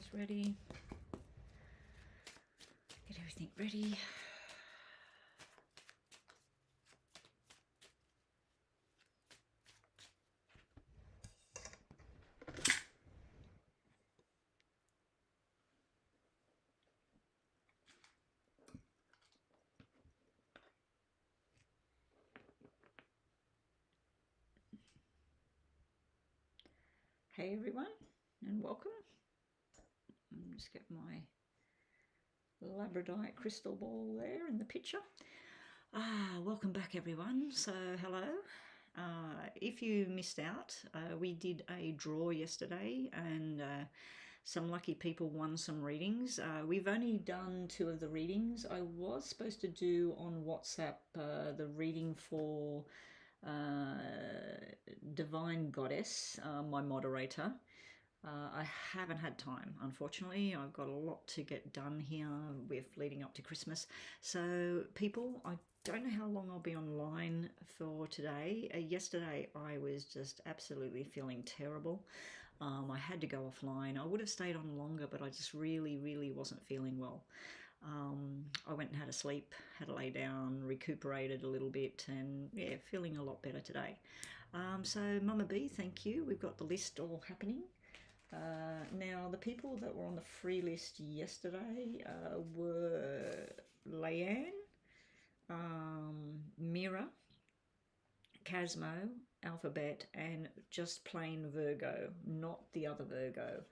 Everything's ready. Get everything ready. Hey everyone, and welcome. I'll just get my labradorite crystal ball there in the picture. Welcome back everyone. So hello. If you missed out, we did a draw yesterday and some lucky people won some readings. We've only done 2 of the readings. I was supposed to do on WhatsApp the reading for Divine Goddess, my moderator. I haven't had time, unfortunately. I've got a lot to get done here with leading up to Christmas. So people, I don't know how long I'll be online for today. Yesterday I was just absolutely feeling terrible. I had to go offline. I would have stayed on longer, but I just really wasn't feeling well. I went and had a sleep, had to lay down, recuperated a little bit, and yeah, feeling a lot better today. So Mama B, thank you. We've got the list all happening. Now, the people that were on the free list yesterday were Leanne, Mira, Casmo, Alphabet, and just plain Virgo, not the other Virgo.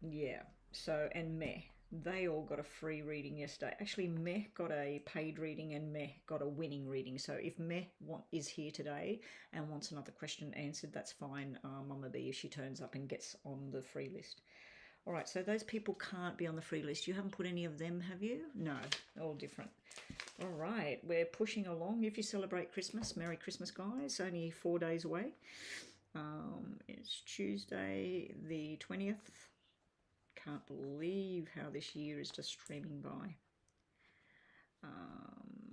Yeah, so, and Meh. They all got a free reading yesterday. Actually, Meh got a paid reading and Meh got a winning reading. So if Meh is here today and wants another question answered, that's fine, Mama B, if she turns up and gets on the free list. All right, so those people can't be on the free list. You haven't put any of them, have you? No, all different. All right, we're pushing along. If you celebrate Christmas, Merry Christmas, guys. Only 4 days away. It's Tuesday the 20th. Can't believe how this year is just streaming by.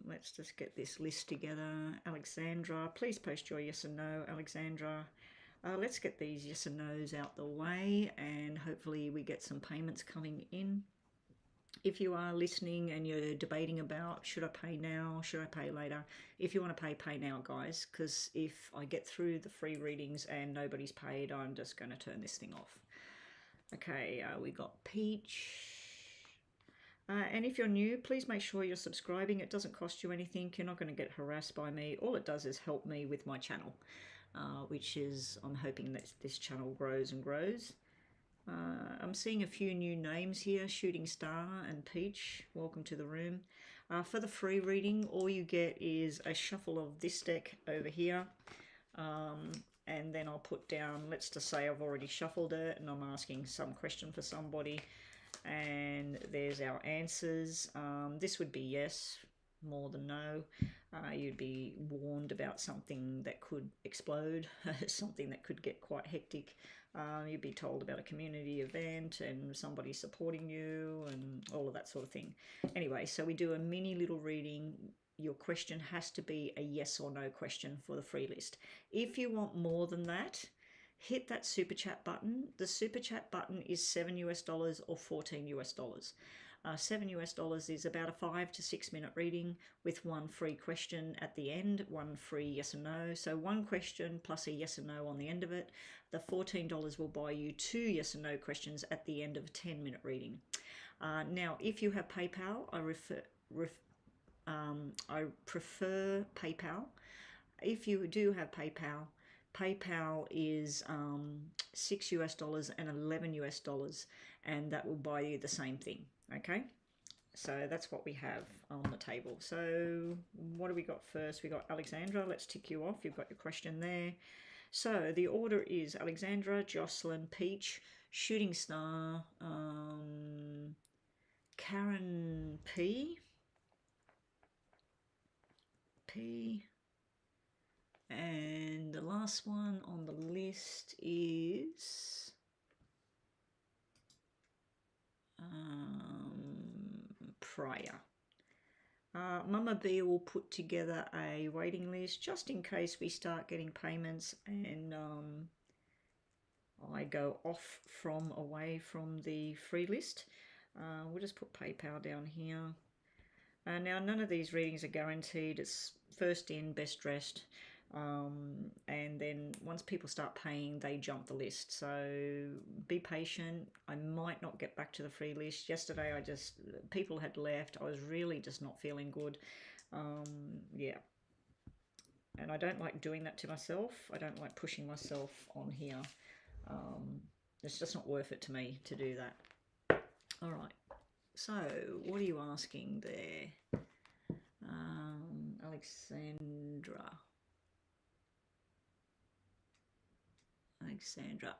Let's just get this list together. Alexandra, please post your yes and no, Alexandra. Let's get these yes and no's out the way and hopefully we get some payments coming in. If you are listening and you're debating about should I pay now, should I pay later, if you want to pay now, guys, because if I get through the free readings and nobody's paid, I'm just going to turn this thing off. Okay, we got Peach. And if you're new, please make sure you're subscribing. It doesn't cost you anything. You're not going to get harassed by me. All it does is help me with my channel, which is, I'm hoping that this channel grows and grows. I'm seeing a few new names here, Shooting Star and Peach. Welcome to the room. For the free reading, all you get is a shuffle of this deck over here. And then I'll put down, let's just say I've already shuffled it and I'm asking some question for somebody. And there's our answers. This would be yes, more than no. You'd be warned about something that could explode, something that could get quite hectic. You'd be told about a community event and somebody supporting you and all of that sort of thing. Anyway, so we do a mini little reading. Your question has to be a yes or no question for the free list. If you want more than that, hit that super chat button. The super chat button is $7 US or $14 US. $7 US is about a 5 to 6 minute reading with one free question at the end, one free yes and no. So one question plus a yes and no on the end of it. The $14 will buy you 2 yes and no questions at the end of a 10-minute reading. Now, if you have PayPal, I prefer PayPal. If you do have PayPal, PayPal is $6 US and $11 US, and that will buy you the same thing. Okay, so that's what we have on the table. So what do we got first? We got Alexandra. Let's tick you off. You've got your question there. So the order is Alexandra, Jocelyn, Peach, Shooting Star, Karen P, and the last one on the list is Prior. Mama B will put together a waiting list just in case we start getting payments and I go off from away from the free list. We'll just put PayPal down here. Now, none of these readings are guaranteed. It's first in, best dressed. And then once people start paying, they jump the list. So be patient. I might not get back to the free list. Yesterday, people had left. I was really just not feeling good. Yeah. And I don't like doing that to myself. I don't like pushing myself on here. It's just not worth it to me to do that. All right. So, what are you asking there? Alexandra.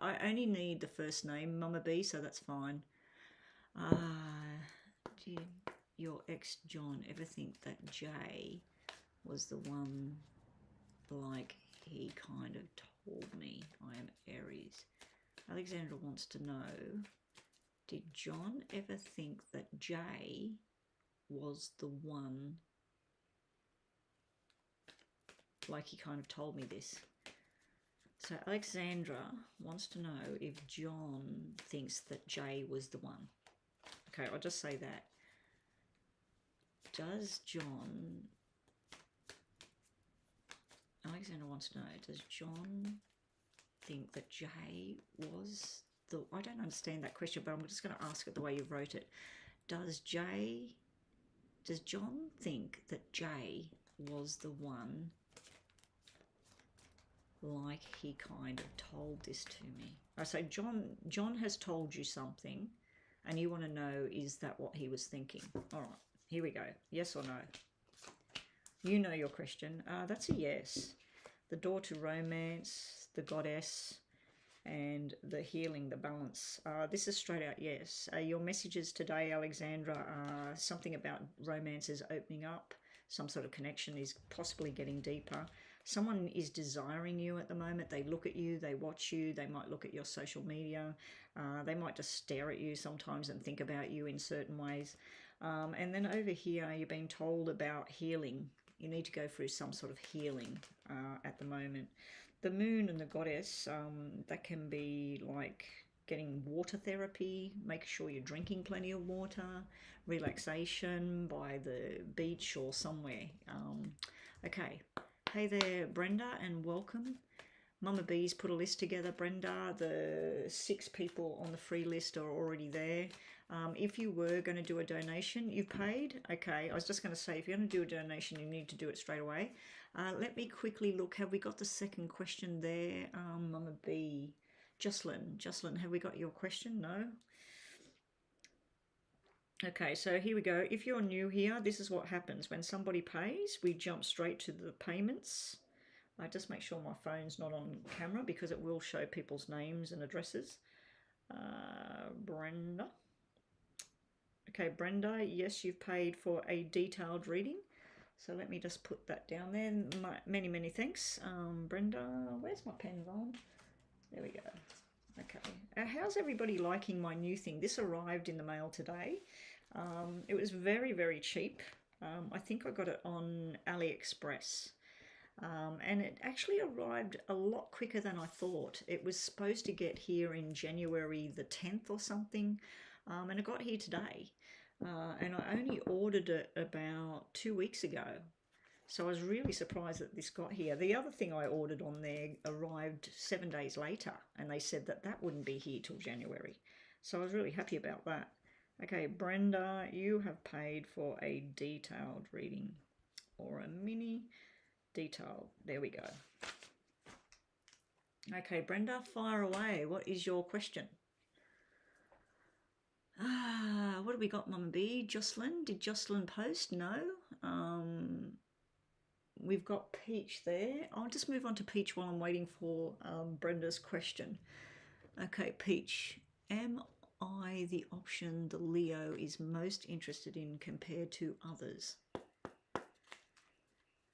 I only need the first name, Mama B, so that's fine. Did your ex John ever think that Jay was the one, like he kind of told me? I am Aries. Alexandra wants to know, did John ever think that Jay was the one, like he kind of told me this? So Alexandra wants to know if John thinks that Jay was the one. Okay, I'll just say that. Does John... Alexandra wants to know, does John think that Jay was the... I don't understand that question, but I'm just going to ask it the way you wrote it. Does John think that Jay was the one, like he kind of told this to me? I say John has told you something and you want to know, is that what he was thinking? All right, here we go. Yes or no? You know your question. That's a yes. The door to romance, the goddess, and the healing, the balance. This is straight out yes. Your messages today, Alexandra, are something about romance is opening up. Some sort of connection is possibly getting deeper. Someone is desiring you at the moment. They look at you, they watch you, they might look at your social media. They might just stare at you sometimes and think about you in certain ways. And then over here, you're being told about healing. You need to go through some sort of healing at the moment. The moon and the goddess, that can be like getting water therapy, make sure you're drinking plenty of water, relaxation by the beach or somewhere. Okay. Hey there, Brenda, and welcome. Mama B's put a list together, Brenda. The 6 people on the free list are already there. If you were going to do a donation, you've paid. Okay, I was just going to say, if you're going to do a donation, you need to do it straight away. Let me quickly look. Have we got the second question there? Mama B. Jocelyn, have we got your question? No? Okay, so here we go. If you're new here, this is what happens. When somebody pays, we jump straight to the payments. I just make sure my phone's not on camera because it will show people's names and addresses. Brenda. Okay, Brenda, yes, you've paid for a detailed reading. So let me just put that down there. Many thanks. Brenda, where's my pens on? There we go. Okay. How's everybody liking my new thing? This arrived in the mail today. It was very cheap. I think I got it on AliExpress. And it actually arrived a lot quicker than I thought. It was supposed to get here in January the 10th or something. And it got here today. And I only ordered it about 2 weeks ago. So I was really surprised that this got here. The other thing I ordered on there arrived 7 days later, and they said that that wouldn't be here till January. So I was really happy about that. Okay, Brenda, you have paid for a detailed reading, or a mini detail. There we go. Okay, Brenda, fire away. What is your question? What do we got, Mama B? Jocelyn? Did Jocelyn post? No. We've got Peach there. I'll just move on to Peach while I'm waiting for Brenda's question. Okay, Peach. Am I the option the Leo is most interested in compared to others?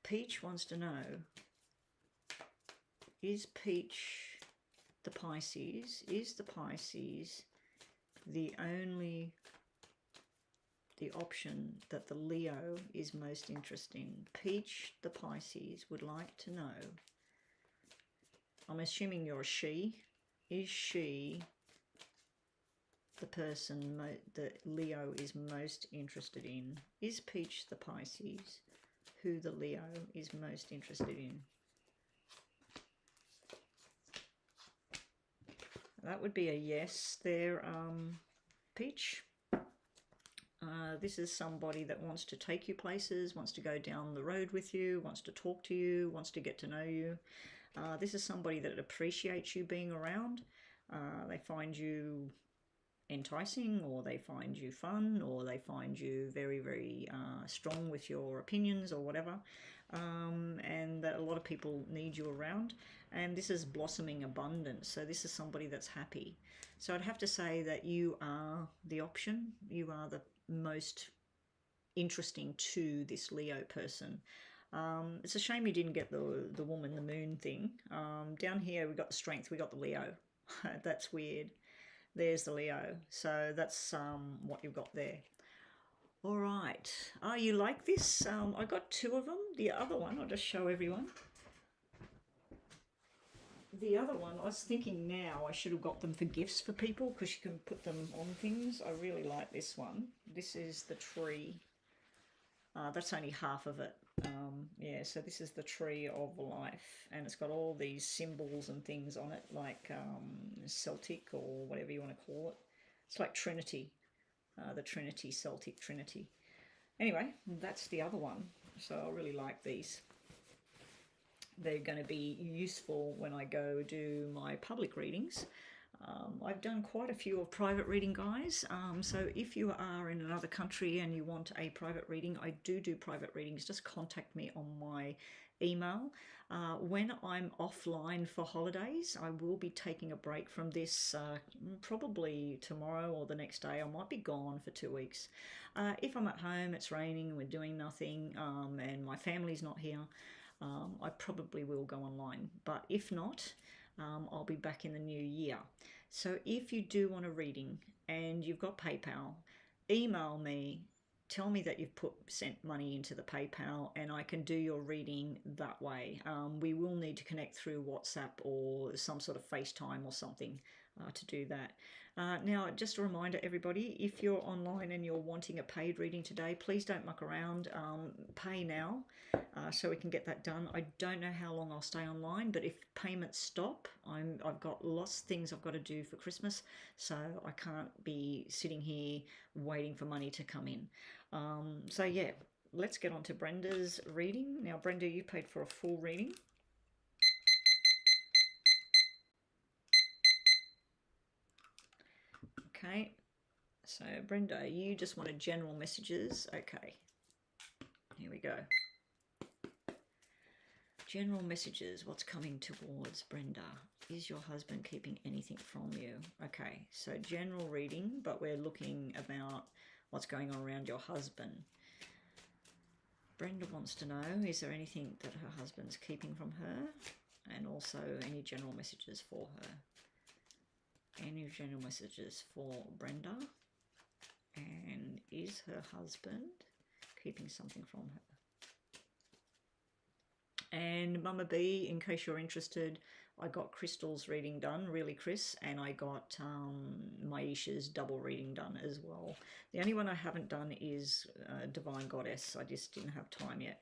Peach wants to know, is Peach the Pisces? Is the Pisces the option that the Leo is most interested in? Peach, the Pisces, would like to know. I'm assuming you're a she. is she the person that Leo is most interested in? Is Peach the Pisces who the Leo is most interested in? That would be a yes there, Peach. This is somebody that wants to take you places, wants to go down the road with you, wants to talk to you, wants to get to know you. This is somebody that appreciates you being around. They find you enticing, or they find you fun, or they find you very, very strong with your opinions or whatever. And that a lot of people need you around. And this is blossoming abundance. So this is somebody that's happy. So I'd have to say that you are the option. You are the most interesting to this Leo person. It's a shame you didn't get the woman, the moon thing. Down here we got the strength, we got the Leo. That's weird. There's the Leo. So that's what you've got there. All right. You like this? I got two of them. The other one, I'll just show everyone. The other one, I was thinking now I should have got them for gifts for people because you can put them on things. I really like this one. This is the tree. That's only half of it. Yeah, so this is the tree of life, and it's got all these symbols and things on it, like Celtic or whatever you want to call it. It's like Trinity, the Trinity, Celtic Trinity. Anyway, that's the other one. So I really like these. They're going to be useful when I go do my public readings. I've done quite a few of private reading, guys. So if you are in another country and you want a private reading, I do private readings. Just contact me on my email. When I'm offline for holidays, I will be taking a break from this probably tomorrow or the next day. I might be gone for 2 weeks. If I'm at home, it's raining, we're doing nothing, and my family's not here, I probably will go online. But if not, I'll be back in the new year. So if you do want a reading and you've got PayPal, email me, tell me that you've sent money into the PayPal, and I can do your reading that way. We will need to connect through WhatsApp or some sort of FaceTime or something to do that. Now, just a reminder, everybody, if you're online and you're wanting a paid reading today, please don't muck around. Pay now so we can get that done. I don't know how long I'll stay online, but if payments stop, I've got lots of things I've got to do for Christmas, so I can't be sitting here waiting for money to come in. So yeah, let's get on to Brenda's reading. Now, Brenda, you paid for a full reading. Okay, so Brenda, you just wanted general messages. Okay, here we go. General messages, what's coming towards Brenda? Is your husband keeping anything from you? Okay, so general reading, but we're looking about what's going on around your husband. Brenda wants to know, is there anything that her husband's keeping from her? And also any general messages for her. Any general messages for Brenda? And is her husband keeping something from her? And Mama B, in case you're interested, I got Crystal's reading done, really Chris, and I got Maisha's double reading done as well. The only one I haven't done is Divine Goddess. I just didn't have time yet.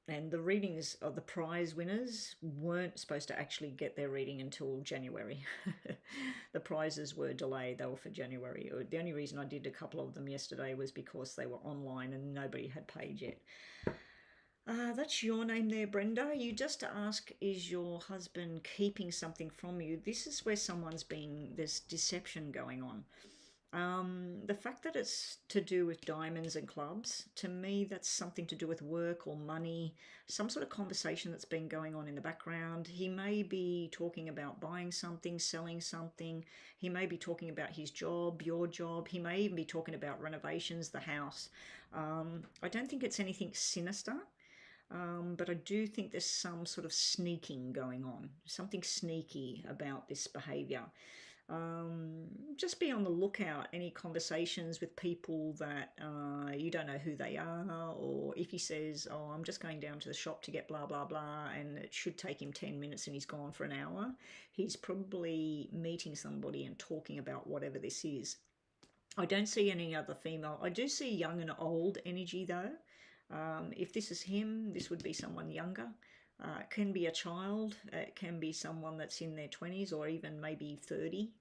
And the readings of the prize winners weren't supposed to actually get their reading until January. The prizes were delayed. They were for January. The only reason I did a couple of them yesterday was because they were online and nobody had paid yet. That's your name there, Brenda. You just ask, is your husband keeping something from you? This is where there's deception going on. The fact that it's to do with diamonds and clubs, to me, that's something to do with work or money, some sort of conversation that's been going on in the background. He may be talking about buying something, selling something. He may be talking about his job, your job. He may even be talking about renovations, the house. I don't think it's anything sinister. But I do think there's some sort of sneaking going on, something sneaky about this behaviour. Just be on the lookout. Any conversations with people that you don't know who they are, or if he says, oh, I'm just going down to the shop to get blah, blah, blah, and it should take him 10 minutes and he's gone for an hour, he's probably meeting somebody and talking about whatever this is. I don't see any other female. I do see young and old energy though. If this is him, this would be someone younger. It can be a child. It can be someone that's in their 20s or even maybe 30.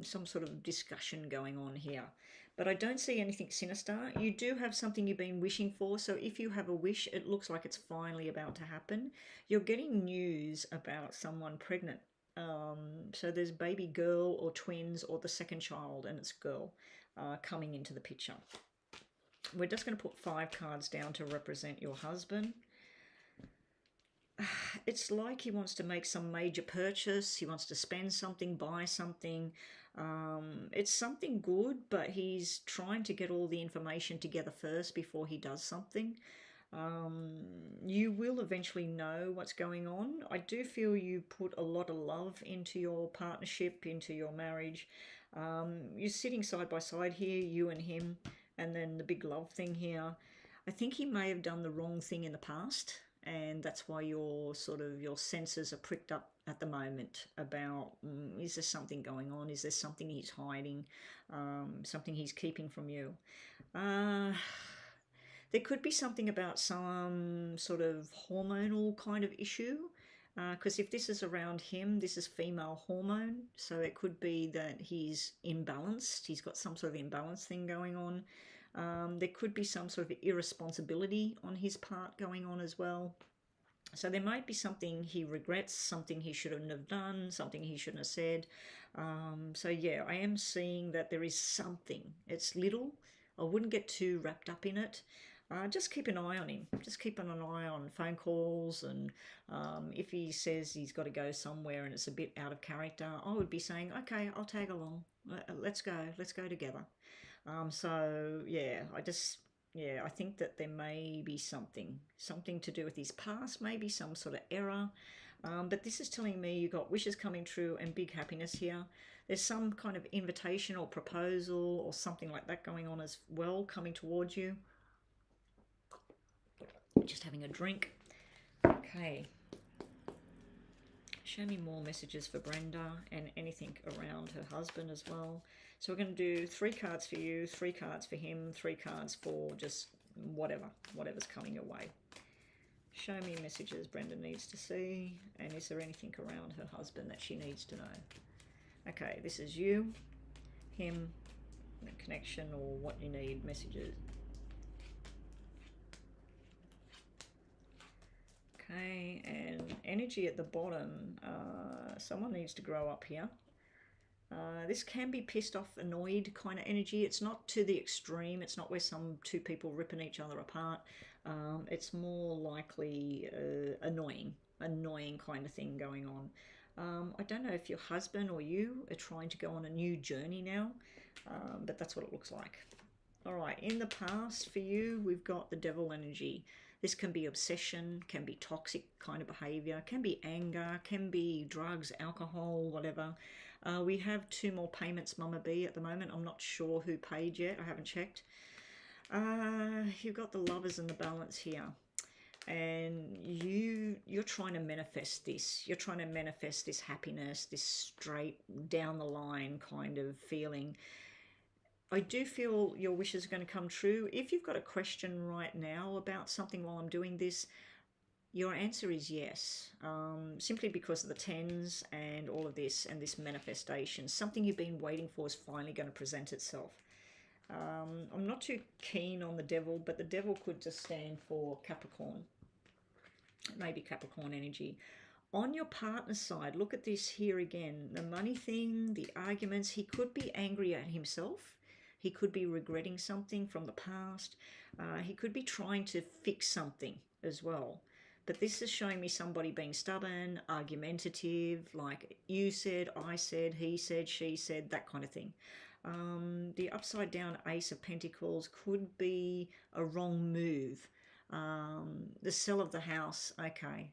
Some sort of discussion going on here. But I don't see anything sinister. You do have something you've been wishing for. So if you have a wish, it looks like it's finally about to happen. You're getting news about someone pregnant. So there's baby girl or twins or the second child, and it's girl coming into the picture. We're just going to put 5 cards down to represent your husband. It's like he wants to make some major purchase. He wants to spend something, buy something. It's something good, but he's trying to get all the information together first before he does something. You will eventually know what's going on. I do feel you put a lot of love into your partnership, into your marriage. You're sitting side by side here, you and him, and then the big love thing here. I think he may have done the wrong thing in the past, and that's why your senses are pricked up at the moment about is there something going on? Is there something he's hiding? Something he's keeping from you? There could be something about some sort of hormonal kind of issue, because if this is around him, this is female hormone, so it could be that he's imbalanced. He's got some sort of imbalance thing going on. There could be some sort of irresponsibility on his part going on as well. So there might be something he regrets, something he shouldn't have done, something he shouldn't have said. So yeah, I am seeing that there is something. It's little. I wouldn't get too wrapped up in it. Just keep an eye on him. Just keep an eye on phone calls, and if he says he's got to go somewhere and it's a bit out of character, I would be saying, okay, I'll tag along. Let's go together. So yeah, I think that there may be something to do with his past, maybe some sort of error. But this is telling me you got wishes coming true and big happiness here. There's some kind of invitation or proposal or something like that going on as well, coming towards you. Just having a drink. Okay. Show me more messages for Brenda and anything around her husband as well. So we're going to do 3 cards for you, 3 cards for him, 3 cards for just whatever's coming your way. Show me messages Brenda needs to see, and is there anything around her husband that she needs to know? Okay, this is you, him, the connection, or what you need, messages. Okay, and energy at the bottom. Someone needs to grow up here. This can be pissed off, annoyed kind of energy. It's not to the extreme. It's not where 2 people ripping each other apart. It's more likely annoying kind of thing going on. I don't know if your husband or you are trying to go on a new journey now, but that's what it looks like. All right, in the past for you, we've got the devil energy. This can be obsession, can be toxic kind of behavior, can be anger, can be drugs, alcohol, whatever. We have 2 more payments, Mama B, at the moment. I'm not sure who paid yet. I haven't checked. You've got the lovers and the balance here. And you're trying to manifest this. You're trying to manifest this happiness, this straight down the line kind of feeling. I do feel your wishes are going to come true. If you've got a question right now about something while I'm doing this, your answer is yes, simply because of the 10s and all of this and this manifestation. Something you've been waiting for is finally going to present itself. I'm not too keen on the devil, but the devil could just stand for Capricorn. Maybe Capricorn energy. On your partner's side, look at this here again. The money thing, the arguments. He could be angry at himself. He could be regretting something from the past. He could be trying to fix something as well. But this is showing me somebody being stubborn, argumentative, like you said, I said, he said, she said, that kind of thing. The upside down Ace of Pentacles could be a wrong move. The sell of the house, okay.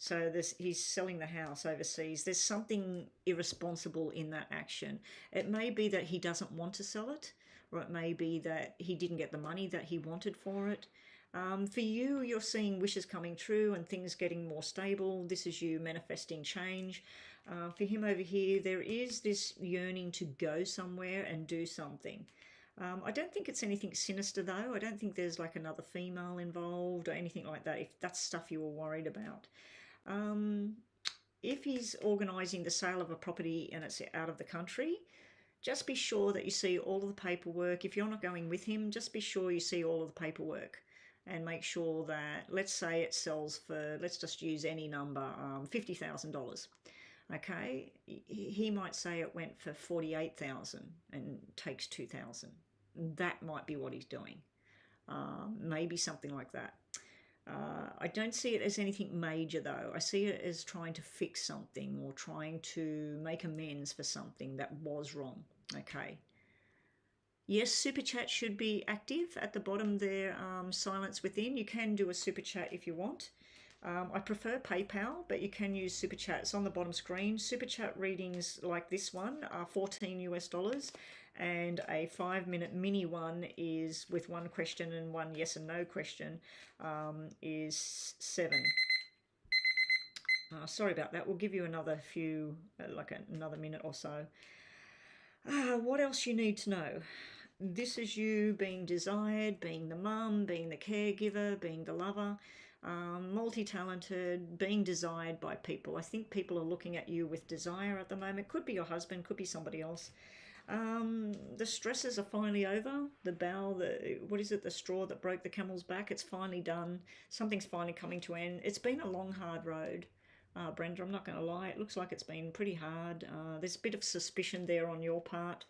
So he's selling the house overseas. There's something irresponsible in that action. It may be that he doesn't want to sell it, or it may be that he didn't get the money that he wanted for it. For you, you're seeing wishes coming true and things getting more stable. This is you manifesting change. For him over here, there is this yearning to go somewhere and do something. I don't think it's anything sinister though. I don't think there's like another female involved or anything like that, if that's stuff you were worried about. If he's organising the sale of a property and it's out of the country, just be sure that you see all of the paperwork. If you're not going with him, just be sure you see all of the paperwork and make sure that, let's say it sells for, let's just use any number, $50,000. Okay, he might say it went for 48,000 and takes 2,000. That might be what he's doing. Maybe something like that. I don't see it as anything major though. I see it as trying to fix something or trying to make amends for something that was wrong. Okay. Yes, super chat should be active at the bottom there. Silence within. You can do a super chat if you want. I prefer PayPal, but you can use super chat. It's on the bottom screen. Super chat readings like this one are $14 US, and a 5-minute mini one is with one question and one yes and no question is 7. Sorry about that. We'll give you another few, like another minute or so. What else you need to know? This is you being desired, being the mum, being the caregiver, being the lover. Multi-talented, being desired by people. I think people are looking at you with desire at the moment. Could be your husband, could be somebody else. The stresses are finally over. The straw that broke the camel's back, it's finally done. Something's finally coming to an end. It's been a long, hard road, Brenda, I'm not going to lie. It looks like it's been pretty hard. There's a bit of suspicion there on your part.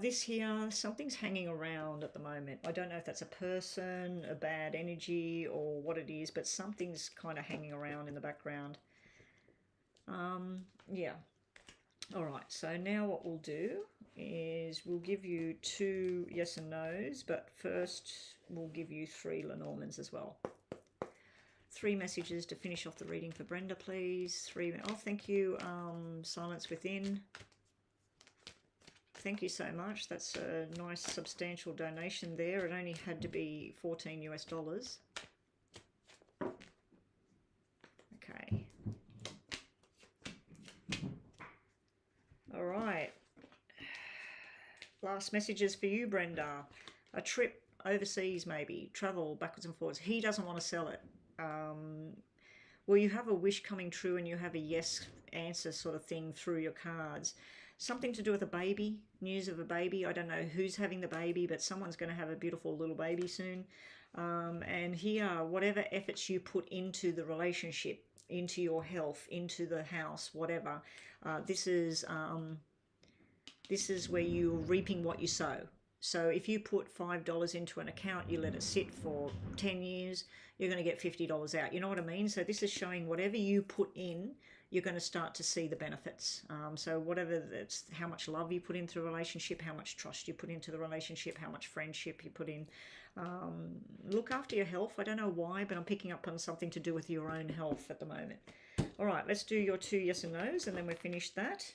This here, something's hanging around at the moment. I don't know if that's a person, a bad energy, or what it is, but something's kind of hanging around in the background. Yeah. All right, so now what we'll do is we'll give you 2 yes and no's, but first we'll give you 3 Lenormands as well. 3 messages to finish off the reading for Brenda, please. 3. Oh, thank you, Silence Within. Thank you so much. That's a nice substantial donation there. It only had to be $14 US. Okay. All right. Last messages for you, Brenda. A trip overseas, maybe. Travel backwards and forwards. He doesn't want to sell it. Well, you have a wish coming true and you have a yes answer sort of thing through your cards. Something to do with a baby, news of a baby. I don't know who's having the baby, but someone's going to have a beautiful little baby soon. And here, whatever efforts you put into the relationship, into your health, into the house, whatever, this is where you're reaping what you sow. So if you put $5 into an account, you let it sit for 10 years, you're going to get $50 out. You know what I mean? So this is showing whatever you put in, you're going to start to see the benefits. So whatever that's, how much love you put into the relationship, how much trust you put into the relationship, how much friendship you put in. Look after your health. I don't know why, but I'm picking up on something to do with your own health at the moment. All right, let's do your 2 yes and no's, and then we're finished that.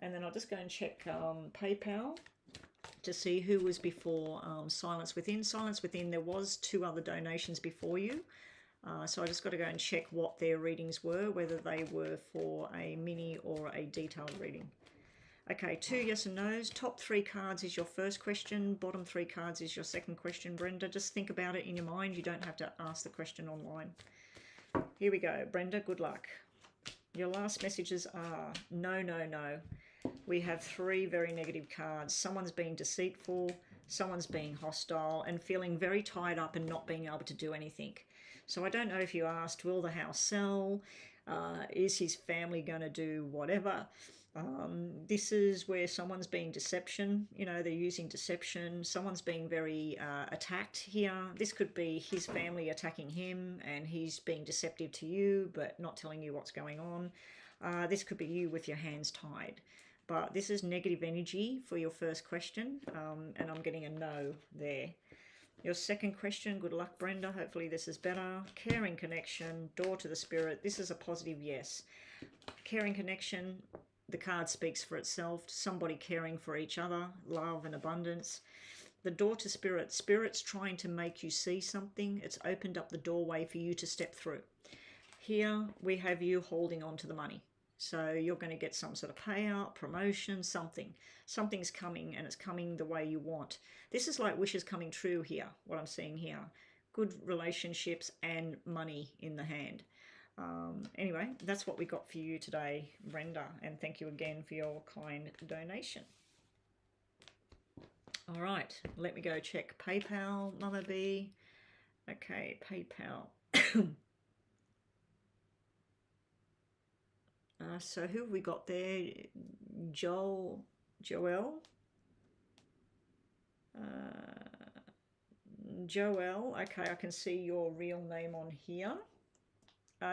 And then I'll just go and check PayPal to see who was before Silence Within. Silence Within, there was 2 other donations before you. So I just got to go and check what their readings were, whether they were for a mini or a detailed reading. Okay, 2 yes and no's. Top 3 cards is your first question. Bottom 3 cards is your second question, Brenda. Just think about it in your mind. You don't have to ask the question online. Here we go. Brenda, good luck. Your last messages are no, no, no. We have 3 very negative cards. Someone's being deceitful, someone's being hostile, and feeling very tied up and not being able to do anything. So I don't know if you asked, will the house sell? Is his family going to do whatever? This is where someone's being deception. You know, they're using deception. Someone's being very attacked here. This could be his family attacking him and he's being deceptive to you but not telling you what's going on. This could be you with your hands tied. But this is negative energy for your first question, and I'm getting a no there. Your second question, good luck, Brenda. Hopefully this is better. Caring connection, door to the spirit. This is a positive yes. Caring connection, the card speaks for itself. Somebody caring for each other, love and abundance. The door to spirit. Spirit's trying to make you see something. It's opened up the doorway for you to step through. Here we have you holding on to the money. So you're going to get some sort of payout, promotion, something. Something's coming, and it's coming the way you want. This is like wishes coming true here, what I'm seeing here. Good relationships and money in the hand. Anyway, that's what we got for you today, Brenda. And thank you again for your kind donation. All right, let me go check PayPal, Mama B. Okay, PayPal. So who have we got there? Joel. Joel, okay, I can see your real name on here.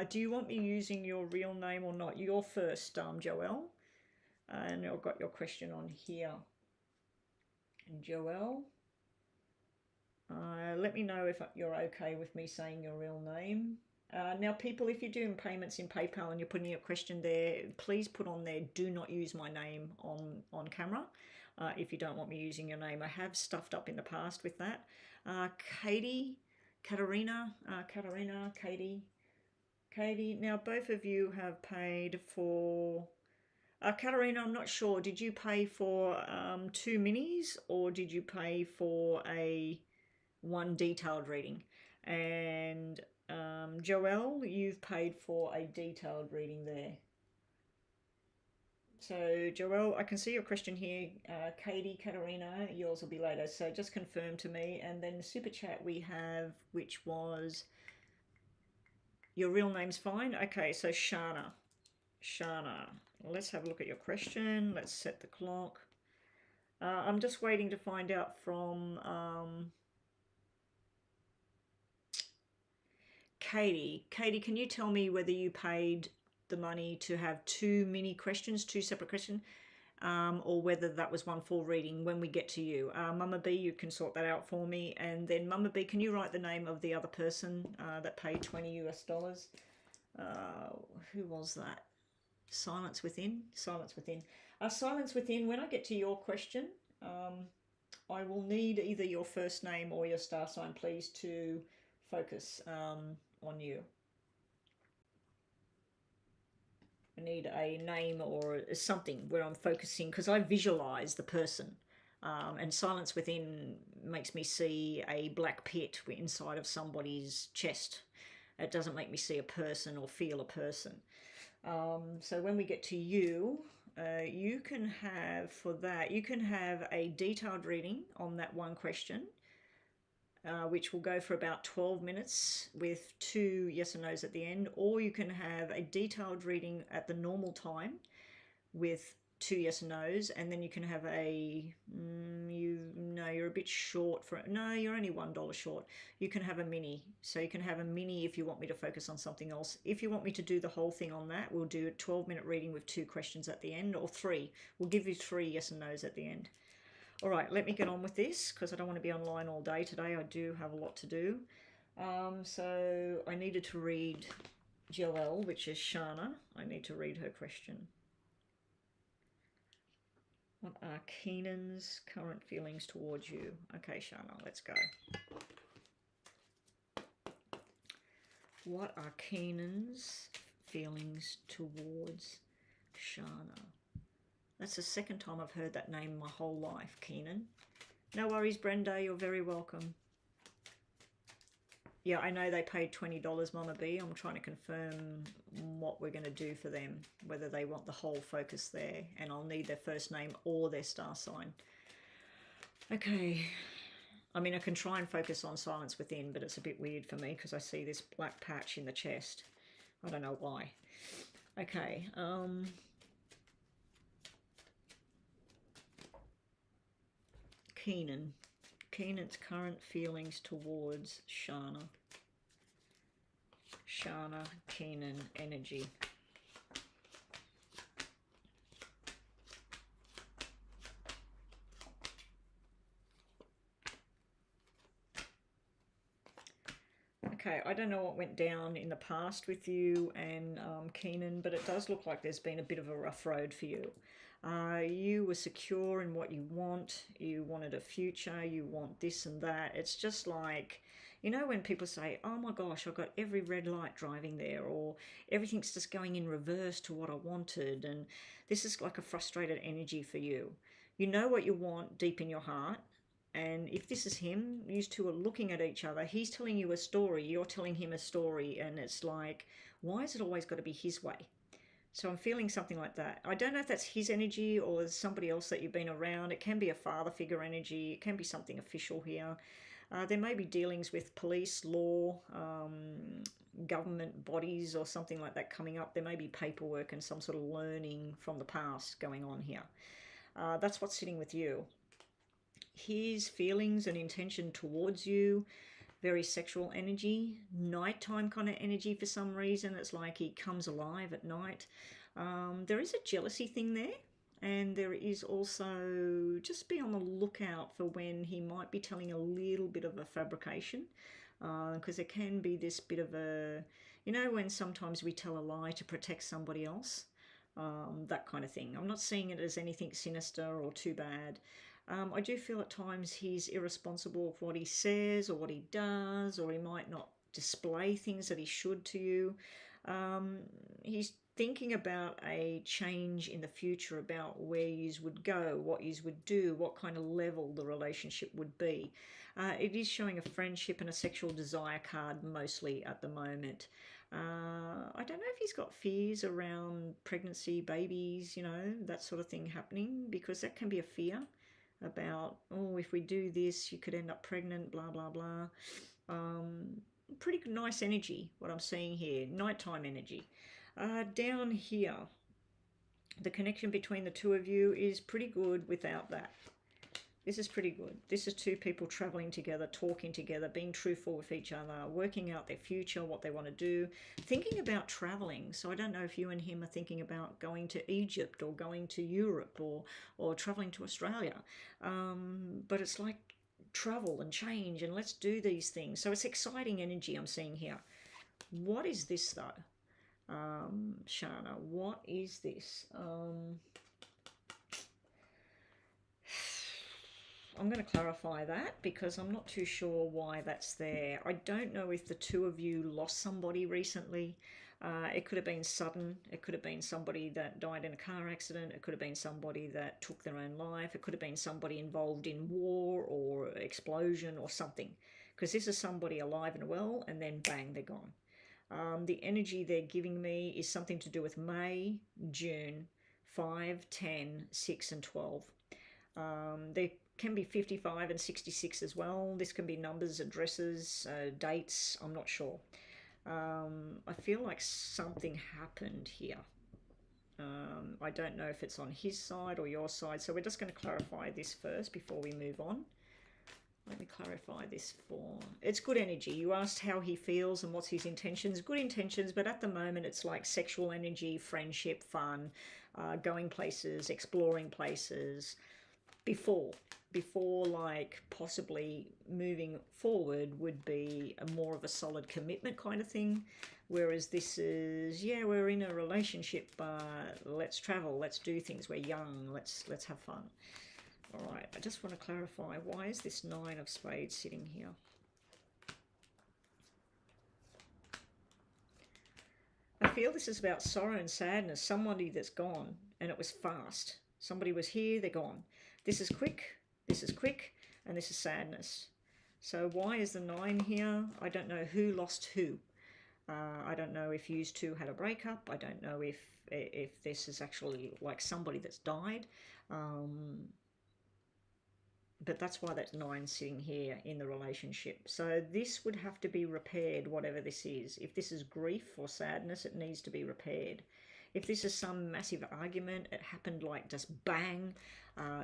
Do you want me using your real name or not? You're first, Joel. And I've got your question on here. Joel, let me know if you're okay with me saying your real name. Now, people, if you're doing payments in PayPal and you're putting your question there, please put on there, do not use my name on camera if you don't want me using your name. I have stuffed up in the past with that. Katie, Katie. Now, both of you have paid for... Katarina, I'm not sure. Did you pay for 2 minis or did you pay for one detailed reading? And Joelle, you've paid for a detailed reading there. So Joelle, I can see your question here. Katie, Katarina, yours will be later. So just confirm to me. And then the super chat we have, which was, your real name's fine. Okay, so Shana. Let's have a look at your question. Let's set the clock. I'm just waiting to find out from Katie. Katie, can you tell me whether you paid the money to have 2 mini questions, 2 separate questions, or whether that was one full reading when we get to you? Mama B, you can sort that out for me. And then Mama B, can you write the name of the other person that paid $20 US? Who was that? Silence Within. Silence Within, when I get to your question, I will need either your first name or your star sign, please, to focus on you. I need a name or something where I'm focusing, because I visualize the person. And Silence Within makes me see a black pit inside of somebody's chest. It doesn't make me see a person or feel a person. So when we get to you, you can have, for that, you can have a detailed reading on that one question, which will go for about 12 minutes with 2 yes and no's at the end, or you can have a detailed reading at the normal time with 2 yes and no's, and then you can have you're a bit short for it. No, you're only $1 short. You can have a mini. So you can have a mini if you want me to focus on something else. If you want me to do the whole thing on that, we'll do a 12-minute reading with 2 questions at the end, or 3. We'll give you 3 yes and no's at the end. All right, let me get on with this because I don't want to be online all day today. I do have a lot to do. So I needed to read Joelle, which is Shana. I need to read her question. What are Keenan's current feelings towards you? Okay, Shana, let's go. What are Keenan's feelings towards Shana? That's the second time I've heard that name my whole life, Keenan. No worries, Brenda, you're very welcome. Yeah, I know they paid $20, Mama B. I'm trying to confirm what we're going to do for them, whether they want the whole focus there, and I'll need their first name or their star sign. Okay. I mean, I can try and focus on Silence Within, but it's a bit weird for me because I see this black patch in the chest. I don't know why. Okay. Keenan. Keenan's current feelings towards Shana. Shana, Keenan, energy. Okay, I don't know what went down in the past with you and Keenan, but it does look like there's been a bit of a rough road for you. You were secure in what you want. You wanted a future. You want this and that. It's just like, when people say, oh my gosh, I've got every red light driving there, or everything's just going in reverse to what I wanted. And this is like a frustrated energy for you. You know what you want deep in your heart. And if this is him, you two are looking at each other. He's telling you a story, you're telling him a story, and it's like, why is it always got to be his way? So I'm feeling something like that. I don't know if that's his energy or somebody else that you've been around. It can be a father figure energy. It can be something official here. There may be dealings with police, law, government bodies or something like that coming up. There may be paperwork and some sort of learning from the past going on here. That's what's sitting with you. His feelings and intention towards you, very sexual energy, nighttime kind of energy for some reason. It's like he comes alive at night. There is a jealousy thing there, and there is also, just be on the lookout for when he might be telling a little bit of a fabrication, because there can be this bit of a, when sometimes we tell a lie to protect somebody else, that kind of thing. I'm not seeing it as anything sinister or too bad. I do feel at times he's irresponsible of what he says or what he does, or he might not display things that he should to you. He's thinking about a change in the future, about where yous would go, what yous would do, what kind of level the relationship would be. It is showing a friendship and a sexual desire card mostly at the moment. I don't know if he's got fears around pregnancy, babies, that sort of thing happening, because that can be a fear about, oh, if we do this, you could end up pregnant, blah, blah, blah. Pretty nice energy, what I'm seeing here, nighttime energy. Down here, the connection between the two of you is pretty good without that. This is pretty good. This is two people traveling together, talking together, being truthful with each other, working out their future, what they want to do, thinking about traveling. So I don't know if you and him are thinking about going to Egypt or going to Europe or traveling to Australia. But it's like travel and change and let's do these things. So it's exciting energy I'm seeing here. What is this though? Shana, what is this? I'm going to clarify that because I'm not too sure why that's there. I don't know if the two of you lost somebody recently. It could have been sudden. It could have been somebody that died in a car accident. It could have been somebody that took their own life. It could have been somebody involved in war or explosion or something. Because this is somebody alive and well, and then bang, they're gone. The energy they're giving me is something to do with May, June, 5, 10, 6 and 12. They can be 55 and 66 as well. This can be numbers, addresses, dates, I'm not sure. I feel like something happened here. I don't know if it's on his side or your side, so we're just going to clarify this first before we move on. Let me clarify this for... It's good energy. You asked how he feels and what's his intentions. Good intentions, but at the moment it's like sexual energy, friendship, fun, going places, exploring places. Before like possibly moving forward would be a more of a solid commitment kind of thing, whereas this is, yeah, we're in a relationship, but let's travel, let's do things, we're young, let's have fun. All right, I just want to clarify, why is this 9 of Spades sitting here? I feel this is about sorrow and sadness, somebody that's gone, and it was fast. Somebody was here, they're gone. This is quick, and this is sadness. So why is the 9 here? I don't know who lost who. I don't know if you two had a breakup. I don't know if this is actually like somebody that's died. But that's why that 9's sitting here in the relationship. So this would have to be repaired, whatever this is. If this is grief or sadness, it needs to be repaired. If this is some massive argument, it happened like just bang,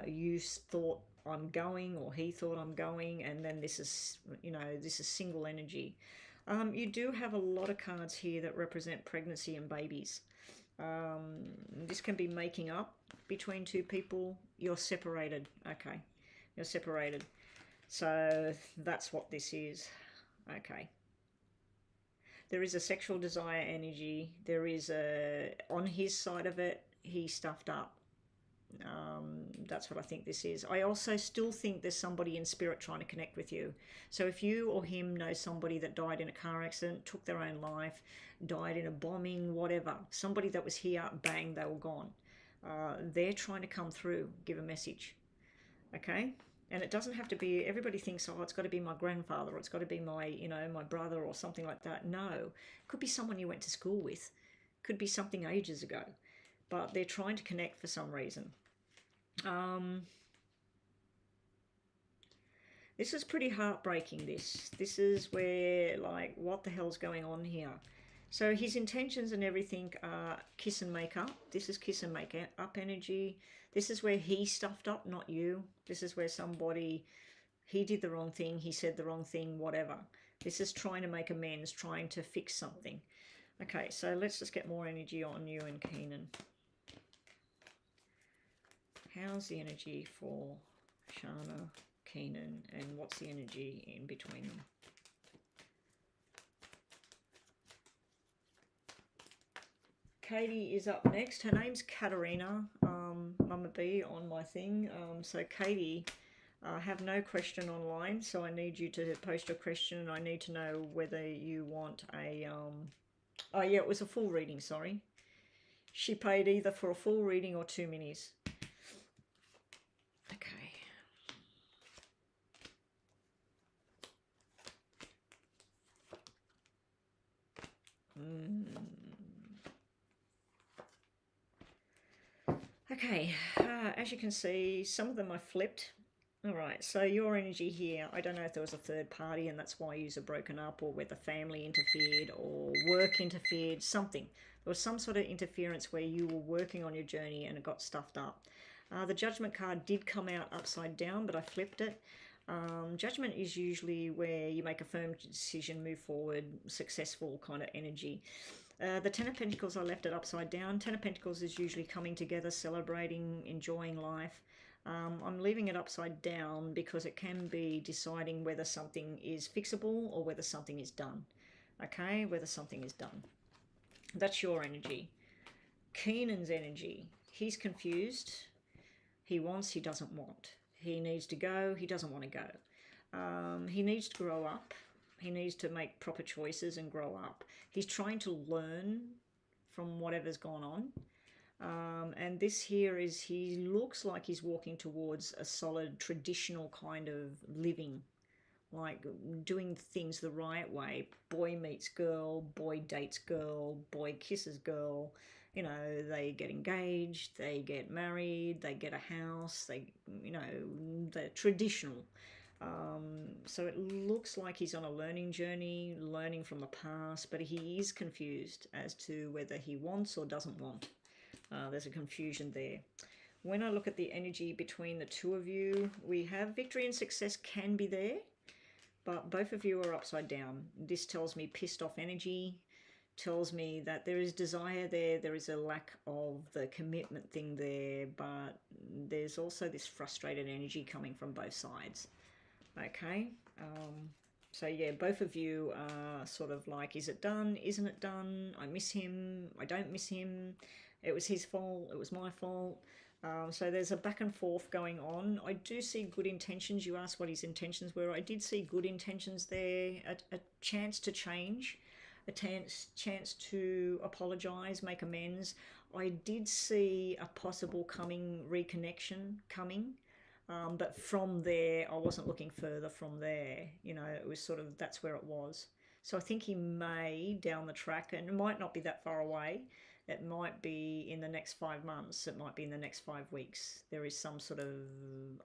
you thought I'm going or he thought I'm going, and then this is, this is single energy. You do have a lot of cards here that represent pregnancy and babies. This can be making up between two people. You're separated. Okay, you're separated. So that's what this is. Okay. There is a sexual desire energy. There is a, on his side of it, he stuffed up. That's what I think this is. I also still think there's somebody in spirit trying to connect with you. So if you or him know somebody that died in a car accident, took their own life, died in a bombing, whatever, somebody that was here, bang, they were gone. They're trying to come through, give a message. Okay? And it doesn't have to be, everybody thinks, oh, it's got to be my grandfather, or it's got to be my, you know, my brother or something like that. No. It could be someone you went to school with. Could be something ages ago. But they're trying to connect for some reason. This is pretty heartbreaking, this is where, like, what the hell's going on here? So his intentions and everything are kiss and make up. This is kiss and make up energy. This is where he stuffed up, not you. This is where somebody, he did the wrong thing, he said the wrong thing, whatever. This is trying to make amends, trying to fix something. Okay, so let's just get more energy on you and Keenan. How's the energy for Shana, Keenan, and what's the energy in between them? Katie is up next. Her name's Katerina, Mama B on my thing. So Katie, I have no question online, so I need you to post your question. I need to know whether you want a... Oh yeah, it was a full reading, sorry. She paid either for a full reading or 2 minis. Okay. Okay, as you can see, some of them I flipped. Alright, so your energy here, I don't know if there was a third party and that's why you are broken up, or whether family interfered or work interfered, something. There was some sort of interference where you were working on your journey and it got stuffed up. The Judgment card did come out upside down, but I flipped it. Judgment is usually where you make a firm decision, move forward, successful kind of energy. The Ten of Pentacles, I left it upside down. Ten of Pentacles is usually coming together, celebrating, enjoying life. I'm leaving it upside down because it can be deciding whether something is fixable or whether something is done. Okay, whether something is done. That's your energy. Keenan's energy. He's confused. He wants, he doesn't want. He needs to go, he doesn't want to go. He needs to grow up. He needs to make proper choices and grow up. He's trying to learn from whatever's gone on. And this here is, he looks like he's walking towards a solid traditional kind of living. Like doing things the right way. Boy meets girl, boy dates girl, boy kisses girl. You know, they get engaged, they get married, they get a house, they, you know, they're traditional. So it looks like he's on a learning journey, learning from the past, but he is confused as to whether he wants or doesn't want. There's a confusion there. When I look at the energy between the two of you, we have victory and success can be there, but both of you are upside down. This tells me pissed off energy, tells me that there is desire there, there is a lack of the commitment thing there, but there's also this frustrated energy coming from both sides. Okay, so yeah, both of you are sort of like, is it done, isn't it done, I miss him, I don't miss him, it was his fault, it was my fault. So there's a back and forth going on. I do see good intentions. You asked what his intentions were. I did see good intentions there, a chance to change, a chance to apologize, make amends. I did see a possible reconnection coming, but from there, I wasn't looking further from there. You know, it was sort of, that's where it was. So I think he may, down the track, and it might not be that far away, it might be in the next 5 months, it might be in the next 5 weeks. There is some sort of,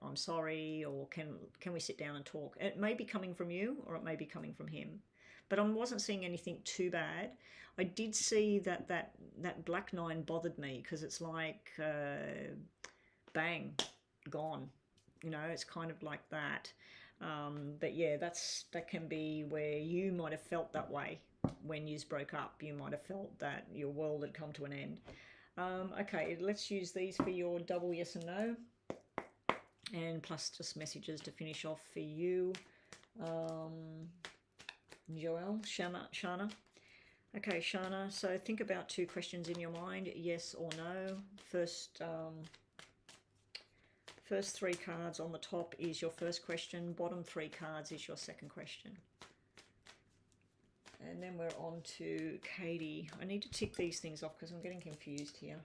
I'm sorry, or can we sit down and talk? It may be coming from you, or it may be coming from him. But I wasn't seeing anything too bad. I did see that black 9 bothered me, because it's like, bang, gone. You know, it's kind of like that. But yeah, that can be where you might have felt that way when you broke up. You might have felt that your world had come to an end. Okay, let's use these for your double yes and no, and plus just messages to finish off for you. Joelle, Shana. Okay, Shana, so think about 2 questions in your mind, yes or no. First 3 cards on the top is your first question, bottom 3 cards is your second question. And then we're on to Katie. I need to tick these things off because I'm getting confused here.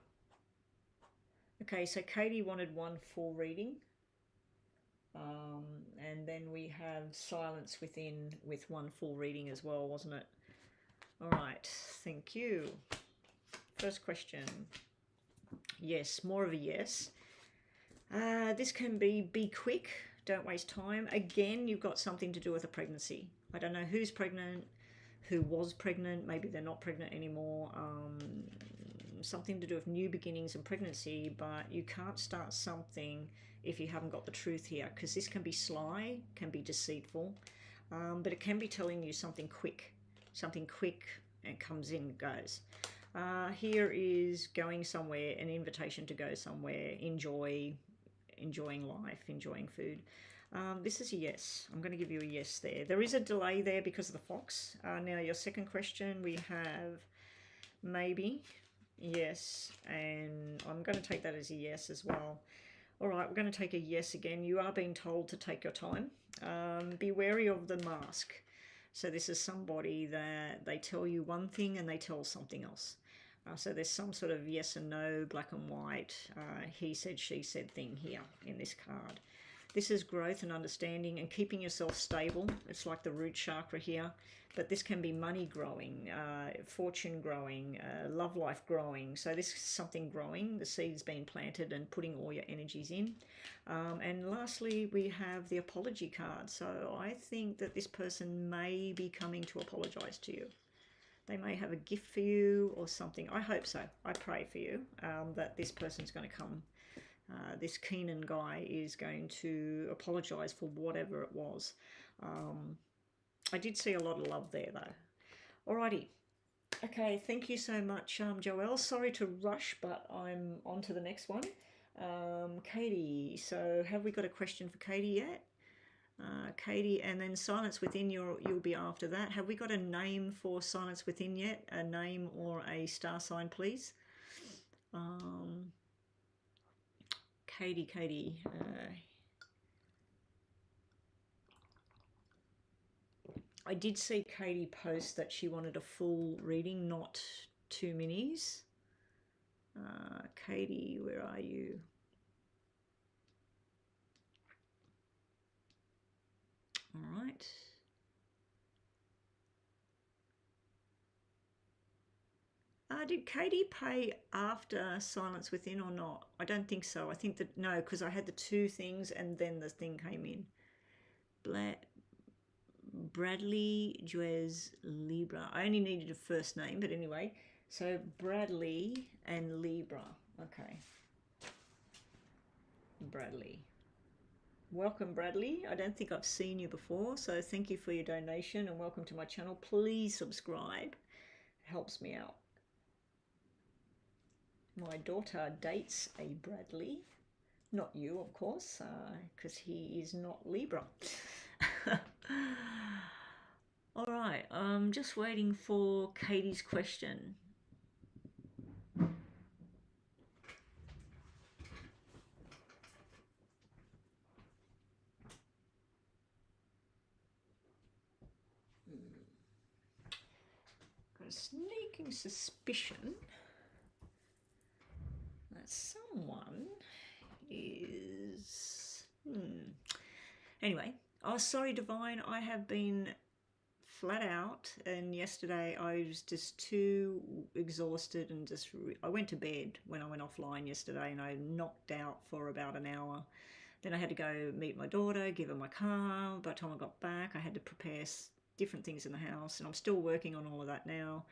Okay, so Katie wanted 1 full reading. And then we have silence within with 1 full reading as well, wasn't it? All right, thank you. First question. Yes, more of a yes. This can be quick, don't waste time. Again, you've got something to do with a pregnancy. I don't know who's pregnant, who was pregnant, maybe they're not pregnant anymore. Something to do with new beginnings and pregnancy, but you can't start something if you haven't got the truth here, because this can be sly, can be deceitful, but it can be telling you something quick and comes in, goes. Here is going somewhere, an invitation to go somewhere, enjoying life, enjoying food. This is a yes. I'm going to give you a yes there. There is a delay there because of the fox. Now your second question, we have maybe, yes, and I'm going to take that as a yes as well. All right, we're going to take a yes again. You are being told to take your time. Be wary of the mask. So this is somebody that they tell you one thing and they tell something else. So there's some sort of yes and no, black and white, he said, she said thing here in this card. This is growth and understanding and keeping yourself stable. It's like the root chakra here, but this can be money growing, fortune growing, love life growing. So this is something growing, the seed's been planted and putting all your energies in. And lastly, we have the apology card. So I think that this person may be coming to apologize to you. They may have a gift for you or something. I hope so. I pray for you that this person's going to come. This Keenan guy is going to apologise for whatever it was. I did see a lot of love there, though. Alrighty. Okay, thank you so much, Joelle. Sorry to rush, but I'm on to the next one. Katie. So have we got a question for Katie yet? Katie, and then silence within, you'll be after that. Have we got a name for silence within yet? A name or a star sign, please. Katie. I did see Katie post that she wanted a full reading, not 2 minis. Katie, where are you? All right. Did Katie pay after silence within or not? I don't think so. I think that, no, because I had the 2 things and then the thing came in. Bradley Juez Libra. I only needed a first name, but anyway. So Bradley and Libra. Okay. Bradley. Welcome, Bradley. I don't think I've seen you before, so thank you for your donation and welcome to my channel. Please subscribe. It helps me out. My daughter dates a Bradley. Not you, of course, because he is not Libra. All right, I'm just waiting for Katie's question. Got a sneaking suspicion that someone is... Anyway, oh, sorry, Divine, I have been flat out, and yesterday I was just too exhausted and just... I went to bed when I went offline yesterday and I knocked out for about an hour. Then I had to go meet my daughter, give her my car. By the time I got back, I had to prepare different things in the house, and I'm still working on all of that now.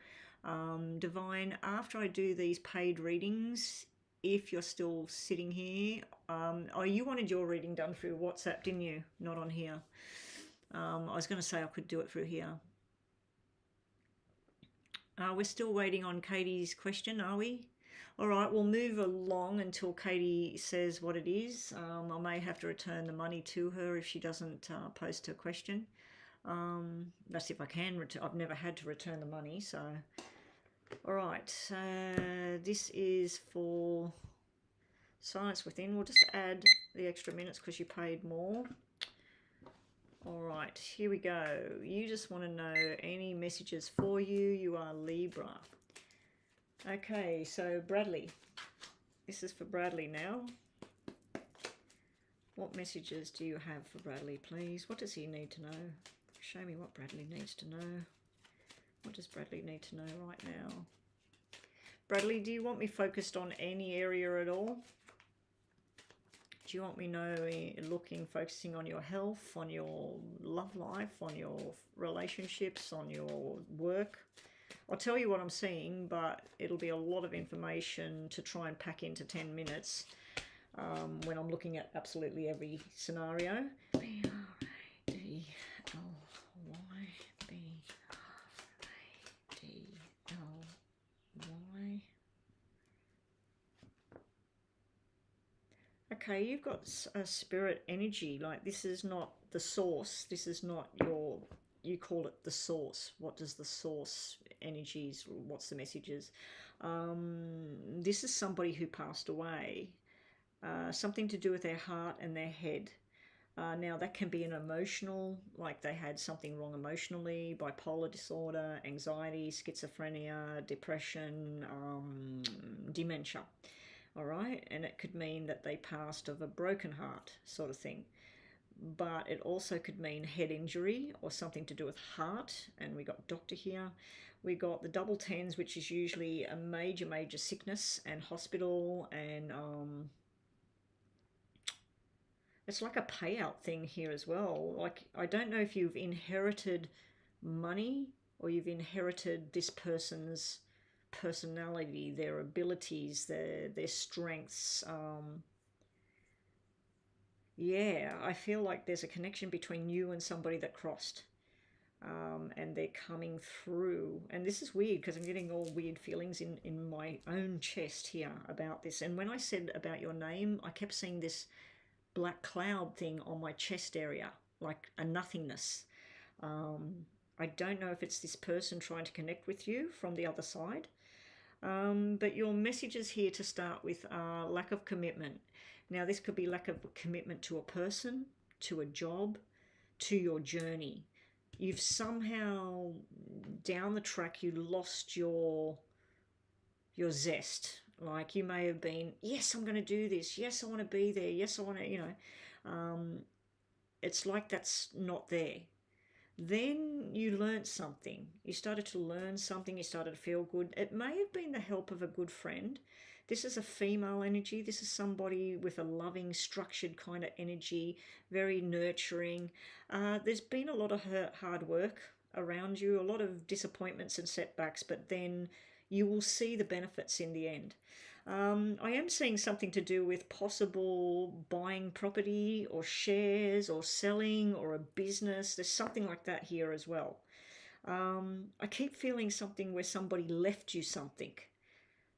Divine, after I do these paid readings, if you're still sitting here, oh, you wanted your reading done through WhatsApp, didn't you? Not on here. I was going to say I could do it through here. We're still waiting on Katie's question, are we? All right, we'll move along until Katie says what it is. I may have to return the money to her if she doesn't post her question. That's if I can return. I've never had to return the money, so. All right, this is for Silence Within. We'll just add the extra minutes because you paid more. All right, here we go. You just want to know any messages for you. You are Libra. Okay, so Bradley. This is for Bradley now. What messages do you have for Bradley, please? What does he need to know? Show me what Bradley needs to know. What does Bradley need to know right now? Bradley, do you want me focused on any area at all? Do you want me focusing on your health, on your love life, on your relationships, on your work? I'll tell you what I'm seeing, but it'll be a lot of information to try and pack into 10 minutes when I'm looking at absolutely every scenario. Okay, you've got a spirit energy. Like, this is not the source. This is not your, you call it the source. What does the source energies, what's the messages? This is somebody who passed away. Something to do with their heart and their head. Now, that can be an emotional, like they had something wrong emotionally, bipolar disorder, anxiety, schizophrenia, depression, dementia. All right, and it could mean that they passed of a broken heart sort of thing. But it also could mean head injury or something to do with heart. And we got doctor here. We got the double tens, which is usually a major sickness and hospital. And it's like a payout thing here as well. Like, I don't know if you've inherited money or you've inherited this person's personality, their abilities, their strengths. Yeah, I feel like there's a connection between you and somebody that crossed, and they're coming through. And this is weird because I'm getting all weird feelings in my own chest here about this. And when I said about your name, I kept seeing this black cloud thing on my chest area, like a nothingness. I don't know if it's this person trying to connect with you from the other side. But your messages here to start with are lack of commitment. Now, this could be lack of commitment to a person, to a job, to your journey. You've somehow, down the track, you lost your zest. Like, you may have been, yes, I'm going to do this. Yes, I want to be there. Yes, I want to, it's like that's not there. Then you learnt something. You started to learn something. You started to feel good. It may have been the help of a good friend. This is a female energy. This is somebody with a loving, structured kind of energy, very nurturing. There's been a lot of hard work around you, a lot of disappointments and setbacks, but then you will see the benefits in the end. I am seeing something to do with possible buying property or shares or selling or a business. There's something like that here as well. I keep feeling something where somebody left you something.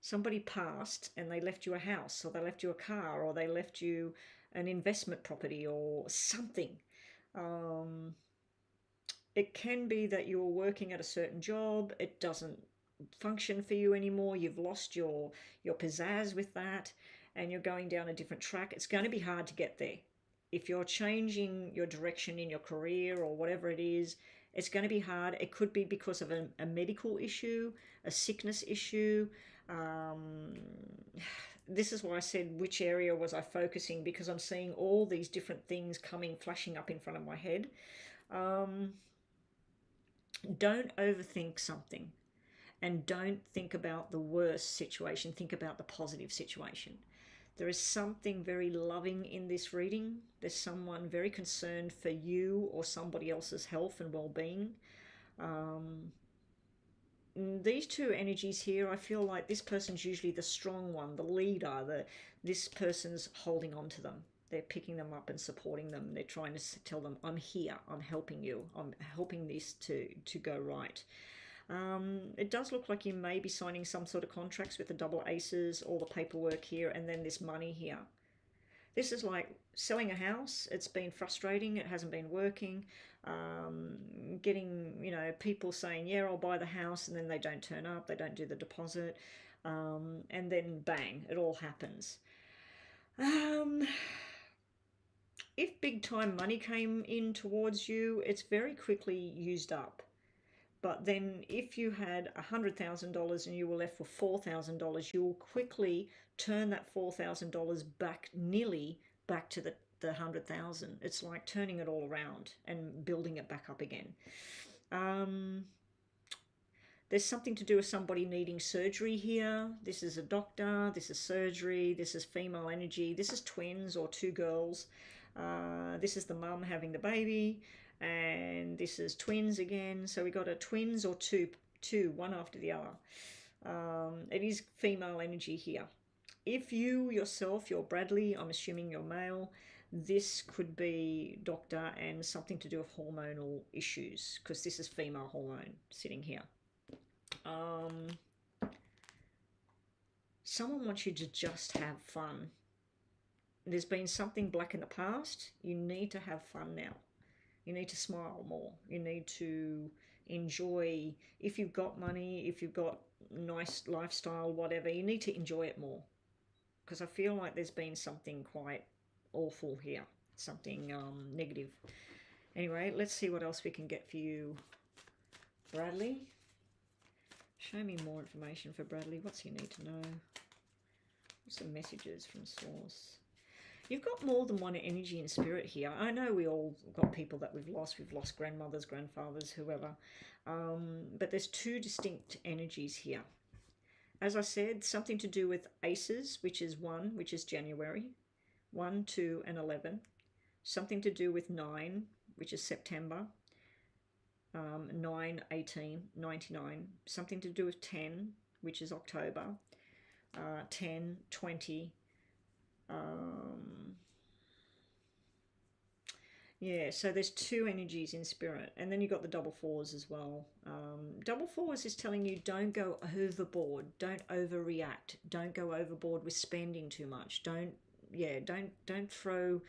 Somebody passed and they left you a house, or they left you a car, or they left you an investment property or something. It can be that you're working at a certain job. It doesn't function for you anymore. You've lost your pizzazz with that, and you're going down a different track. It's going to be hard to get there. If you're changing your direction in your career or whatever it is, it's going to be hard. It could be because of a medical issue, a sickness issue. This is why I said, which area was I focusing, because I'm seeing all these different things flashing up in front of my head. Don't overthink something. And don't think about the worst situation. Think about the positive situation. There is something very loving in this reading. There's someone very concerned for you or somebody else's health and well-being. These two energies here, I feel like this person's usually the strong one, the leader. This person's holding on to them. They're picking them up and supporting them. They're trying to tell them, I'm here, I'm helping you, I'm helping this to go right. It does look like you may be signing some sort of contracts with the double aces, all the paperwork here, and then this money here. This is like selling a house. It's been frustrating. It hasn't been working. Getting, you know, people saying, yeah, I'll buy the house, and then they don't turn up. They don't do the deposit. And then bang, it all happens. If big time money came in towards you, it's very quickly used up. But then if you had $100,000 and you were left with $4,000, you will quickly turn that $4,000 back, nearly back to the 100,000. It's like turning it all around and building it back up again. There's something to do with somebody needing surgery here. This is a doctor, this is surgery, this is female energy, this is twins or two girls. This is the mum having the baby, and this is twins again. So we got a twins or two, one after the other. It is female energy here. If you yourself, you're Bradley, I'm assuming you're male, this could be doctor and something to do with hormonal issues, because this is female hormone sitting here. Someone wants you to just have fun. There's been something black in the past. You need to have fun now. You need to smile more. You need to enjoy. If you've got money, if you've got nice lifestyle, whatever, you need to enjoy it more. Because I feel like there's been something quite awful here. Something negative. Anyway, let's see what else we can get for you, Bradley. Show me more information for Bradley. What's he need to know? What's the messages from Source? You've got more than one energy and spirit here. I know we all got people that we've lost. We've lost grandmothers, grandfathers, whoever. But there's two distinct energies here. As I said, something to do with aces, which is 1, which is January. 1, 2, and 11. Something to do with 9, which is September. 9, 18, 99. Something to do with 10, which is October. 10, 20. Yeah, so there's two energies in spirit, and then you've got the double fours as well. Double fours is telling you don't go overboard, don't overreact, don't go overboard with spending too much. Don't throw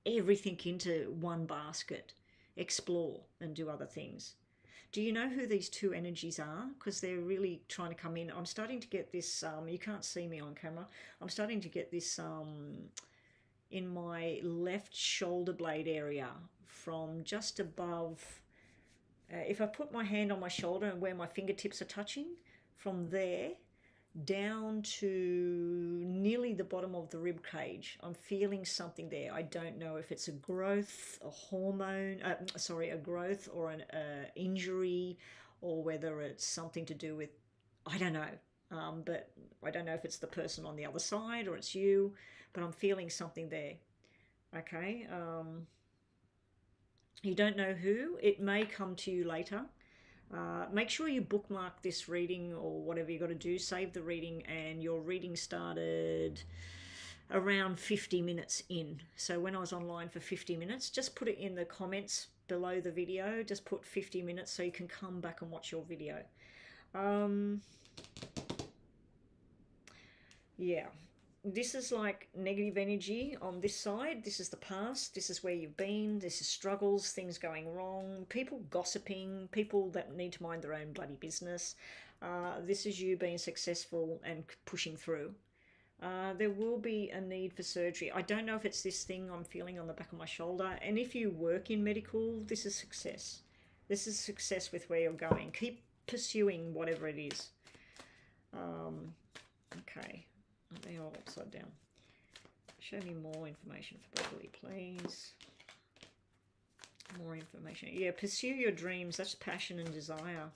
everything into one basket. Explore and do other things. Do you know who these two energies are? Because they're really trying to come in. I'm starting to get this, you can't see me on camera. I'm starting to get this in my left shoulder blade area from just above. If I put my hand on my shoulder and where my fingertips are touching, from there down to nearly the bottom of the rib cage, I'm feeling something there. I don't know if it's a growth, a hormone, a growth or an injury, or whether it's something to do with, I don't know. But I don't know if it's the person on the other side or it's you, but I'm feeling something there. Okay. You don't know who. It may come to you later. Make sure you bookmark this reading or whatever you got to do. Save the reading, and your reading started around 50 minutes in. So when I was online for 50 minutes, just put it in the comments below the video. Just put 50 minutes so you can come back and watch your video. Yeah. This is like negative energy on this side. This is the past. This is where you've been. This is struggles, things going wrong, people gossiping, people that need to mind their own bloody business. This is you being successful and pushing through. There will be a need for surgery. I don't know if it's this thing I'm feeling on the back of my shoulder. And if you work in medical, this is success. This is success with where you're going. Keep pursuing whatever it is. Okay. They are upside down. Show me more information for Bradley, please. More information. Yeah, pursue your dreams. That's passion and desire.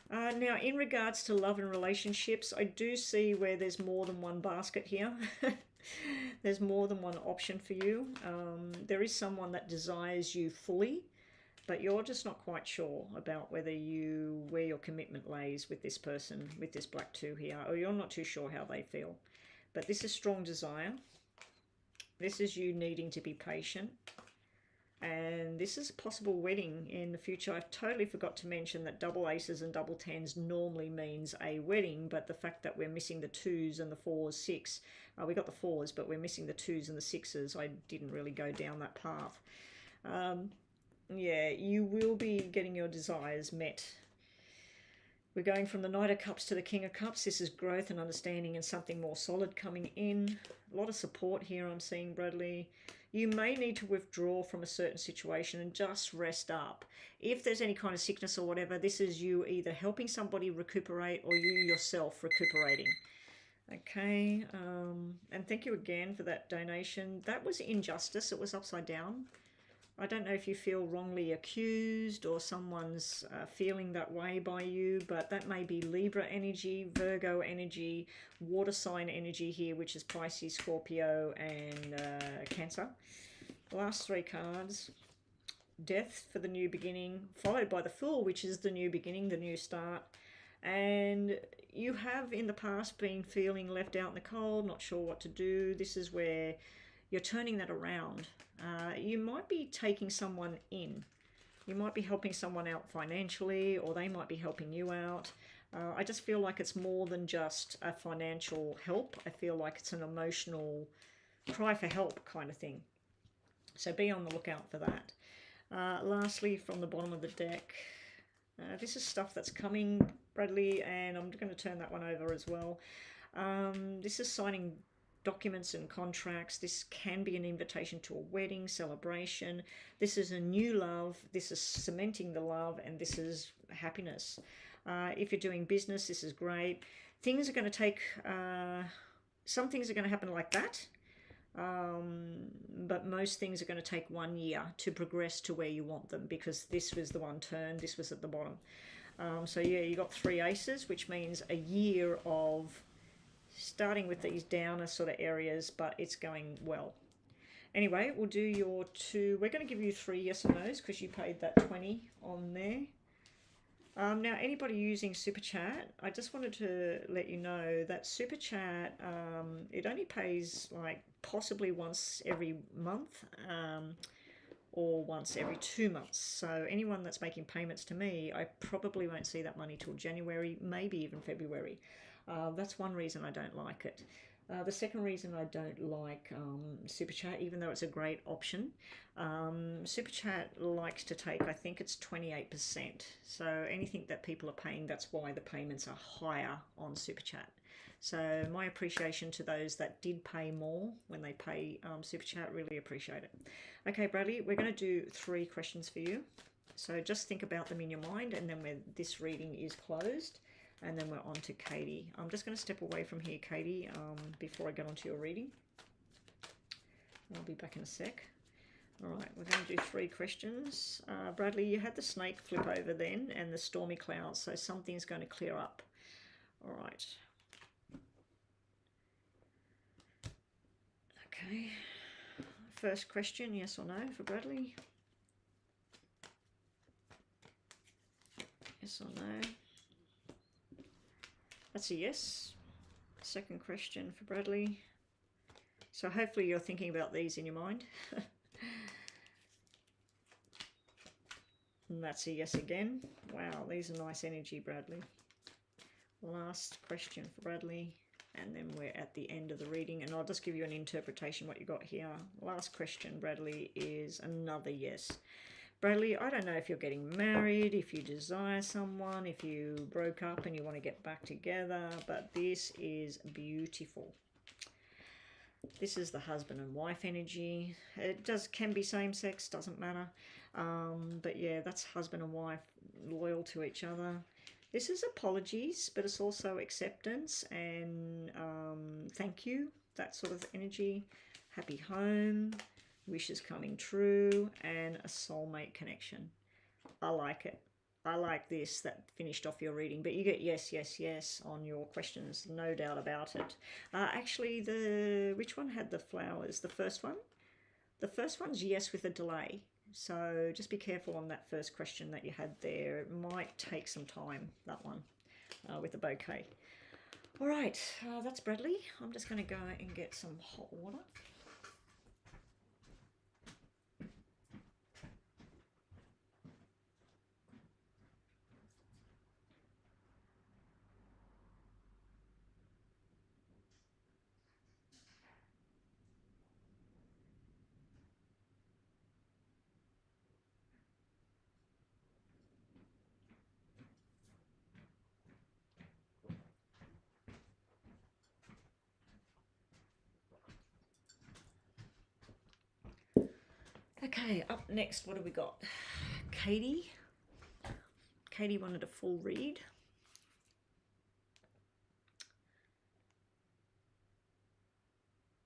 Now, in regards to love and relationships, I do see where there's more than one basket here. There's more than one option for you. There is someone that desires you fully, but you're just not quite sure about where your commitment lays with this person, with this black 2 here, or you're not too sure how they feel. But this is strong desire. This is you needing to be patient. And this is a possible wedding in the future. I totally forgot to mention that double aces and double tens normally means a wedding, but the fact that we're missing the twos and the fours, six, we got the fours, but we're missing the twos and the sixes. I didn't really go down that path. Yeah, you will be getting your desires met. We're going from the Knight of Cups to the King of Cups. This is growth and understanding and something more solid coming in. A lot of support here I'm seeing, Bradley. You may need to withdraw from a certain situation and just rest up. If there's any kind of sickness or whatever, this is you either helping somebody recuperate or you yourself recuperating. Okay, and thank you again for that donation. That was injustice. It was upside down. I don't know if you feel wrongly accused or someone's feeling that way by you, but that may be Libra energy, Virgo energy, water sign energy here, which is Pisces, Scorpio, and Cancer. The last three cards. Death for the new beginning, followed by the Fool, which is the new beginning, the new start. And you have in the past been feeling left out in the cold, not sure what to do. This is where you're turning that around. You might be taking someone in. You might be helping someone out financially, or they might be helping you out. I just feel like it's more than just a financial help. I feel like it's an emotional cry for help kind of thing. So be on the lookout for that. Lastly, from the bottom of the deck, this is stuff that's coming, Bradley, and I'm going to turn that one over as well. This is signing documents and contracts. This can be an invitation to a wedding, celebration. This is a new love. This is cementing the love, and this is happiness. If you're doing business, this is great. Things are going to take, some things are going to happen like that, but most things are going to take 1 year to progress to where you want them, because this was the one turn, this was at the bottom. So yeah, you got 3 aces, which means a year of starting with these downer sort of areas, but it's going well. Anyway, we'll do your 2. We're going to give you 3 yes or no's because you paid that 20 on there. Now, anybody using Super Chat, I just wanted to let you know that Super Chat, it only pays like possibly once every month or once every 2 months. So anyone that's making payments to me, I probably won't see that money till January, maybe even February. That's one reason I don't like it. The second reason I don't like Super Chat, even though it's a great option, Super Chat likes to take, I think it's 28%. So anything that people are paying, that's why the payments are higher on Super Chat. So my appreciation to those that did pay more when they pay Super Chat, really appreciate it. Okay, Bradley, we're going to do 3 questions for you. So just think about them in your mind, and then when this reading is closed, and then we're on to Katie. I'm just going to step away from here, Katie, before I get onto your reading. I'll be back in a sec. All right, we're going to do 3 questions. Bradley, you had the snake flip over then and the stormy clouds, so something's going to clear up. All right. Okay. First question, yes or no for Bradley? Yes or no? That's a yes. Second question for Bradley. So hopefully you're thinking about these in your mind. And that's a yes again. Wow, these are nice energy, Bradley. Last question for Bradley, and then we're at the end of the reading, and I'll just give you an interpretation what you got here. Last question, Bradley, is another yes. Bradley, I don't know if you're getting married, if you desire someone, if you broke up and you want to get back together, but this is beautiful. This is the husband and wife energy. It can be same sex, doesn't matter. But yeah, that's husband and wife loyal to each other. This is apologies, but it's also acceptance and thank you, that sort of energy. Happy home. Wishes coming true, and a soulmate connection. I like it. I like this, that finished off your reading, but you get yes, yes, yes on your questions, no doubt about it. Actually, which one had the flowers? The first one? The first one's yes with a delay. So just be careful on that first question that you had there. It might take some time, that one, with the bouquet. All right, that's Bradley. I'm just going to go and get some hot water. Okay, up next, what have we got? Katie. Katie wanted a full read.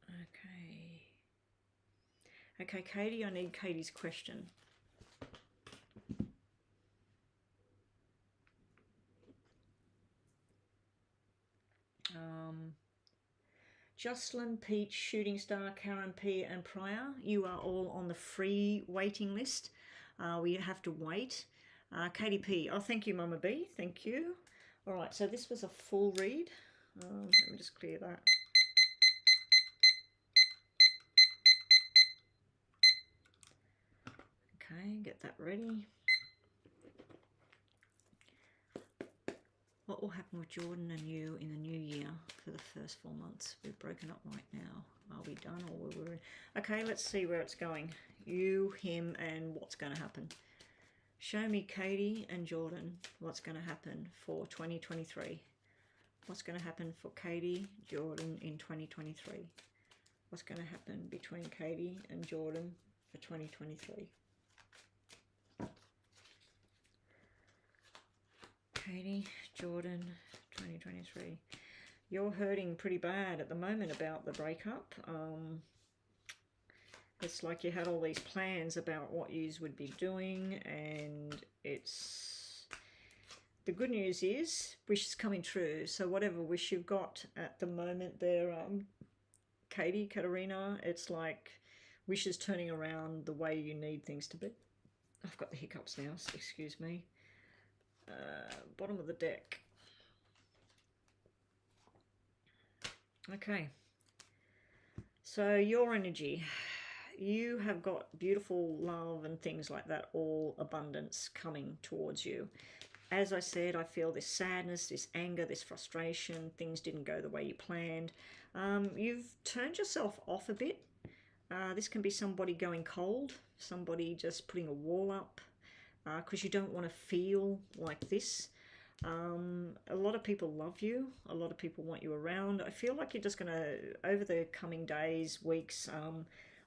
Okay. Okay, Katie, I need Katie's question. Jocelyn, Peach, Shooting Star, Karen P and Priya, you are all on the free waiting list. We have to wait. Katie P, oh thank you Mama B, thank you. All right, so this was a full read. Let me just clear that. Okay, get that ready. What will happen with Jordan and you in the new year for the first 4 months? We've broken up right now. Are we done or we're... Okay, let's see where it's going. You, him, and what's going to happen. Show me Katie and Jordan what's going to happen for 2023. What's going to happen for Katie, Jordan in 2023? What's going to happen between Katie and Jordan for 2023? Katie, Jordan, 2023. You're hurting pretty bad at the moment about the breakup. It's like you had all these plans about what you would be doing, and it's... The good news is, wish is coming true. So whatever wish you've got at the moment there, Katie, Katerina, it's like wish is turning around the way you need things to be. I've got the hiccups now, so excuse me. Bottom of the deck. Okay, so your energy, you have got beautiful love and things like that, all abundance coming towards you. As I said, I feel this sadness, this anger, this frustration. Things didn't go the way you planned. You've turned yourself off a bit. This can be somebody going cold, somebody just putting a wall up, because you don't want to feel like this. A lot of people love you. A lot of people want you around. I feel like you're just going to, over the coming days, weeks,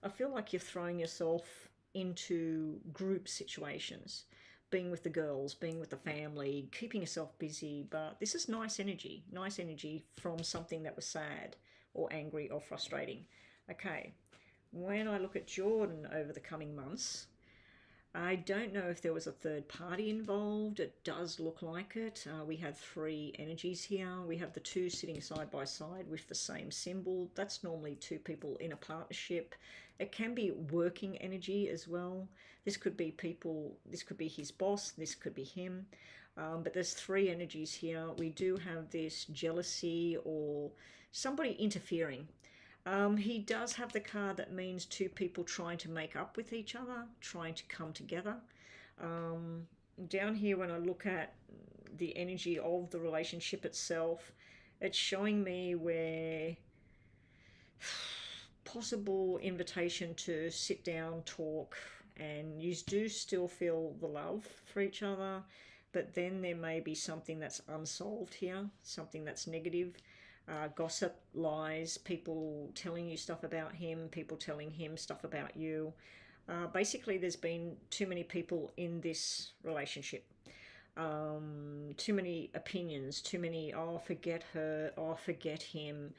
I feel like you're throwing yourself into group situations, being with the girls, being with the family, keeping yourself busy. But this is nice energy from something that was sad or angry or frustrating. Okay, when I look at Jordan over the coming months, I don't know if there was a third party involved. It does look like it. We have 3 energies here. We have the 2 sitting side by side with the same symbol. That's normally 2 people in a partnership. It can be working energy as well. This could be people, this could be his boss, this could be him. But there's 3 energies here. We do have this jealousy or somebody interfering. He does have the card that means 2 people trying to make up with each other, trying to come together. Down here, when I look at the energy of the relationship itself, it's showing me where possible invitation to sit down, talk, and you do still feel the love for each other, but then there may be something that's unsolved here, something that's negative. Gossip, lies, people telling you stuff about him, people telling him stuff about you. Basically, there's been too many people in this relationship. Too many opinions, too many, oh, forget her, oh, forget him.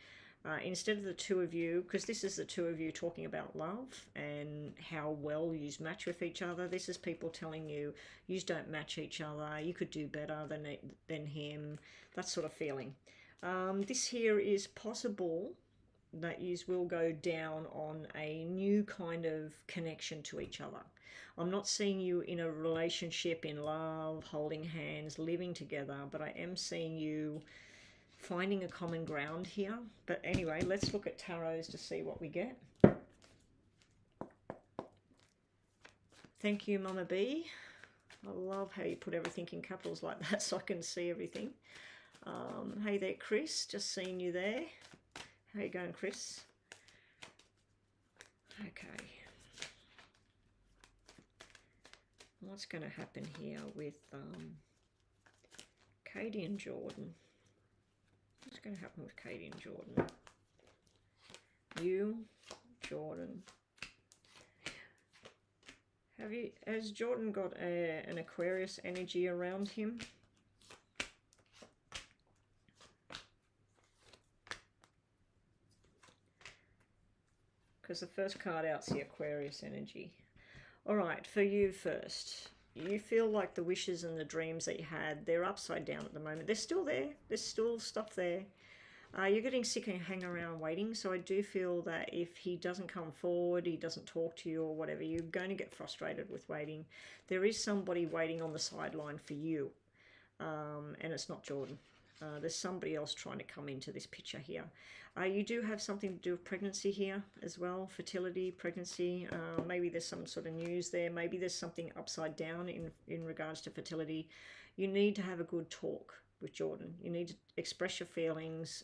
Instead of the 2 of you, because this is the 2 of you talking about love and how well you match with each other, this is people telling you, you don't match each other, you could do better than him, that sort of feeling. This here is possible that you will go down on a new kind of connection to each other. I'm not seeing you in a relationship, in love, holding hands, living together, but I am seeing you finding a common ground here. But anyway, let's look at tarots to see what we get. Thank you, Mama B. I love how you put everything in capitals like that so I can see everything. Hey there, Chris. Just seeing you there. How you going, Chris? Okay. What's going to happen here with Katie and Jordan? What's going to happen with Katie and Jordan? You, Jordan. Has Jordan got an Aquarius energy around him? Because the first card out's the Aquarius energy. All right, for you first. You feel like the wishes and the dreams that you had, they're upside down at the moment. They're still there. There's still stuff there. You're getting sick and hang around waiting. So I do feel that if he doesn't come forward, he doesn't talk to you or whatever, you're going to get frustrated with waiting. There is somebody waiting on the sideline for you. And it's not Jordan. There's somebody else trying to come into this picture here. You do have something to do with pregnancy here as well, fertility, pregnancy. Maybe there's some sort of news there. Maybe there's something upside down in regards to fertility. You need to have a good talk with Jordan. You need to express your feelings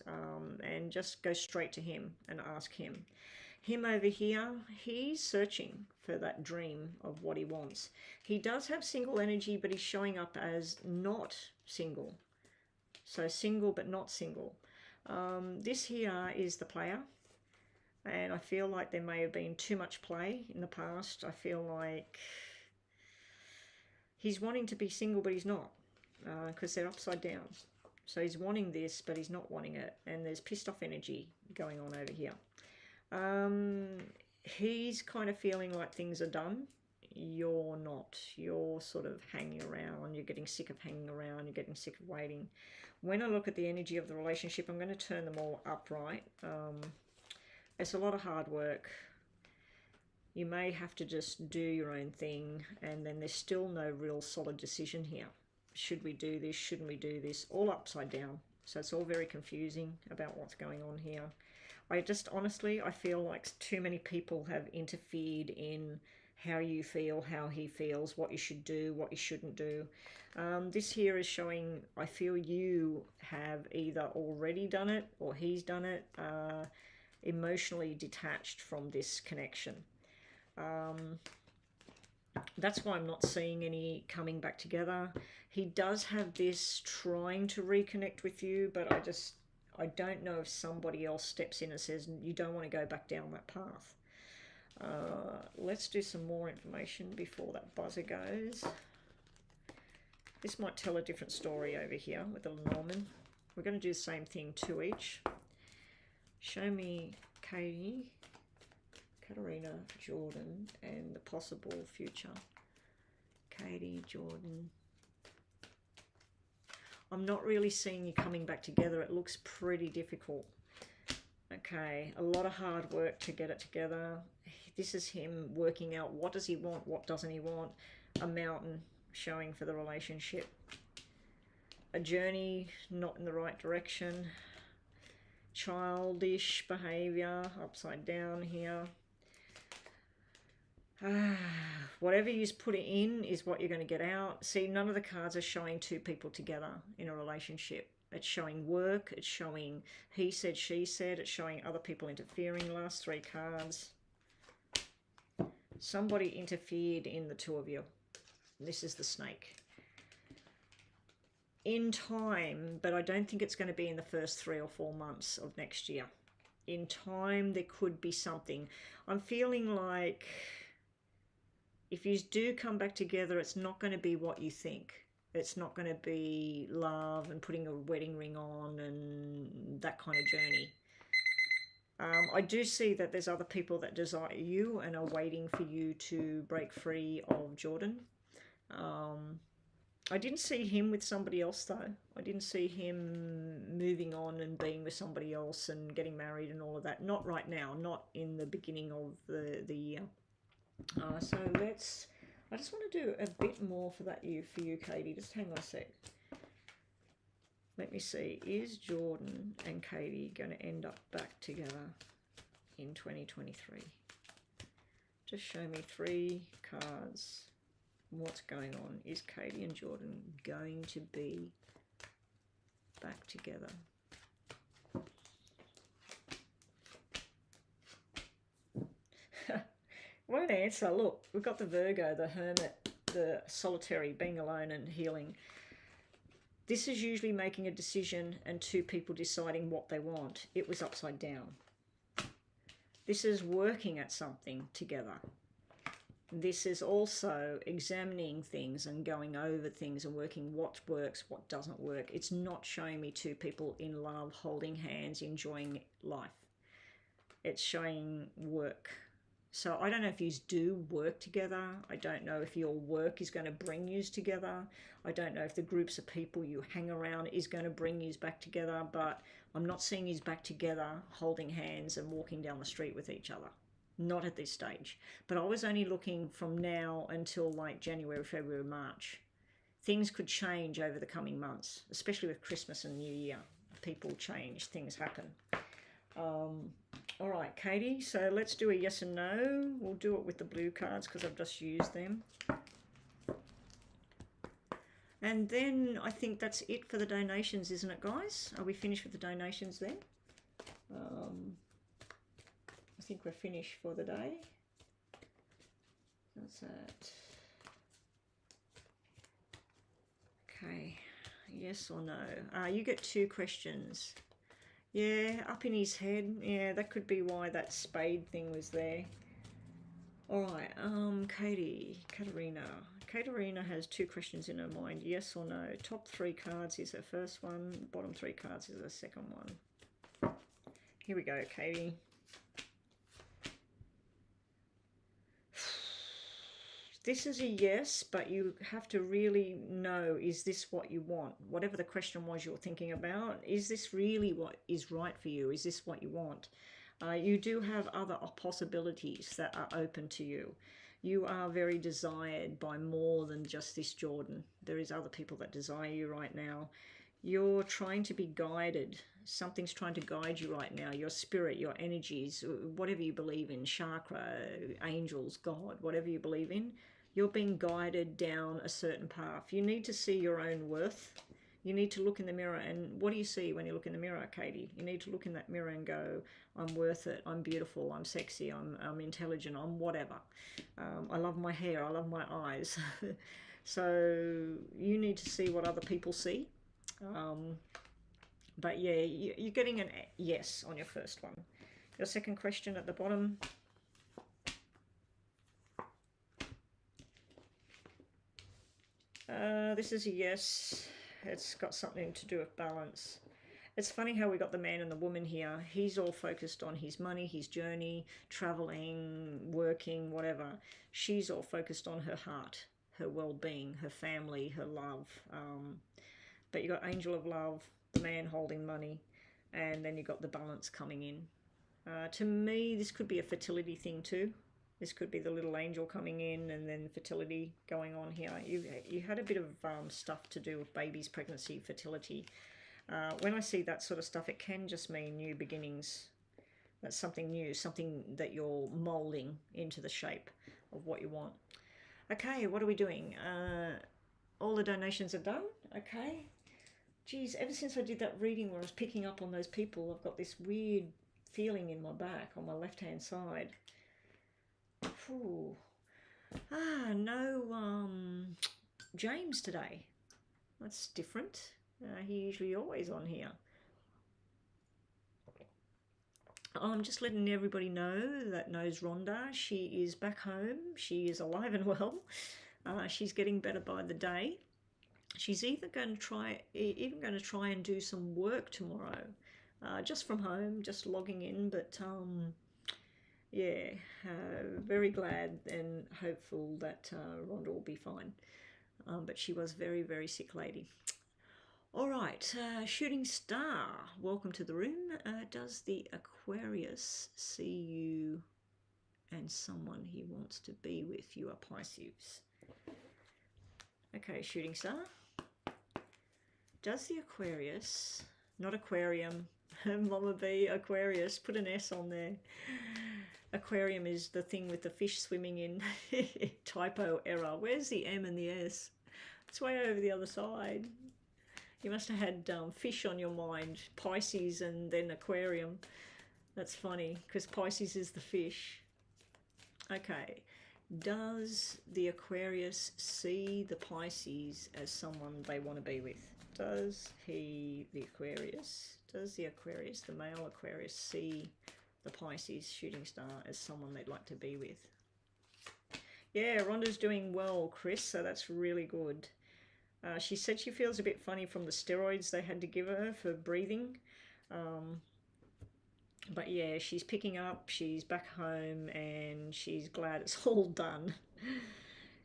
and just go straight to him and ask him. Him over here, he's searching for that dream of what he wants. He does have single energy, but he's showing up as not single. So single but not single. This here is the player, and I feel like there may have been too much play in the past. I feel like he's wanting to be single, but he's not, because they're upside down. So he's wanting this, but he's not wanting it, and there's pissed off energy going on over here. He's kind of feeling like things are done. You're not. You're sort of hanging around. You're getting sick of hanging around. You're getting sick of waiting. When I look at the energy of the relationship, I'm going to turn them all upright. It's a lot of hard work. You may have to just do your own thing, and then there's still no real solid decision here. Should we do this? Shouldn't we do this? All upside down. So it's all very confusing about what's going on here. Honestly, I feel like too many people have interfered in how you feel, how he feels, what you should do, what you shouldn't do. This here is showing, I feel you have either already done it or he's done it, emotionally detached from this connection. That's why I'm not seeing any coming back together. He does have this trying to reconnect with you, but I don't know if somebody else steps in and says, you don't want to go back down that path. Let's do some more information before that buzzer goes. This might tell a different story over here with the Lenormand. We're going to do the same thing to each. Show me Katie, Katerina, Jordan, and the possible future. Katie, Jordan. I'm not really seeing you coming back together. It looks pretty difficult. Okay, a lot of hard work to get it together. This is him working out what does he want, what doesn't he want. A mountain showing for the relationship. A journey not in the right direction. Childish behavior upside down here. Whatever you put it in is what you're going to get out. See, none of the cards are showing two people together in a relationship. It's showing work, it's showing he said, she said, it's showing other people interfering. Last three cards. Somebody interfered in the two of you. This is the snake. In time, but I don't think it's going to be in the first 3 or 4 months of next year. In time, there could be something. I'm feeling like if you do come back together, it's not going to be what you think. It's not going to be love and putting a wedding ring on and that kind of journey. I do see that there's other people that desire you and are waiting for you to break free of Jordan. I didn't see him with somebody else though. I didn't see him moving on and being with somebody else and getting married and all of that. Not right now, not in the beginning of the year. So I just want to do a bit more for you, Katie. Just hang on a sec. Let me see. Is Jordan and Katie going to end up back together in 2023? Just show me 3 cards. What's going on? Is Katie and Jordan going to be back together? Won't answer. Look, we've got the Virgo, the Hermit, the Solitary, being alone and healing. This is usually making a decision and 2 people deciding what they want. It was upside down. This is working at something together. this is also examining things and going over things and working what works, what doesn't work. It's not showing me two people in love, holding hands, enjoying life. It's showing work. So I don't know if you do work together. I don't know if your work is going to bring you together. I don't know if the groups of people you hang around is going to bring you back together, but I'm not seeing you back together, holding hands and walking down the street with each other. Not at this stage. But I was only looking from now until like January, February, March. Things could change over the coming months, especially with Christmas and New Year. People change, things happen. All right, Katie, so let's do a yes and no. We'll do it with the blue cards because I've just used them. And then I think that's it for the donations, isn't it, guys? Are we finished with the donations then? I think we're finished for the day. That's that. Okay, yes or no? You get 2 questions. Yeah, up in his head. Yeah, that could be why that spade thing was there. All right, Katerina. Katerina has 2 questions in her mind, yes or no. Top 3 cards is her first one, bottom 3 cards is her second one. Here we go, Katie. This is a yes, but you have to really know, is this what you want? Whatever the question was you're thinking about, is this really what is right for you? Is this what you want? You do have other possibilities that are open to you. You are very desired by more than just this Jordan. There is other people that desire you right now. You're trying to be guided. Something's trying to guide you right now. Your spirit, your energies, whatever you believe in, chakra, angels, God, whatever you believe in, you're being guided down a certain path. You need to see your own worth. You need to look in the mirror, and what do you see when you look in the mirror, Katie? You need to look in that mirror and go, I'm worth it, I'm beautiful, I'm sexy, I'm intelligent, I'm whatever. I love my hair, I love my eyes. So you need to see what other people see. But yeah, you're getting an yes on your first one. Your second question at the bottom. This is a yes. It's got something to do with balance. It's funny how we got the man and the woman here. He's all focused on his money, his journey, traveling, working, whatever. She's all focused on her heart, her well-being, her family, her love. But you got angel of love, the man holding money, and then you got the balance coming in. To me, this could be a fertility thing too. This could be the little angel coming in and then fertility going on here. You had a bit of stuff to do with babies, pregnancy, fertility. When I see that sort of stuff, it can just mean new beginnings. That's something new, something that you're moulding into the shape of what you want. Okay, what are we doing? All the donations are done. Okay. Geez, ever since I did that reading where I was picking up on those people, I've got this weird feeling in my back on my left-hand side. Ooh. No James today. That's different. He usually always on here. I'm just letting everybody know that knows Rhonda. She is back home. She is alive and well. She's getting better by the day. She's even going to try and do some work tomorrow, just from home, just logging in. But yeah, very glad and hopeful that Rhonda will be fine. But she was very, very sick lady. All right, Shooting Star, welcome to the room. Does the Aquarius see you and someone he wants to be with? You are Pisces. Okay, Shooting Star. Does the Aquarius, not aquarium, Mama B, Aquarius, put an S on there. Aquarium is the thing with the fish swimming in. Typo error. Where's the M and the S? It's way over the other side. You must have had fish on your mind. Pisces and then aquarium. That's funny, because Pisces is the fish. Okay. Does the Aquarius see the Pisces as someone they want to be with? Does the Aquarius, the male Aquarius, see the Pisces Shooting Star as someone they'd like to be with? Yeah, Rhonda's doing well, Chris, so that's really good. She said she feels a bit funny from the steroids they had to give her for breathing. Um, but yeah, she's picking up, she's back home, and she's glad it's all done.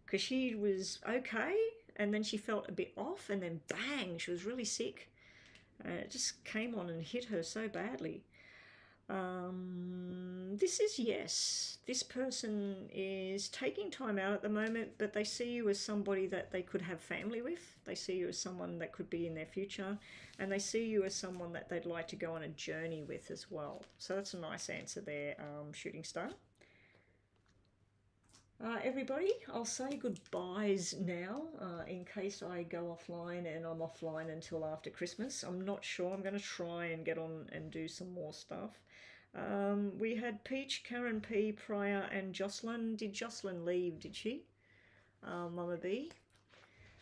Because she was okay, and then she felt a bit off, and then bang, she was really sick. It just came on and hit her so badly. This is yes. This person is taking time out at the moment, but they see you as somebody that they could have family with. They see you as someone that could be in their future, and they see you as someone that they'd like to go on a journey with as well. So that's a nice answer there, Shooting Star. Everybody, I'll say goodbyes now in case I go offline, and I'm offline until after Christmas. I'm not sure. I'm going to try and get on and do some more stuff. We had Peach, Karen P, Prior, and Jocelyn. Did Jocelyn leave, did she? Mama B.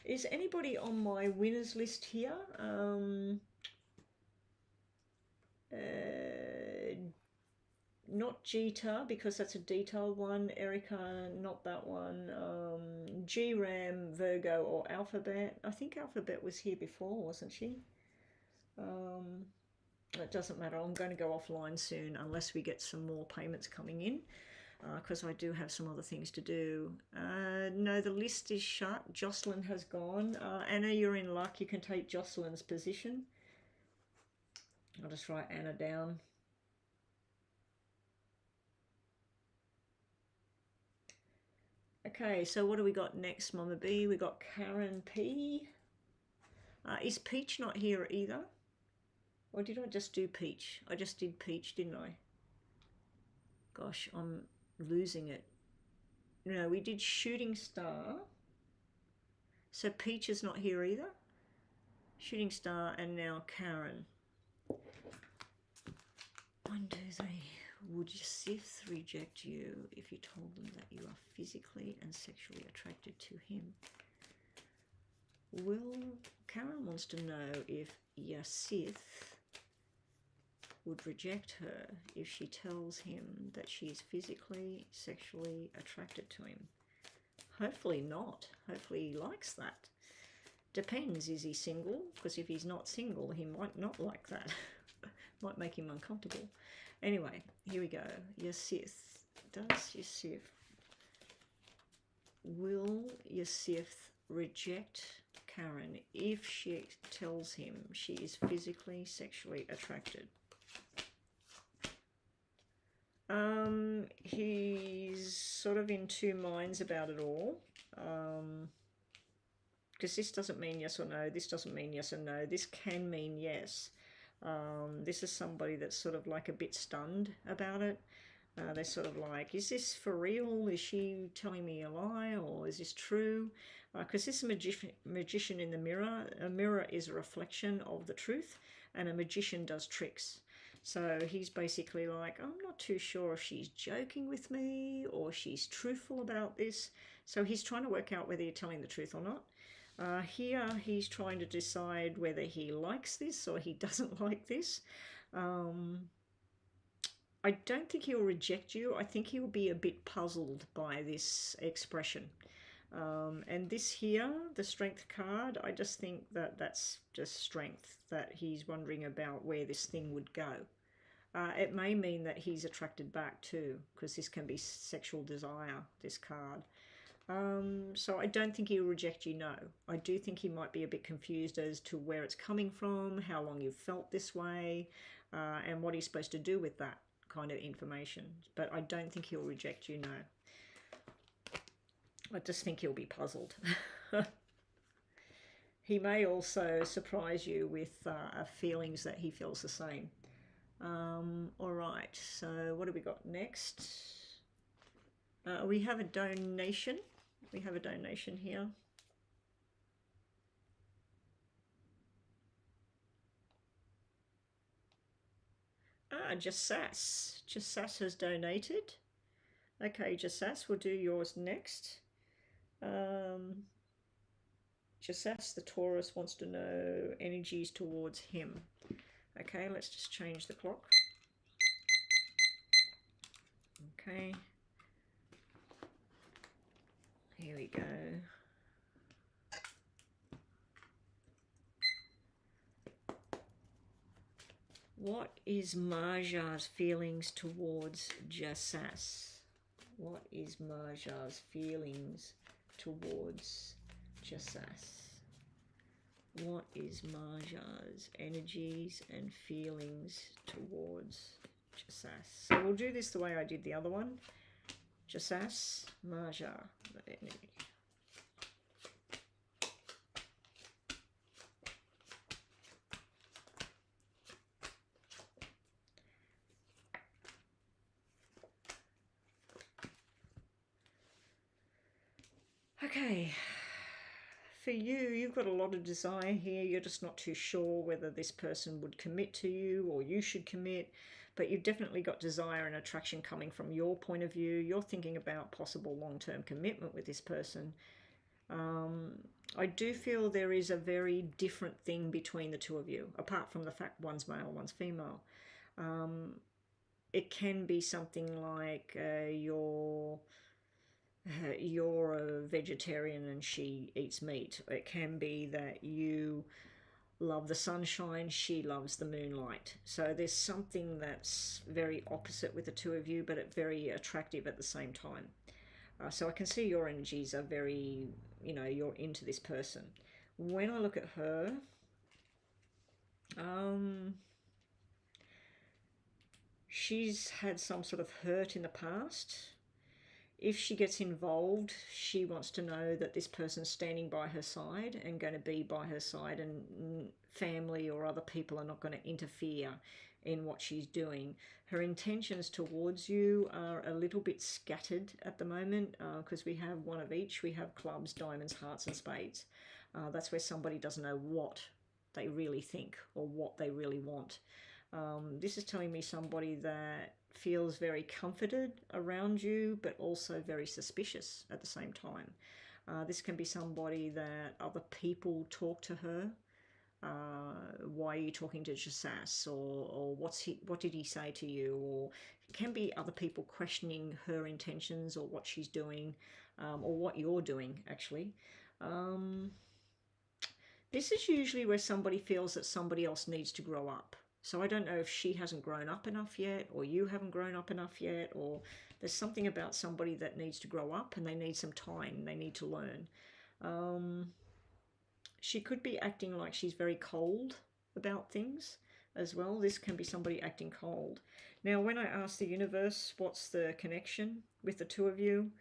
Is anybody on my winners list here? Not Jita, because that's a detailed one. Erica, not that one. G-Ram, Virgo, or Alphabet. I think Alphabet was here before, wasn't she? It doesn't matter. I'm going to go offline soon unless we get some more payments coming in, because I do have some other things to do. No, the list is shut. Jocelyn has gone. Anna, you're in luck. You can take Jocelyn's position. I'll just write Anna down. Okay, so what do we got next, Mama B? We got Karen P. Is Peach not here either? Or did I just do Peach? I just did Peach, didn't I? Gosh, I'm losing it. No, we did Shooting Star. So Peach is not here either. Shooting Star and now Karen. 1, 2, 3. Would Sith reject you if you told them that you are physically and sexually attracted to him? Karen wants to know if Yasith would reject her if she tells him that she's physically, sexually attracted to him. Hopefully not. Hopefully he likes that. Depends, is he single? Because if he's not single, he might not like that. Might make him uncomfortable. Anyway, here we go. Yasith. Will Yasith reject Karen if she tells him she is physically, sexually attracted? He's sort of in two minds about it all. Because this doesn't mean yes or no. This doesn't mean yes or no. This can mean yes. This is somebody that's sort of like a bit stunned about it. They're sort of like, is this for real? Is she telling me a lie, or is this true? Because this is a magician in the mirror. A mirror is a reflection of the truth, and a magician does tricks. So he's basically like, I'm not too sure if she's joking with me or she's truthful about this. So he's trying to work out whether you're telling the truth or not. Here he's trying to decide whether he likes this or he doesn't like this. I don't think he'll reject you. I think he'll be a bit puzzled by this expression. And this here, the Strength card, I just think that that's just strength, that he's wondering about where this thing would go. It may mean that he's attracted back too, because this can be sexual desire, this card. So I don't think he'll reject you, no. I do think he might be a bit confused as to where it's coming from, how long you've felt this way, and what he's supposed to do with that kind of information. But I don't think he'll reject you, no. I just think he'll be puzzled. He may also surprise you with feelings that he feels the same. All right, so what do we got next? We have a donation. We have a donation here. Jassas. Jassas has donated. Okay, Jassas, we'll do yours next. Jassas, the Taurus, wants to know energies towards him. Okay, let's just change the clock. Okay. Here we go. What is Marja's feelings towards Jasas? What is Marja's feelings towards Jasas? What is Marja's energies and feelings towards Jasas? So we'll do this the way I did the other one. Jasas, Marja, the energy. Okay, for you, you've got a lot of desire here. You're just not too sure whether this person would commit to you or you should commit, but you've definitely got desire and attraction coming from your point of view. You're thinking about possible long-term commitment with this person. I do feel there is a very different thing between the two of you, apart from the fact one's male, one's female. It can be something like you're a vegetarian and she eats meat. It can be that you love the sunshine, she loves the moonlight. So there's something that's very opposite with the two of you, but it's very attractive at the same time. So I can see your energies are very, you're into this person. When I look at her, she's had some sort of hurt in the past. If she gets involved, she wants to know that this person's standing by her side and going to be by her side, and family or other people are not going to interfere in what she's doing. Her intentions towards you are a little bit scattered at the moment because we have one of each. We have clubs, diamonds, hearts and spades. That's where somebody doesn't know what they really think or what they really want. This is telling me somebody that feels very comforted around you, but also very suspicious at the same time. This can be somebody that other people talk to her. Why are you talking to Jasas? Or what did he say to you? Or it can be other people questioning her intentions or what she's doing, or what you're doing, actually. This is usually where somebody feels that somebody else needs to grow up. So I don't know if she hasn't grown up enough yet, or you haven't grown up enough yet, or there's something about somebody that needs to grow up and they need some time, they need to learn. She could be acting like she's very cold about things as well. This can be somebody acting cold. Now, when I ask the universe what's the connection with the two of you,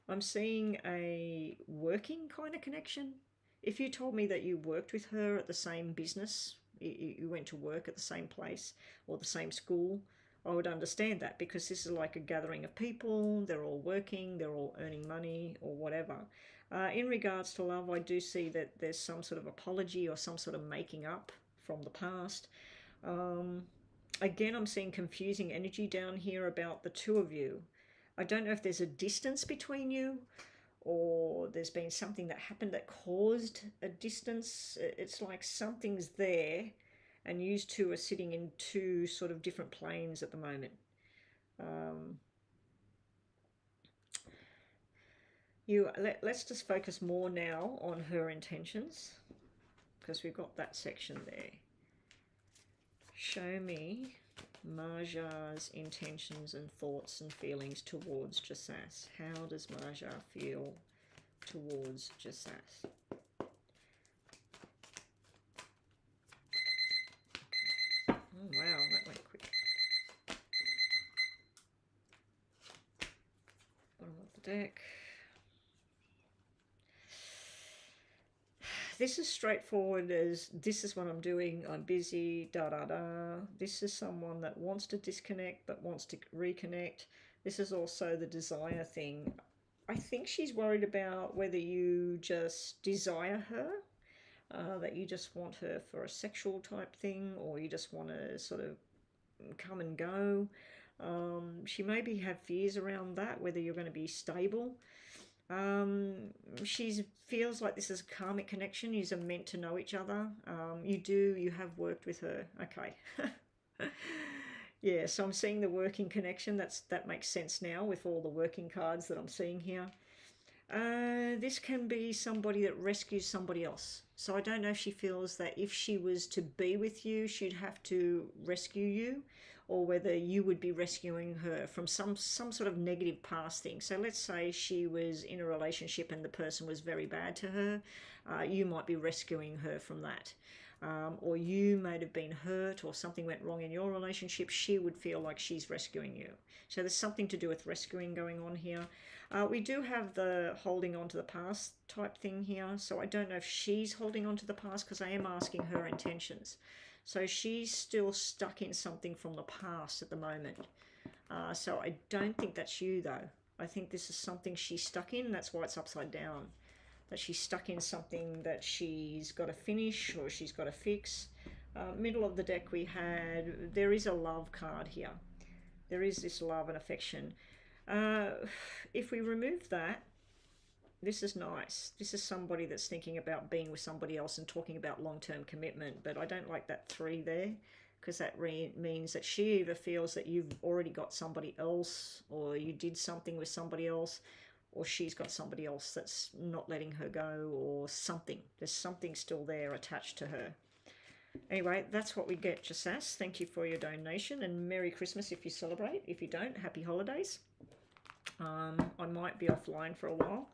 I'm seeing a working kind of connection. If you told me that you worked with her at the same business, you went to work at the same place or the same school, I would understand that, because this is like a gathering of people. They're all working, they're all earning money or whatever. In regards to love, I do see that there's some sort of apology or some sort of making up from the past. Again, I'm seeing confusing energy down here about the two of you. I don't know if there's a distance between you, or there's been something that happened that caused a distance. It's like something's there and you two are sitting in two sort of different planes at the moment. Let's just focus more now on her intentions, because we've got that section there. Show me Marja's intentions and thoughts and feelings towards Jasas. How does Marja feel towards Jasas? Oh wow, that went quick. Bottom of the deck. This is straightforward as this is what I'm doing, I'm busy, da da da. This is someone that wants to disconnect but wants to reconnect. This is also the desire thing. I think she's worried about whether you just desire her, that you just want her for a sexual type thing, or you just want to sort of come and go. She maybe have fears around that, whether you're going to be stable. She feels like this is a karmic connection. You are meant to know each other. You have worked with her. Okay. Yeah, so I'm seeing the working connection. That makes sense now with all the working cards that I'm seeing here. This can be somebody that rescues somebody else. So I don't know if she feels that if she was to be with you, she'd have to rescue you, or whether you would be rescuing her from some sort of negative past thing. So let's say she was in a relationship and the person was very bad to her. You might be rescuing her from that. Or you might have been hurt or something went wrong in your relationship. She would feel like she's rescuing you. So there's something to do with rescuing going on here. We do have the holding on to the past type thing here. So I don't know if she's holding on to the past, because I am asking her intentions. So she's still stuck in something from the past at the moment. So I don't think that's you though. I think this is something she's stuck in. That's why it's upside down. That she's stuck in something that she's got to finish or she's got to fix. Middle of the deck we had, there is a love card here. There is this love and affection. If we remove that, this is nice. This is somebody that's thinking about being with somebody else and talking about long-term commitment, but I don't like that 3 there, because that means that she either feels that you've already got somebody else, or you did something with somebody else, or she's got somebody else that's not letting her go, or something. There's something still there attached to her. Anyway, that's what we get, Jasas. Thank you for your donation, and Merry Christmas if you celebrate. If you don't, Happy Holidays. I might be offline for a while.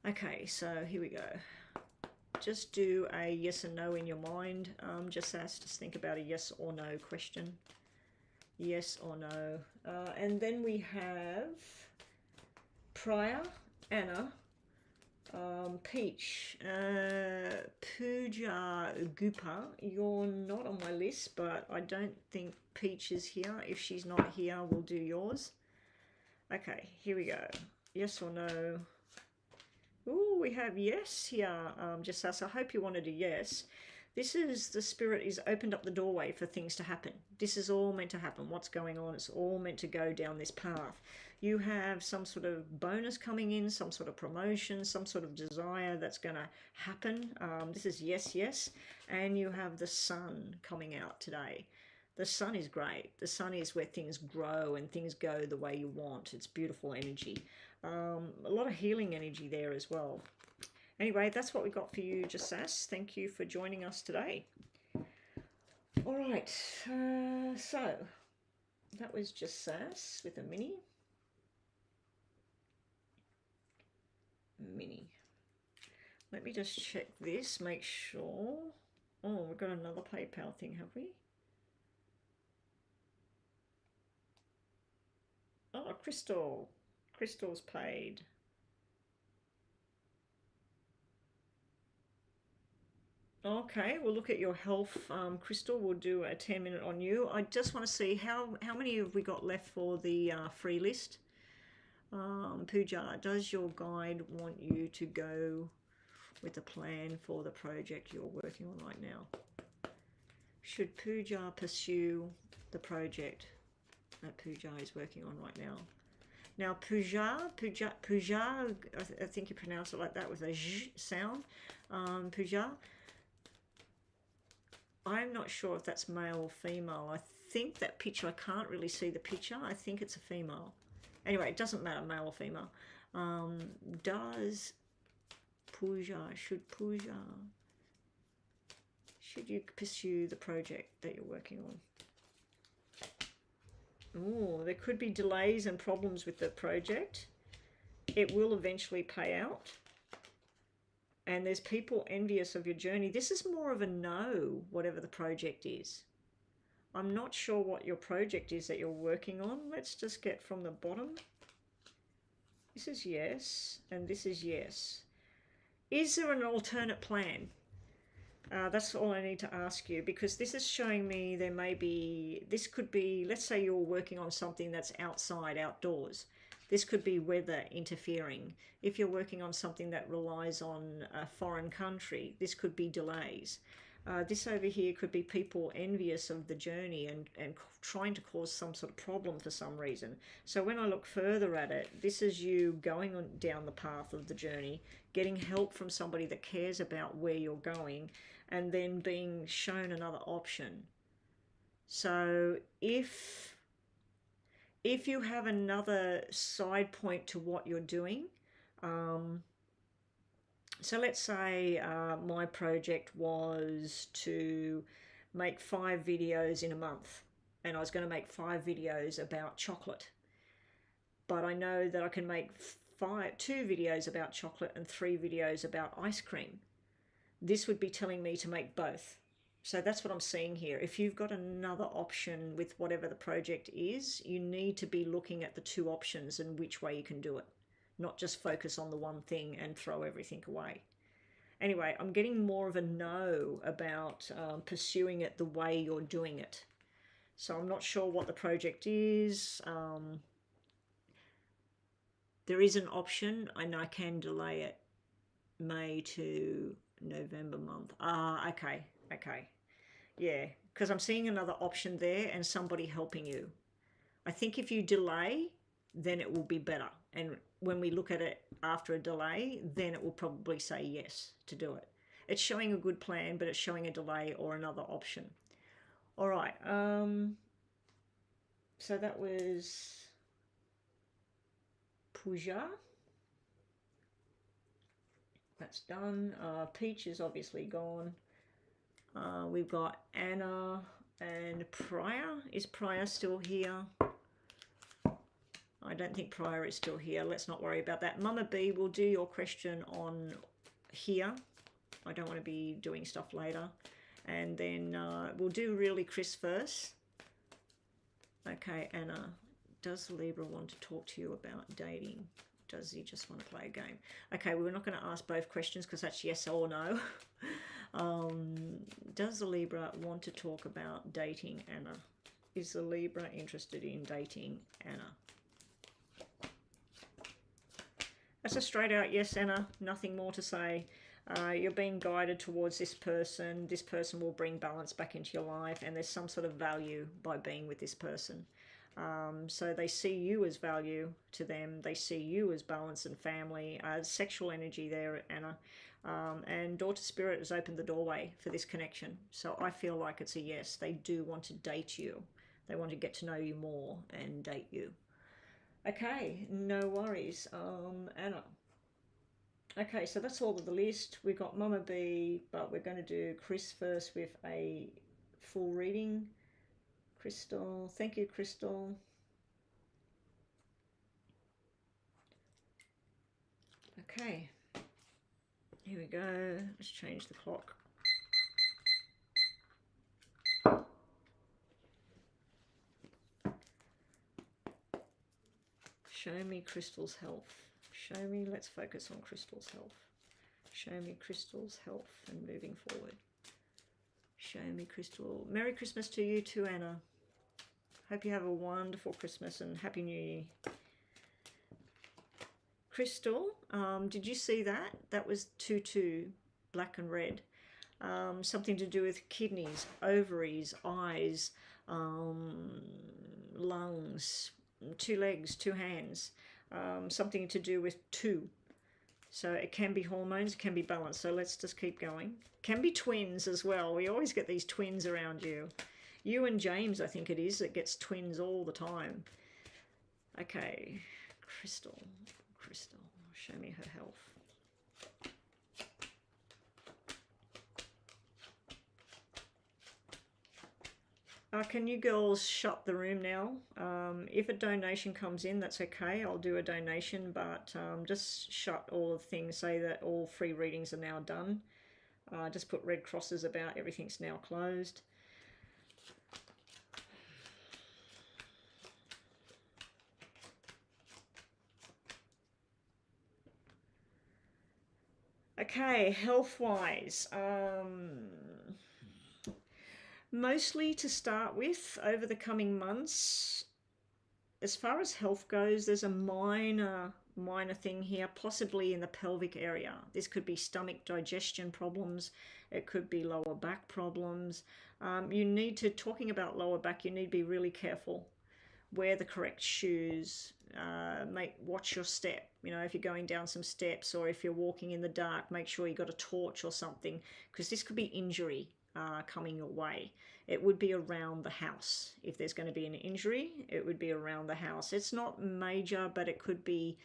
Okay, so here we go. Just do a yes and no in your mind. Jasas, just think about a yes or no question. Yes or no. And then we have Priya, Anna, Peach, Pooja Gupa. You're not on my list, but I don't think Peach is here. If she's not here, we'll do yours. Okay, here we go. Yes or no. Ooh, we have yes here. Just us. I hope you wanted a yes. This is, the spirit is opened up the doorway for things to happen. This is all meant to happen. What's going on? It's all meant to go down this path. You have some sort of bonus coming in, some sort of promotion, some sort of desire that's going to happen. This is yes, yes. And you have the sun coming out today. The sun is great. The sun is where things grow and things go the way you want. It's beautiful energy. A lot of healing energy there as well. Anyway, that's what we got for you, Jasas. Thank you for joining us today. All right, so that was Jasas with a mini. Let me just check this, make sure. Oh, we've got another PayPal thing, have we? Oh, Crystal. Crystal's paid. Okay, we'll look at your health, Crystal. We'll do a 10-minute on you. I just want to see how many have we got left for the free list. Pooja, does your guide want you to go with a plan for the project you're working on right now? Should Pooja pursue the project that Pooja is working on right now? Now, Pooja, I think you pronounce it like that with a zh sound. Pooja, I'm not sure if that's male or female. I think that picture, I can't really see the picture. I think it's a female. Anyway, it doesn't matter, male or female. Should you pursue the project that you're working on? Oh, there could be delays and problems with the project. It will eventually pay out. And there's people envious of your journey. This is more of a no, whatever the project is. I'm not sure what your project is that you're working on. Let's just get from the bottom. This is yes, and this is yes. Is there an alternate plan? That's all I need to ask you, because this is showing me there may be, this could be, let's say you're working on something that's outside, outdoors. This could be weather interfering. If you're working on something that relies on a foreign country, this could be delays. This over here could be people envious of the journey and trying to cause some sort of problem for some reason. So when I look further at it, this is you going on down the path of the journey, getting help from somebody that cares about where you're going, and then being shown another option. So if you have another side point to what you're doing, So let's say my project was to make 5 videos in a month, and I was going to make 5 videos about chocolate. But I know that I can make 2 videos about chocolate and 3 videos about ice cream. This would be telling me to make both. So that's what I'm seeing here. If you've got another option with whatever the project is, you need to be looking at the 2 options and which way you can do it. Not just focus on the one thing and throw everything away. Anyway, I'm getting more of a no about pursuing it the way you're doing it. So I'm not sure what the project is. There is an option, and I can delay it May to November month. Okay. Yeah, because I'm seeing another option there and somebody helping you. I think if you delay, then it will be better. And when we look at it after a delay, then it will probably say yes to do it. It's showing a good plan, but it's showing a delay or another option. All right. So that was Pooja. That's done. Peach is obviously gone. We've got Anna and Priya. Is Priya still here? I don't think Priya is still here. Let's not worry about that. Mama B, will do your question on here. I don't want to be doing stuff later. And then we'll do really Chris first. Okay, Anna, does Libra want to talk to you about dating? Does he just want to play a game? Okay, we're not going to ask both questions because that's yes or no. Does the Libra want to talk about dating Anna? Is the Libra interested in dating Anna? That's a straight out yes, Anna. Nothing more to say. You're being guided towards this person. This person will bring balance back into your life, and there's some sort of value by being with this person. So they see you as value to them. They see you as balance and family. Sexual energy there, Anna. And Daughter Spirit has opened the doorway for this connection. So I feel like it's a yes. They do want to date you. They want to get to know you more and date you. Okay, no worries, Anna. Okay, so that's all of the list. We've got Mama B, but we're going to do Chris first with a full reading. Crystal, thank you, Crystal. Okay, here we go. Let's change the clock. Show me Crystal's health. Show me, let's focus on Crystal's health. Show me Crystal's health and moving forward. Show me Crystal. Merry Christmas to you too, Anna. Hope you have a wonderful Christmas and Happy New Year. Crystal, did you see that? That was 2-2, black and red. Something to do with kidneys, ovaries, eyes, lungs, 2 legs, 2 hands. Something to do with 2. So it can be hormones, it can be balance. So let's just keep going. Can be twins as well. We always get these twins around you. You and James, I think it is, that gets twins all the time. Okay, Crystal, show me her health. Can you girls shut the room now? If a donation comes in, that's okay. I'll do a donation, but just shut all of things. Say that all free readings are now done. Just put red crosses about everything's now closed. Okay, health-wise. Mostly to start with, over the coming months, as far as health goes, there's a minor thing here, possibly in the pelvic area. This could be stomach digestion problems. It could be lower back problems. You need to, talking about lower back, you need to be really careful. Wear the correct shoes. Watch your step. You know, if you're going down some steps or if you're walking in the dark, make sure you got a torch or something, because this could be injury coming your way. It would be around the house. If there's going to be an injury, it would be around the house. It's not major, but it could be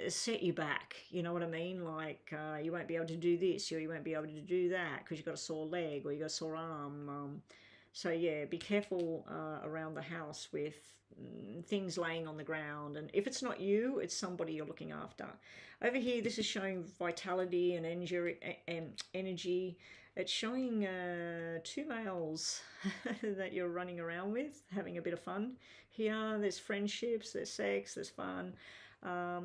set you back. You know what I mean? Like you won't be able to do this, or you won't be able to do that because you've got a sore leg or you've got a sore arm. So yeah, be careful around the house with things laying on the ground. And if it's not you, it's somebody you're looking after. Over here, this is showing vitality and energy. It's showing two males that you're running around with, having a bit of fun. Here, there's friendships, there's sex, there's fun.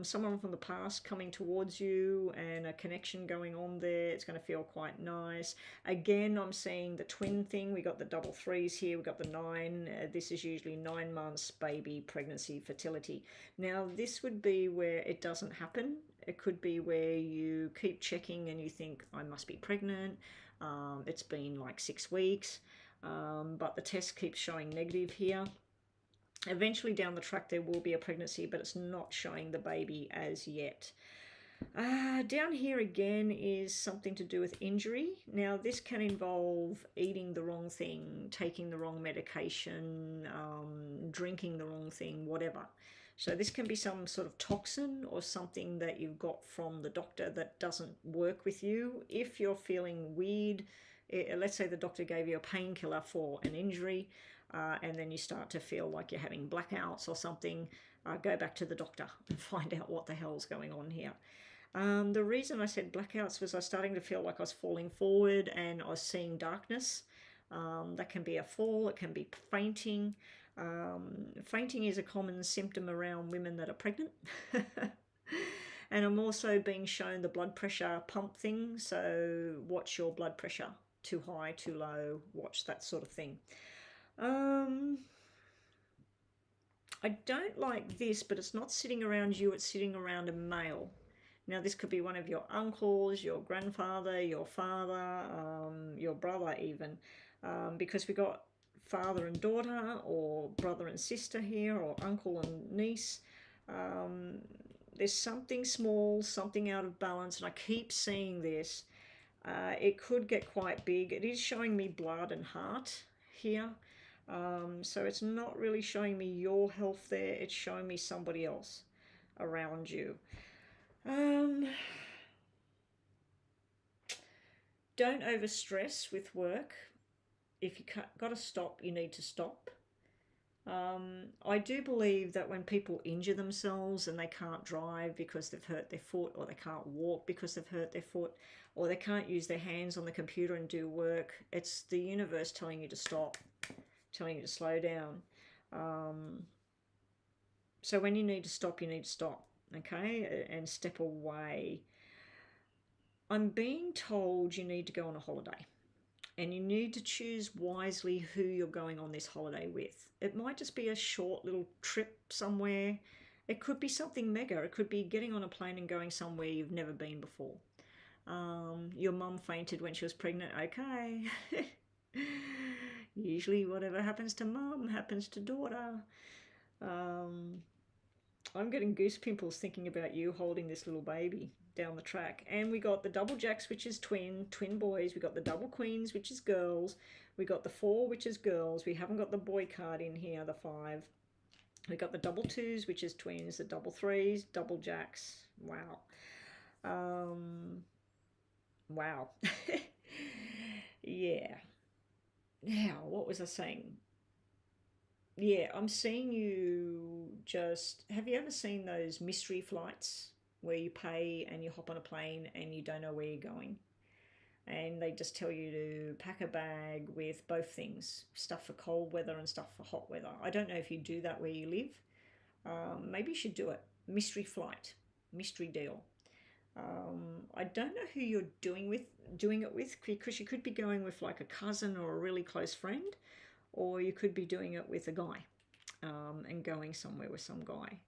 Someone from the past coming towards you and a connection going on there. It's going to feel quite nice. Again, I'm seeing the twin thing. We got the double threes here. We got the 9. This is usually 9 months, baby, pregnancy, fertility. Now, this would be where it doesn't happen. It could be where you keep checking and you think, I must be pregnant. It's been like 6 weeks, but the test keeps showing negative here. Eventually down the track there will be a pregnancy, but it's not showing the baby as yet. Down here again is something to do with injury. Now this can involve eating the wrong thing, taking the wrong medication, drinking the wrong thing, whatever. So this can be some sort of toxin or something that you've got from the doctor that doesn't work with you. If you're feeling weird, let's say the doctor gave you a painkiller for an injury, and then you start to feel like you're having blackouts or something, go back to the doctor and find out what the hell's going on here. The reason I said blackouts was I was starting to feel like I was falling forward and I was seeing darkness. That can be a fall, it can be fainting. Fainting is a common symptom around women that are pregnant. And I'm also being shown the blood pressure pump thing, so watch your blood pressure. Too high, too low, watch that sort of thing. I don't like this, but it's not sitting around you, it's sitting around a male. Now this could be one of your uncles, your grandfather, your father, your brother even, because we got father and daughter, or brother and sister here, or uncle and niece. There's something small, something out of balance, and I keep seeing this. It could get quite big. It is showing me blood and heart here. So it's not really showing me your health there. It's showing me somebody else around you. Don't overstress with work. If you got to stop, you need to stop. I do believe that when people injure themselves and they can't drive because they've hurt their foot, or they can't walk because they've hurt their foot, or they can't use their hands on the computer and do work, it's the universe telling you to stop, telling you to slow down. So when you need to stop, you need to stop, okay, and step away. I'm being told you need to go on a holiday. And you need to choose wisely who you're going on this holiday with. It might just be a short little trip somewhere. It could be something mega. It could be getting on a plane and going somewhere you've never been before. Your mum fainted when she was pregnant. Okay. Usually whatever happens to mum happens to daughter. I'm getting goose pimples thinking about you holding this little baby down the track. And we got the double jacks, which is twin boys. We got the double queens, which is girls. We got the 4, which is girls. We haven't got the boy card in here, the 5. We got the double 2s, which is twins. The double 3s, double jacks. Wow. Wow. Yeah. Now, what was I saying? Yeah, I'm seeing you just... Have you ever seen those mystery flights where you pay and you hop on a plane and you don't know where you're going? And they just tell you to pack a bag with both things, stuff for cold weather and stuff for hot weather. I don't know if you do that where you live. Maybe you should do it. Mystery flight, mystery deal. I don't know who you're doing it with, because you could be going with like a cousin or a really close friend, or you could be doing it with a guy, and going somewhere with some guy.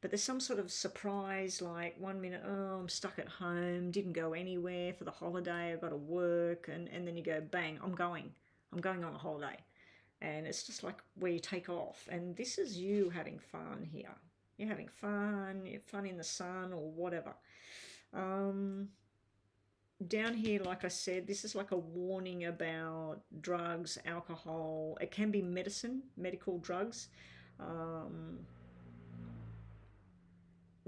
But there's some sort of surprise, like 1 minute, oh, I'm stuck at home, didn't go anywhere for the holiday, I've got to work, and then you go, bang, I'm going on a holiday. And it's just like where you take off. And this is you having fun here. You're having fun, you're fun in the sun or whatever. Down here, like I said, this is like a warning about drugs, alcohol. It can be medicine, medical drugs.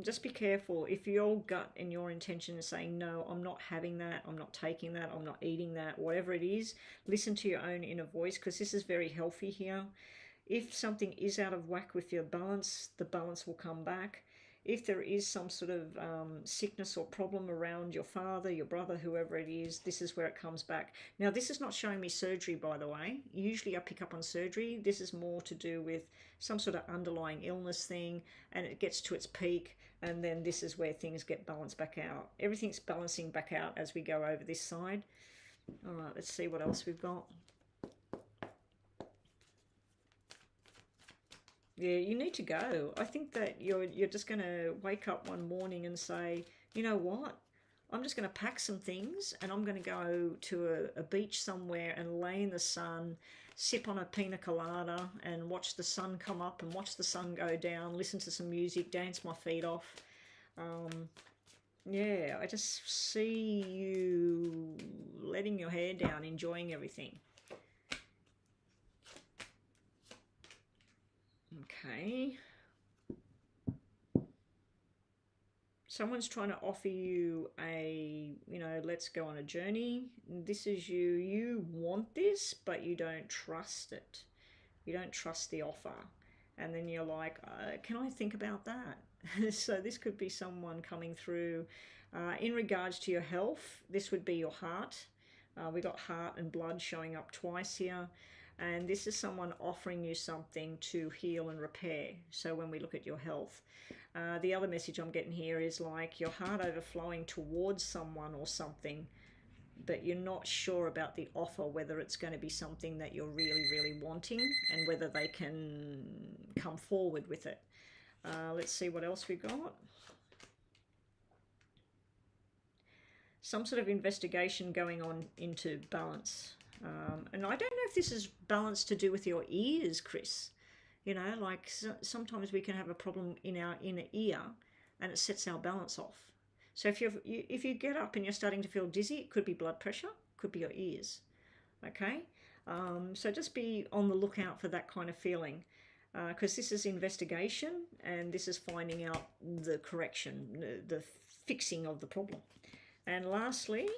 just be careful. If your gut and your intention is saying, no, I'm not having that, I'm not taking that, I'm not eating that, whatever it is, listen to your own inner voice, because this is very healthy here. If something is out of whack with your balance, the balance will come back. If there is some sort of sickness or problem around your father, your brother, whoever it is, this is where it comes back. Now, this is not showing me surgery, by the way. Usually I pick up on surgery. This is more to do with some sort of underlying illness thing, and it gets to its peak, and then this is where things get balanced back out. Everything's balancing back out as we go over this side. All right, let's see what else we've got. Yeah, you need to go. I think that you're just going to wake up one morning and say, you know what? I'm just going to pack some things and I'm going to go to a beach somewhere and lay in the sun, sip on a pina colada and watch the sun come up and watch the sun go down, listen to some music, dance my feet off. Yeah, I just see you letting your hair down, enjoying everything. Okay. Someone's trying to offer you a, let's go on a journey. This is you. You want this, but you don't trust it. You don't trust the offer. And then you're like, can I think about that? So this could be someone coming through. In regards to your health, this would be your heart. We got heart and blood showing up twice here. And this is someone offering you something to heal and repair. So when we look at your health, the other message I'm getting here is like your heart overflowing towards someone or something, but you're not sure about the offer, whether it's going to be something that you're really, really wanting and whether they can come forward with it. Let's see what else we got. Some sort of investigation going on into balance. And I don't know if this is balance to do with your ears, Chris. Like sometimes we can have a problem in our inner ear and it sets our balance off. So if you get up and you're starting to feel dizzy, it could be blood pressure, could be your ears. Okay? So just be on the lookout for that kind of feeling, because this is investigation and this is finding out the correction, the fixing of the problem. And lastly,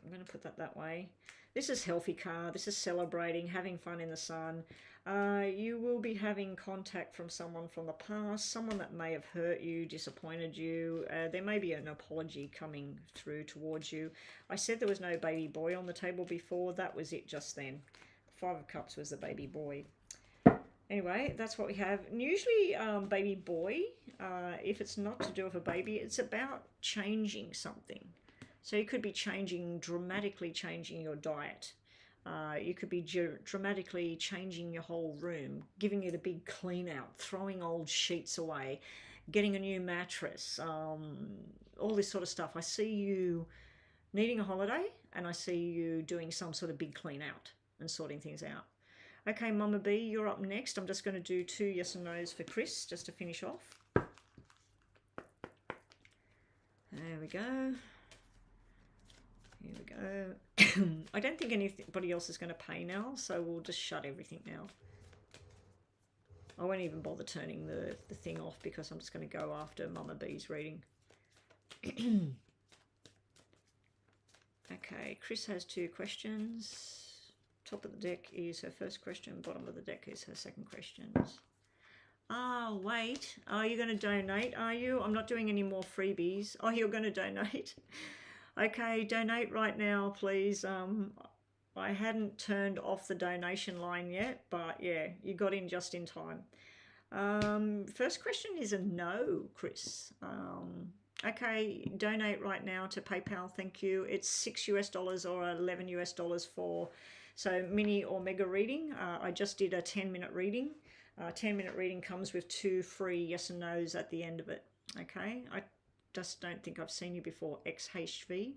I'm going to put that way. This is healthy card. This is celebrating, having fun in the sun. You will be having contact from someone from the past, someone that may have hurt you, disappointed you. There may be an apology coming through towards you. I said there was no baby boy on the table before. That was it just then. The Five of Cups was the baby boy. Anyway, that's what we have. And usually baby boy, if it's not to do with a baby, it's about changing something. So you could be dramatically changing your diet. You could be dramatically changing your whole room, giving it a big clean out, throwing old sheets away, getting a new mattress, all this sort of stuff. I see you needing a holiday and I see you doing some sort of big clean out and sorting things out. Okay, Mama B, you're up next. I'm just going to do 2 yes and no's for Chris just to finish off. There we go. Here we go. I don't think anybody else is going to pay now, so we'll just shut everything now. I won't even bother turning the thing off because I'm just going to go after Mama B's reading. Okay, Chris has 2 questions. Top of the deck is her first question, bottom of the deck is her second question. Ah, wait. Are you going to donate, are you? I'm not doing any more freebies. Oh, you're going to donate? Okay, donate right now, please. I hadn't turned off the donation line yet, but yeah, you got in just in time. First question is a no, Chris. Okay, donate right now to PayPal, thank you. It's $6 US or $11 US for mini or mega reading. I just did a 10-minute reading. 10-minute reading comes with 2 free yes and no's at the end of it. Okay, I just don't think I've seen you before, XHV.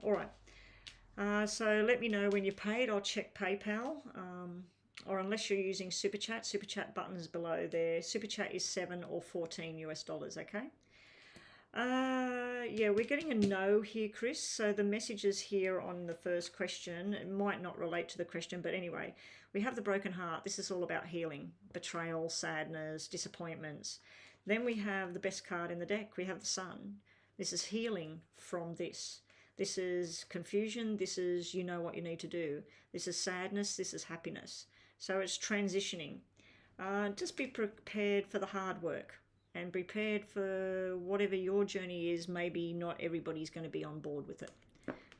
All right, so let me know when you paid. I'll check PayPal, or unless you're using Super Chat button is below there. Super Chat is $7 or $14 US, okay? Yeah, we're getting a no here, Chris. So the messages here on the first question, it might not relate to the question, but anyway, we have the broken heart. This is all about healing, betrayal, sadness, disappointments. Then we have the best card in the deck. We have the Sun. This is healing from this. This is confusion. This is you know what you need to do. This is sadness. This is happiness. So it's transitioning. Just be prepared for the hard work and prepared for whatever your journey is. Maybe not everybody's going to be on board with it.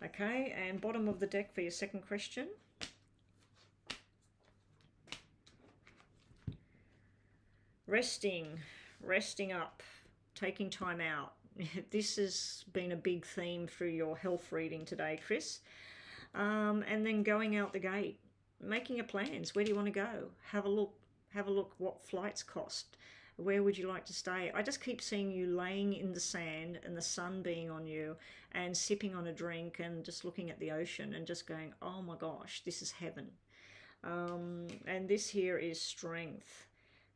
Okay, and bottom of the deck for your second question. Resting up, taking time out. This has been a big theme through your health reading today, Chris. And then going out the gate, making your plans. Where do you want to go? Have a look what flights cost. Where would you like to stay? I just keep seeing you laying in the sand and the sun being on you and sipping on a drink and just looking at the ocean and just going, oh my gosh, this is heaven. And this here is strength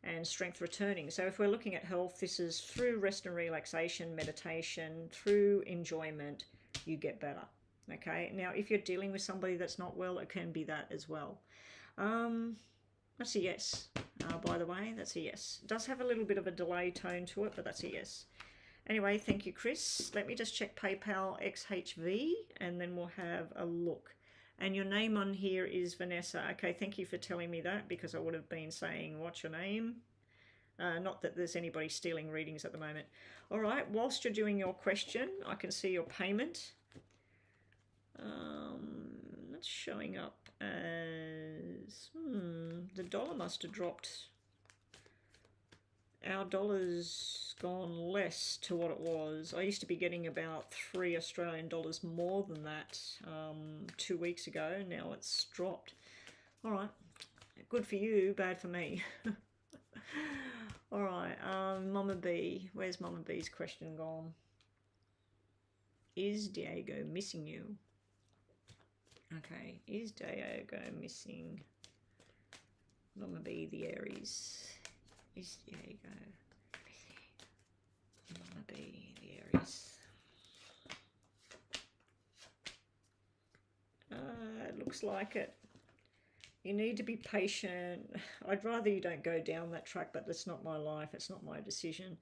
and strength returning. So if we're looking at health, this is through rest and relaxation, meditation, through enjoyment, you get better. Okay, now if you're dealing with somebody that's not well, it can be that as well. That's a yes, by the way, that's a yes. It does have a little bit of a delay tone to it, but that's a yes. Anyway, thank you, Chris. Let me just check PayPal XHV, and then we'll have a look. And your name on here is Vanessa. Okay, thank you for telling me that, because I would have been saying, what's your name? Not that there's anybody stealing readings at the moment. All right, whilst you're doing your question, I can see your payment. That's showing up as the dollar must have dropped. Our dollar's gone less to what it was. I used to be getting about $3 Australian more than that 2 weeks ago. Now it's dropped. All right, good for you, bad for me. All right, Mama B. Where's Mama B's question gone? Is Diego missing you? Okay, is Diego missing Mama B, the Aries? Is Diego missing Mama B, the Aries? It looks like it. You need to be patient. I'd rather you don't go down that track, but that's not my life. It's not my decision.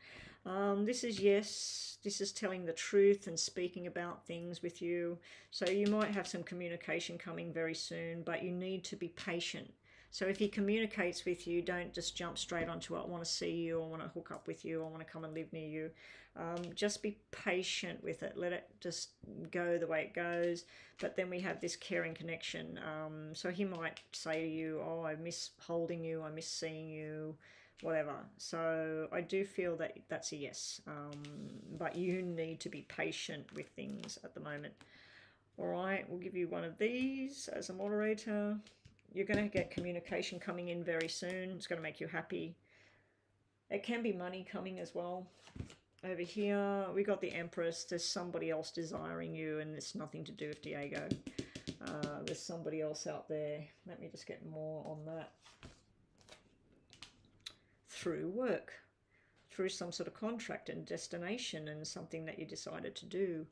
This is yes. This is telling the truth and speaking about things with you. So you might have some communication coming very soon, but you need to be patient. So if he communicates with you, don't just jump straight onto it. I want to see you. I want to hook up with you. I want to come and live near you. Just be patient with it. Let it just go the way it goes. But then we have this caring connection. So he might say to you, oh, I miss holding you. I miss seeing you, whatever. So I do feel that that's a yes. But you need to be patient with things at the moment. All right, we'll give you one of these as a moderator. You're going to get communication coming in very soon. It's going to make you happy. It can be money coming as well. Over here, we got the Empress. There's somebody else desiring you, and it's nothing to do with Diego. There's somebody else out there. Let me just get more on that. Through work, through some sort of contract and destination and something that you decided to do.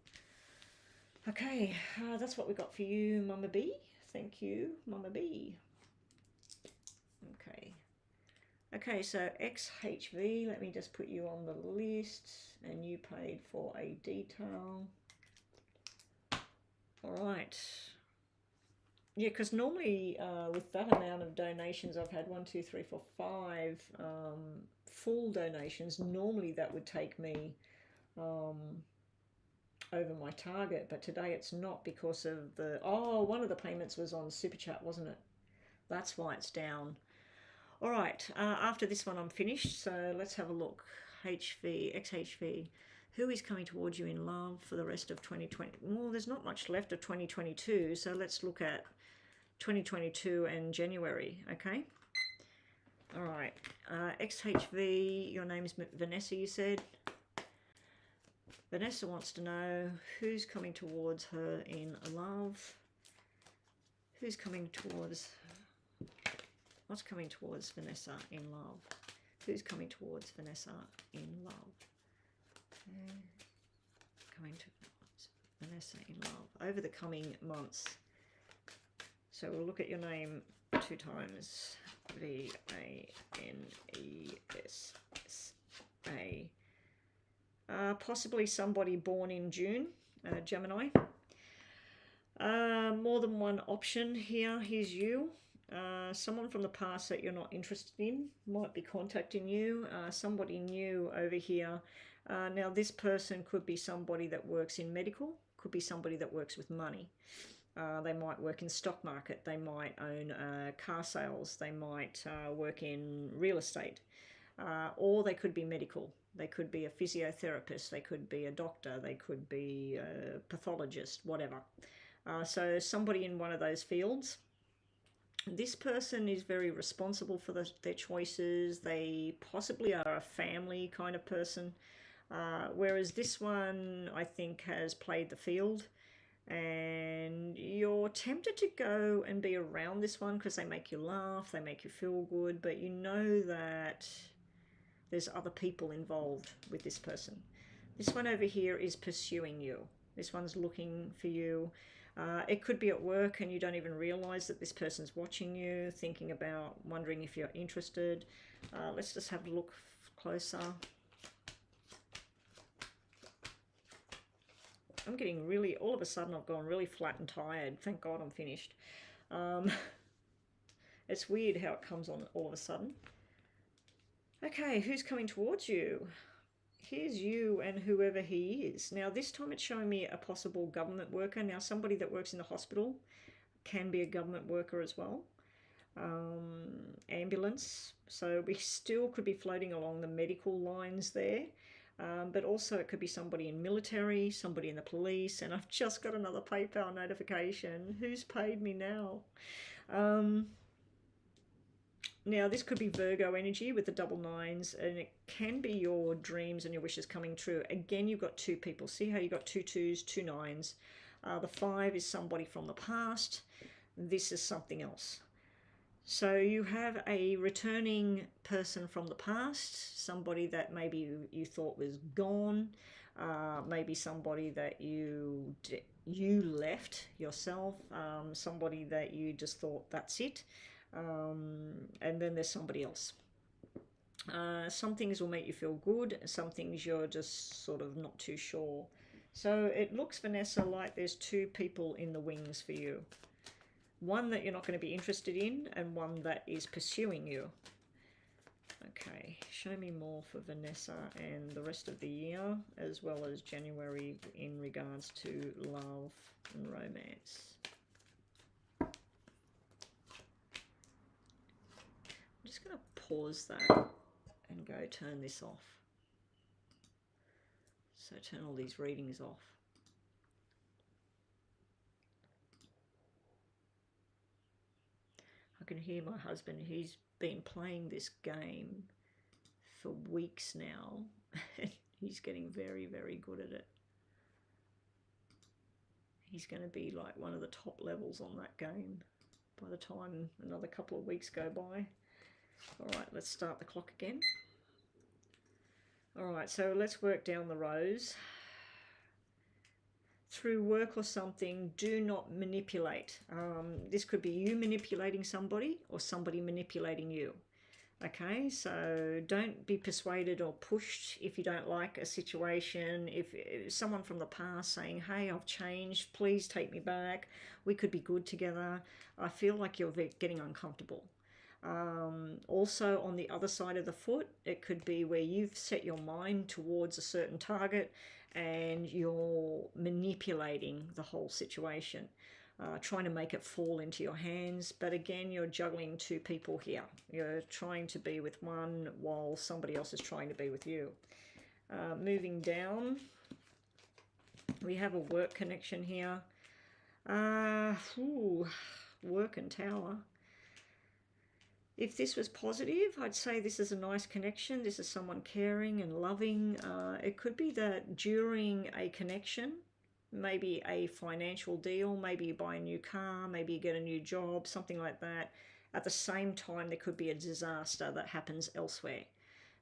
Okay, that's what we got for you, Mama B. Thank you, Mama B. Okay. Okay, so XHV, let me just put you on the list, and you paid for a detail. All right. Yeah, because normally with that amount of donations, I've had 1, 2, 3, 4, 5 full donations. Normally that would take me over my target, but today it's not because of the, one of the payments was on Super Chat, wasn't it? That's why it's down. All right, after this one I'm finished, so let's have a look. XHV, who is coming towards you in love for the rest of 2020? Well, there's not much left of 2022, so let's look at 2022 and January, okay? All right, XHV, your name is Vanessa, you said? Vanessa wants to know who's coming towards her in love. Who's coming towards, what's coming towards Vanessa in love? Who's coming towards Vanessa in love? coming to Vanessa in love over the coming months. So we'll look at your name 2 times. V-A-N-E-S-S-A. Possibly somebody born in June, Gemini. More than one option here. Here's you. Someone from the past that you're not interested in might be contacting you. Somebody new over here. Now this person could be somebody that works in medical, could be somebody that works with money. They might work in stock market, they might own car sales, they might work in real estate, or they could be medical. They could be a physiotherapist, they could be a doctor, they could be a pathologist, whatever. So somebody in one of those fields. This person is very responsible for their choices. They possibly are a family kind of person, whereas this one, I think, has played the field. And you're tempted to go and be around this one because they make you laugh, they make you feel good, but you know that there's other people involved with this person. This one over here is pursuing you. This one's looking for you. It could be at work and you don't even realize that this person's watching you, thinking about, wondering if you're interested. Let's just have a look closer. I'm getting really, all of a sudden I've gone really flat and tired. Thank God I'm finished. It's weird how it comes on all of a sudden. Okay, who's coming towards you? Here's you and whoever he is. Now this time it's showing me a possible government worker. Now somebody that works in the hospital can be a government worker as well. Ambulance. So we still could be floating along the medical lines there. But also it could be somebody in military, somebody in the police, and I've just got another PayPal notification. Who's paid me now? Now this could be Virgo energy with the double nines, and it can be your dreams and your wishes coming true. Again, you've got 2 people. See how you've got 2 2s, 2 9s. The 5 is somebody from the past. This is something else. So you have a returning person from the past, somebody that maybe you thought was gone, maybe somebody that you left yourself, somebody that you just thought that's it, and then there's somebody else. Some things will make you feel good, some things you're just sort of not too sure. So it looks, Vanessa, like there's 2 people in the wings for you. One that you're not going to be interested in, and one that is pursuing you. Okay, show me more for Vanessa and the rest of the year, as well as January in regards to love and romance. I'm just going to pause that and go turn this off. So turn all these readings off. I can hear my husband, he's been playing this game for weeks now. He's getting very, very good at it. He's going to be like one of the top levels on that game by the time another couple of weeks go by. All right, let's start the clock again. All right, so let's work down the rows. Through work or something, do not manipulate. This could be you manipulating somebody or somebody manipulating you. Okay, so don't be persuaded or pushed if you don't like a situation. If someone from the past saying, hey, I've changed, please take me back, we could be good together. I feel like you're getting uncomfortable. Also on the other side of the foot, it could be where you've set your mind towards a certain target and you're manipulating the whole situation, trying to make it fall into your hands. But again, you're juggling 2 people here. You're trying to be with one while somebody else is trying to be with you. Moving down, we have a work connection here. Work and Tower. If this was positive, I'd say this is a nice connection. This is someone caring and loving. It could be that during a connection, maybe a financial deal, maybe you buy a new car, maybe you get a new job, something like that. At the same time, there could be a disaster that happens elsewhere.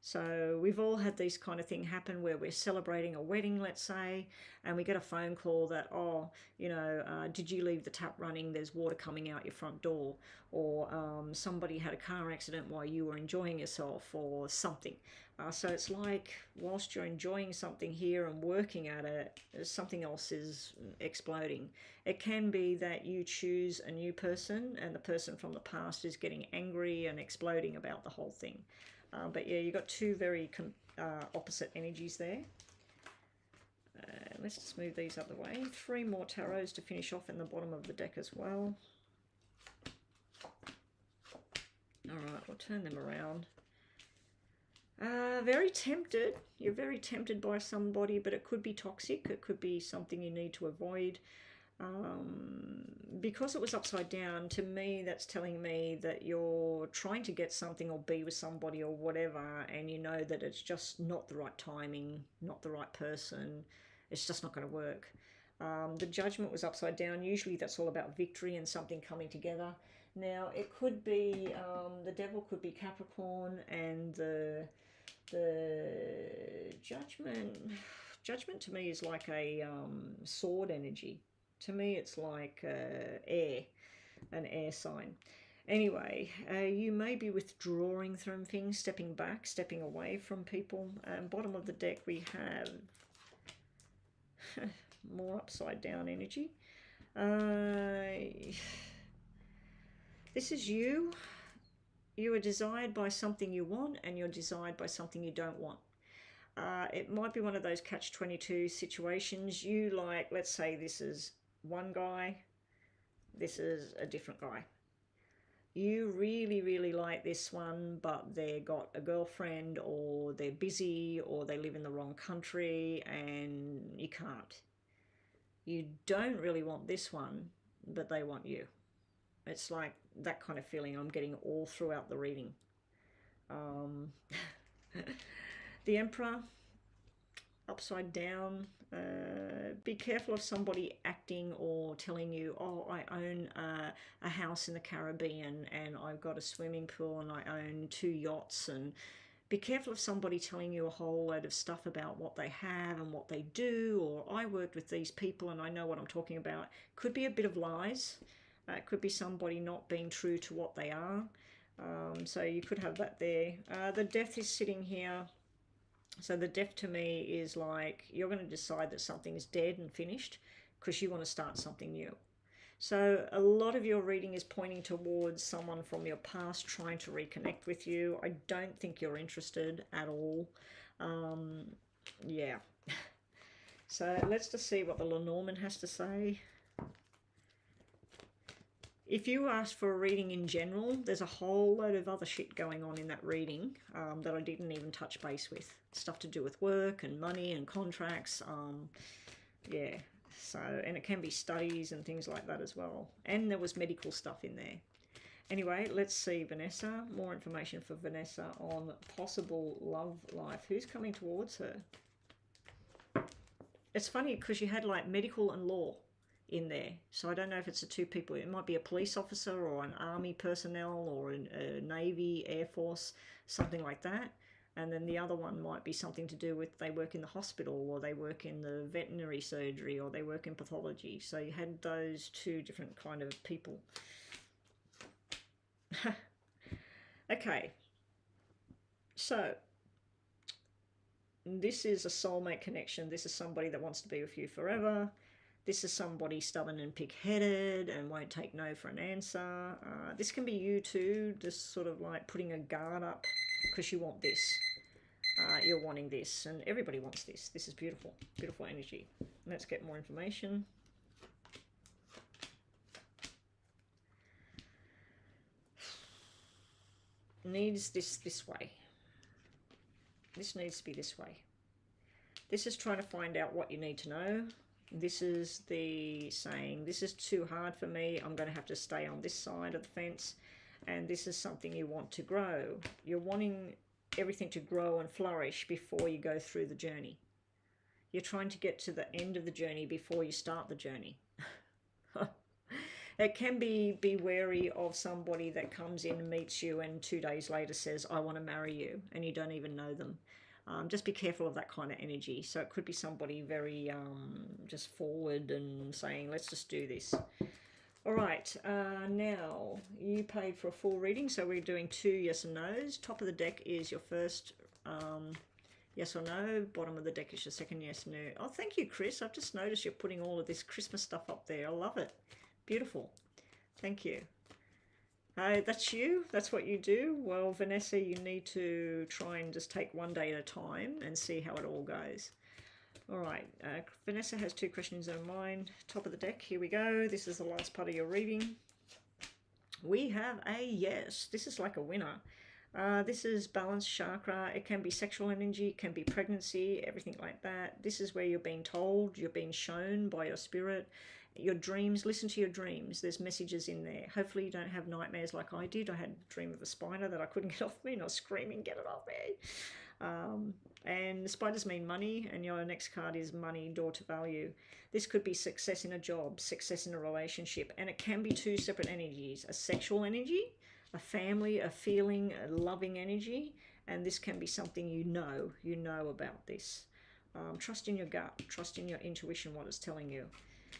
So we've all had these kind of thing happen where we're celebrating a wedding, let's say, and we get a phone call that, oh, did you leave the tap running? There's water coming out your front door. Or somebody had a car accident while you were enjoying yourself or something. So it's like whilst you're enjoying something here and working at it, something else is exploding. It can be that you choose a new person and the person from the past is getting angry and exploding about the whole thing. But yeah, you've got two very opposite energies there. Let's just move these out of the way. 3 more tarots to finish off in the bottom of the deck as well. Alright, we'll turn them around. Very tempted. You're very tempted by somebody, but it could be toxic. It could be something you need to avoid. Because it was upside down, to me, that's telling me that you're trying to get something or be with somebody or whatever, and you know that it's just not the right timing, not the right person. It's just not going to work. The Judgment was upside down. Usually that's all about victory and something coming together. Now, it could be, the Devil could be Capricorn, and the Judgment to me is like a sword energy. To me, it's like air, an air sign. Anyway, you may be withdrawing from things, stepping back, stepping away from people. Bottom of the deck, we have more upside down energy. This is you. You are desired by something you want, and you're desired by something you don't want. It might be one of those catch-22 situations. You like, let's say this is one guy, this is a different guy. You really, really like this one, but they got a girlfriend, or they're busy, or they live in the wrong country, and you can't. You don't really want this one, but they want you. It's like that kind of feeling I'm getting all throughout the reading. The Emperor, upside down. Be careful of somebody acting or telling you, oh, I own a house in the Caribbean, and I've got a swimming pool, and I own 2 yachts. And be careful of somebody telling you a whole load of stuff about what they have and what they do, or I worked with these people and I know what I'm talking about. Could be a bit of lies. It could be somebody not being true to what they are. So you could have that there. The Death is sitting here. So the Death to me is like you're going to decide that something is dead and finished because you want to start something new. So a lot of your reading is pointing towards someone from your past trying to reconnect with you. I don't think you're interested at all. Yeah. So let's just see what the Lenormand has to say. If you asked for a reading in general, there's a whole load of other shit going on in that reading that I didn't even touch base with. Stuff to do with work and money and contracts. Yeah, so, and it can be studies and things like that as well. And there was medical stuff in there. Anyway, let's see Vanessa. More information for Vanessa on possible love life. Who's coming towards her? It's funny because you had like medical and law in there, so I don't know if it's the 2 people. It might be a police officer or an army personnel or a Navy, Air Force, something like that. And then the other one might be something to do with they work in the hospital, or they work in the veterinary surgery, or they work in pathology. So you had those 2 different kind of people. Okay, so this is a soulmate connection. This is somebody that wants to be with you forever. This is somebody stubborn and pig-headed and won't take no for an answer. This can be you too, just sort of like putting a guard up because you want this. You're wanting this, and everybody wants this. This is beautiful, beautiful energy. Let's get more information. Needs this way. This needs to be this way. This is trying to find out what you need to know. This is the saying, this is too hard for me. I'm going to have to stay on this side of the fence. And this is something you want to grow. You're wanting everything to grow and flourish before you go through the journey. You're trying to get to the end of the journey before you start the journey. It can be wary of somebody that comes in and meets you and 2 days later says, I want to marry you, and you don't even know them. Just be careful of that kind of energy. So it could be somebody very just forward and saying, let's just do this. All right, now you paid for a full reading, so we're doing 2 yes and no's. Top of the deck is your first yes or no. Bottom of the deck is your second yes, no. Oh, thank you, Chris. I've just noticed you're putting all of this Christmas stuff up there. I love it. Beautiful. Thank you. That's you. That's what you do. Well, Vanessa, you need to try and just take one day at a time and see how it all goes. All right. Vanessa has 2 questions in her mind. Top of the deck. Here we go. This is the last part of your reading. We have a yes. This is like a winner. This is balanced chakra. It can be sexual energy, it can be pregnancy, everything like that. This is where you're being told, you're being shown by your spirit. Your dreams, listen to your dreams. There's messages in there. Hopefully you don't have nightmares like I did. I had a dream of a spider that I couldn't get off me, and I was screaming, get it off me. And the spiders mean money, and your next card is money, door to value. This could be success in a job, success in a relationship, and it can be 2 separate energies. A sexual energy, a family, a feeling, a loving energy, and this can be something you know about this. Trust in your gut, trust in your intuition, what it's telling you.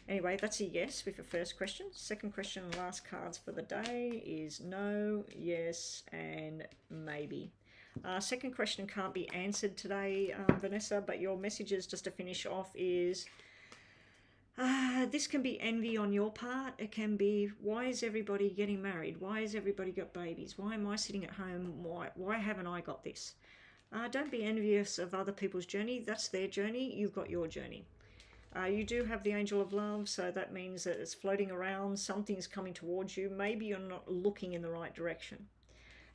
Anyway, that's a yes with your first question. Second question and last cards for the day is no, yes, and maybe. Second question can't be answered today, Vanessa, but your messages just to finish off is this can be envy on your part. It can be, why is everybody getting married? Why has everybody got babies? Why am I sitting at home? Why haven't I got this? Don't be envious of other people's journey. That's their journey. You've got your journey. You do have the angel of love, so that means that it's floating around. Something's coming towards you. Maybe you're not looking in the right direction.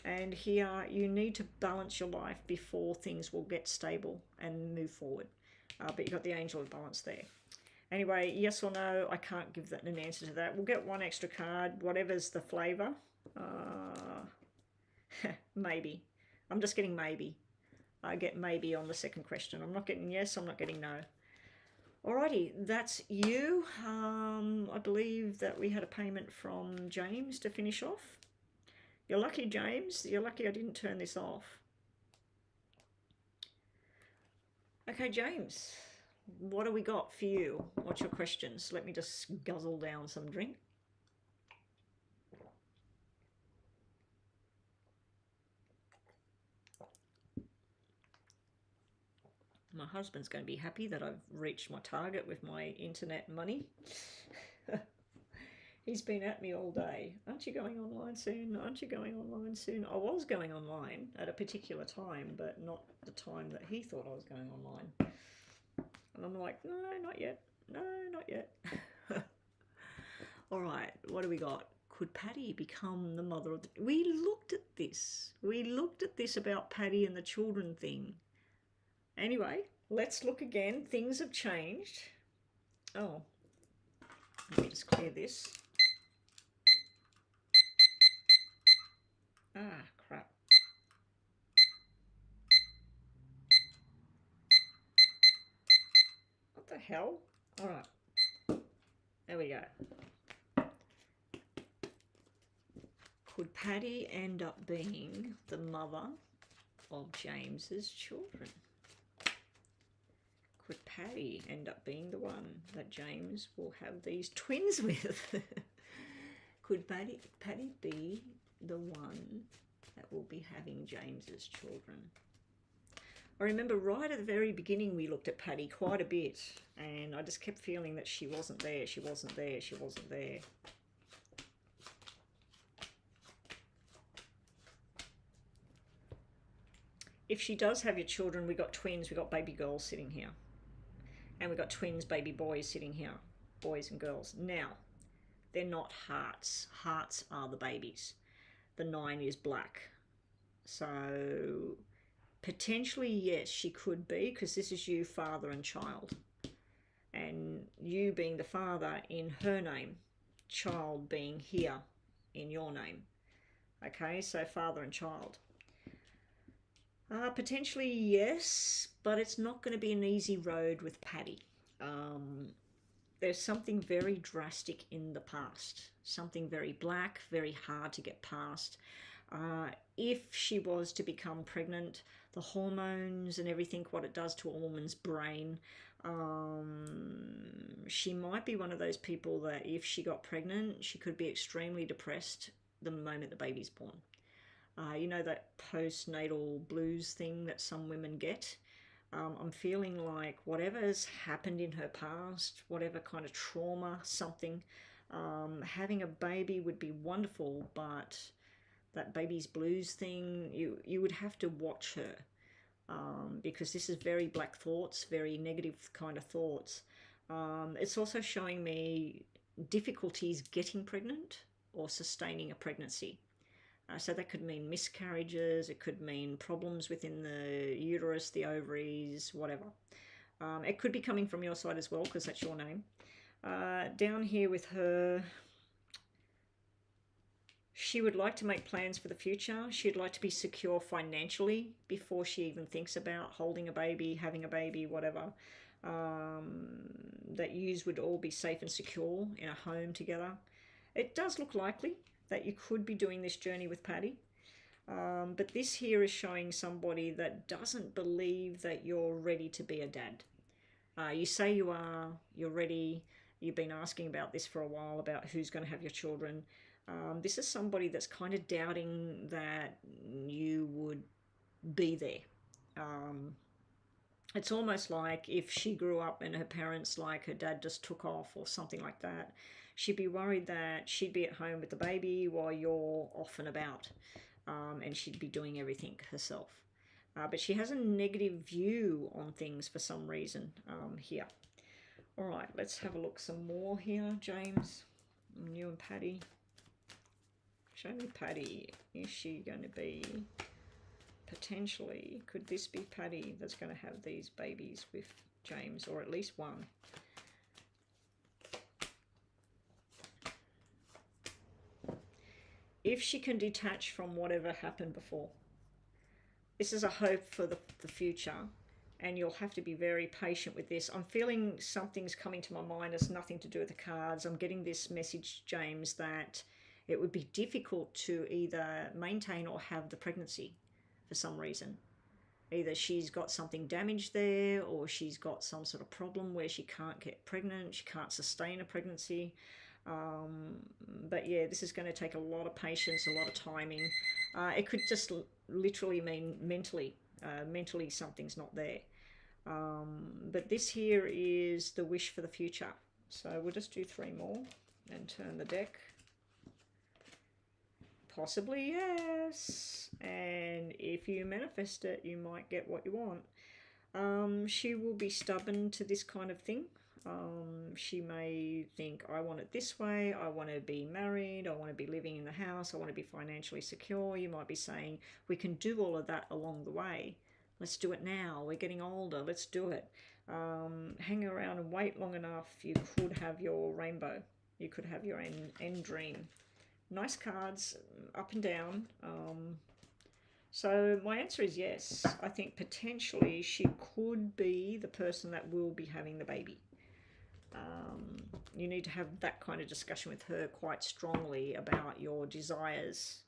And here you need to balance your life before things will get stable and move forward. But you've got the angel of balance there. Anyway, yes or no, I can't give that an answer to that. We'll get one extra card, whatever's the flavour. Maybe. I'm just getting maybe. I get maybe on the second question. I'm not getting yes, I'm not getting no. Alrighty, that's you. I believe that we had a payment from James to finish off. You're lucky, James. You're lucky I didn't turn this off. Okay, James, what do we got for you? What's your questions? Let me just guzzle down some drink. My husband's going to be happy that I've reached my target with my internet money. He's been at me all day. Aren't you going online soon? Aren't you going online soon? I was going online at a particular time, but not the time that he thought I was going online. And I'm like, no, not yet. No, not yet. All right, what do we got? Could Patty become the mother of the... We looked at this. We looked at this about Patty and the children thing. Anyway, let's look again. Things have changed. Oh, let me just clear this. Ah, crap. What the hell? All right. There we go. Could Patty end up being the mother of James's children? Could Patty end up being the one that James will have these twins with? Could Patty be the one that will be having James's children? I remember right at the very beginning we looked at Patty quite a bit, and I just kept feeling that she wasn't there, she wasn't there, she wasn't there. If she does have your children, we got twins, we got baby girls sitting here. And we got twins, baby boys sitting here, boys and girls. Now, they're not hearts. Hearts are the babies. The 9 is black. So, potentially, yes, she could be, because this is you, father and child. And you being the father in her name, child being here in your name. Okay, so father and child. Potentially, yes, but it's not going to be an easy road with Patty. there's something very drastic in the past, something very black, very hard to get past. If she was to become pregnant, the hormones and everything, what it does to a woman's brain, she might be one of those people that if she got pregnant, she could be extremely depressed the moment the baby's born. You know, that postnatal blues thing that some women get? I'm feeling like whatever's happened in her past, whatever kind of trauma, something, having a baby would be wonderful, but that baby's blues thing, you would have to watch her, because this is very black thoughts, very negative kind of thoughts. It's also showing me difficulties getting pregnant or sustaining a pregnancy. So that could mean miscarriages, it could mean problems within the uterus, the ovaries, whatever. It could be coming from your side as well, because that's your name. Down here with her, she would like to make plans for the future. She'd like to be secure financially before she even thinks about holding a baby, having a baby, whatever. That yous would all be safe and secure in a home together. It does look likely that you could be doing this journey with Patty. But this here is showing somebody that doesn't believe that you're ready to be a dad. You say you are, you're ready, you've been asking about this for a while, about who's going to have your children. This is somebody that's kind of doubting that you would be there. It's almost like if she grew up and her parents, like her dad just took off or something like that, she'd be worried that she'd be at home with the baby while you're off and about, and she'd be doing everything herself. But she has a negative view on things for some reason here. All right, let's have a look some more here, James. You and Patty. Show me Patty. Is she going to be potentially, could this be Patty that's going to have these babies with James, or at least one? If she can detach from whatever happened before. This is a hope for the future, and you'll have to be very patient with this. I'm feeling something's coming to my mind that's nothing to do with the cards. I'm getting this message, James, that it would be difficult to either maintain or have the pregnancy for some reason. Either she's got something damaged there, or she's got some sort of problem where she can't get pregnant, she can't sustain a pregnancy. But yeah, this is going to take a lot of patience, a lot of timing. It could just literally mean mentally something's not there. But this here is the wish for the future. So we'll just do 3 more and turn the deck. Possibly yes. And if you manifest it, you might get what you want. She will be stubborn to this kind of thing. She may think, I want it this way, I want to be married, I want to be living in the house, I want to be financially secure. You might be saying, we can do all of that along the way. Let's do it now. We're getting older. Let's do it. Hang around and wait long enough. You could have your rainbow. You could have your end dream. Nice cards, up and down. So my answer is yes. I think potentially she could be the person that will be having the baby. You need to have that kind of discussion with her quite strongly about your desires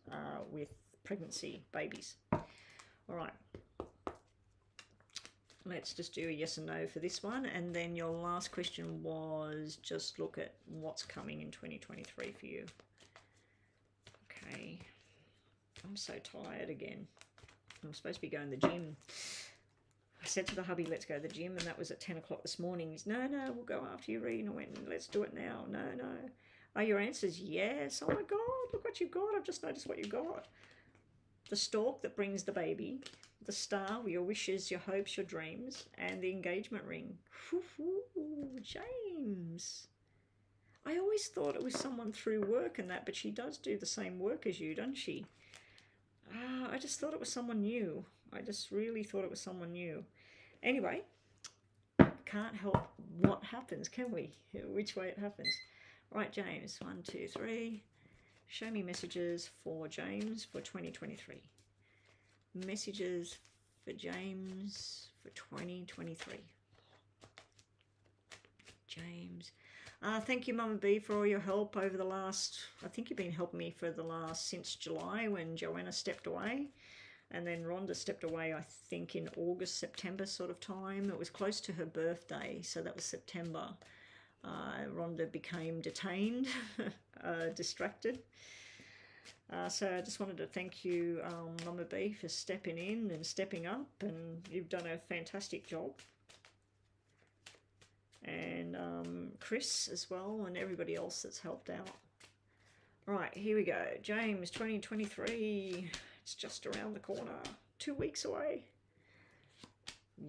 with pregnancy, babies. All right. Let's just do a yes and no for this one. And then your last question was just look at what's coming in 2023 for you. Okay. I'm so tired again. I'm supposed to be going to the gym. I said to the hubby, let's go to the gym, and that was at 10 o'clock this morning. He's, no, we'll go after you read. And I went, let's do it now. No. Are your answers yes? Oh my God, look what you got. I've just noticed what you got. The stork that brings the baby, the star, your wishes, your hopes, your dreams, and the engagement ring. James. I always thought it was someone through work and that, but she does do the same work as you, doesn't she? I just thought it was someone new. I just really thought it was someone new. Anyway, can't help what happens, can we? Which way it happens. Right, James, 1, 2, 3. Show me messages for James for 2023. Messages for James for 2023. James. Thank you, Mama B, for all your help over the last, I think you've been helping me for the last, since July when Joanna stepped away. And then Rhonda stepped away, I think, in August, September sort of time. It was close to her birthday, so that was September. Rhonda became detained, distracted. So I just wanted to thank you, Mama B, for stepping in and stepping up, and you've done a fantastic job. And Chris as well, and everybody else that's helped out. Right, here we go. James 2023. It's just around the corner. 2 weeks away.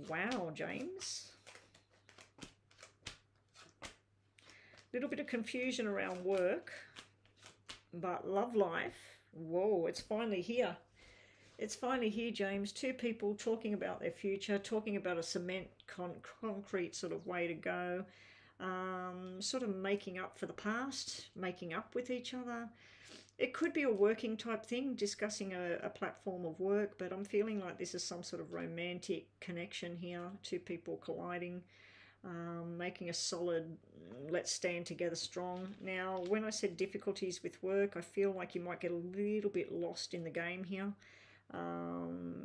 Wow, James. Little bit of confusion around work, but love life. Whoa, it's finally here. It's finally here, James. 2 people talking about their future, talking about a cement concrete sort of way to go. Sort of making up for the past, making up with each other. It could be a working type thing, discussing a platform of work, but I'm feeling like this is some sort of romantic connection here, 2 people colliding, making a solid, let's stand together strong. Now, when I said difficulties with work, I feel like you might get a little bit lost in the game here.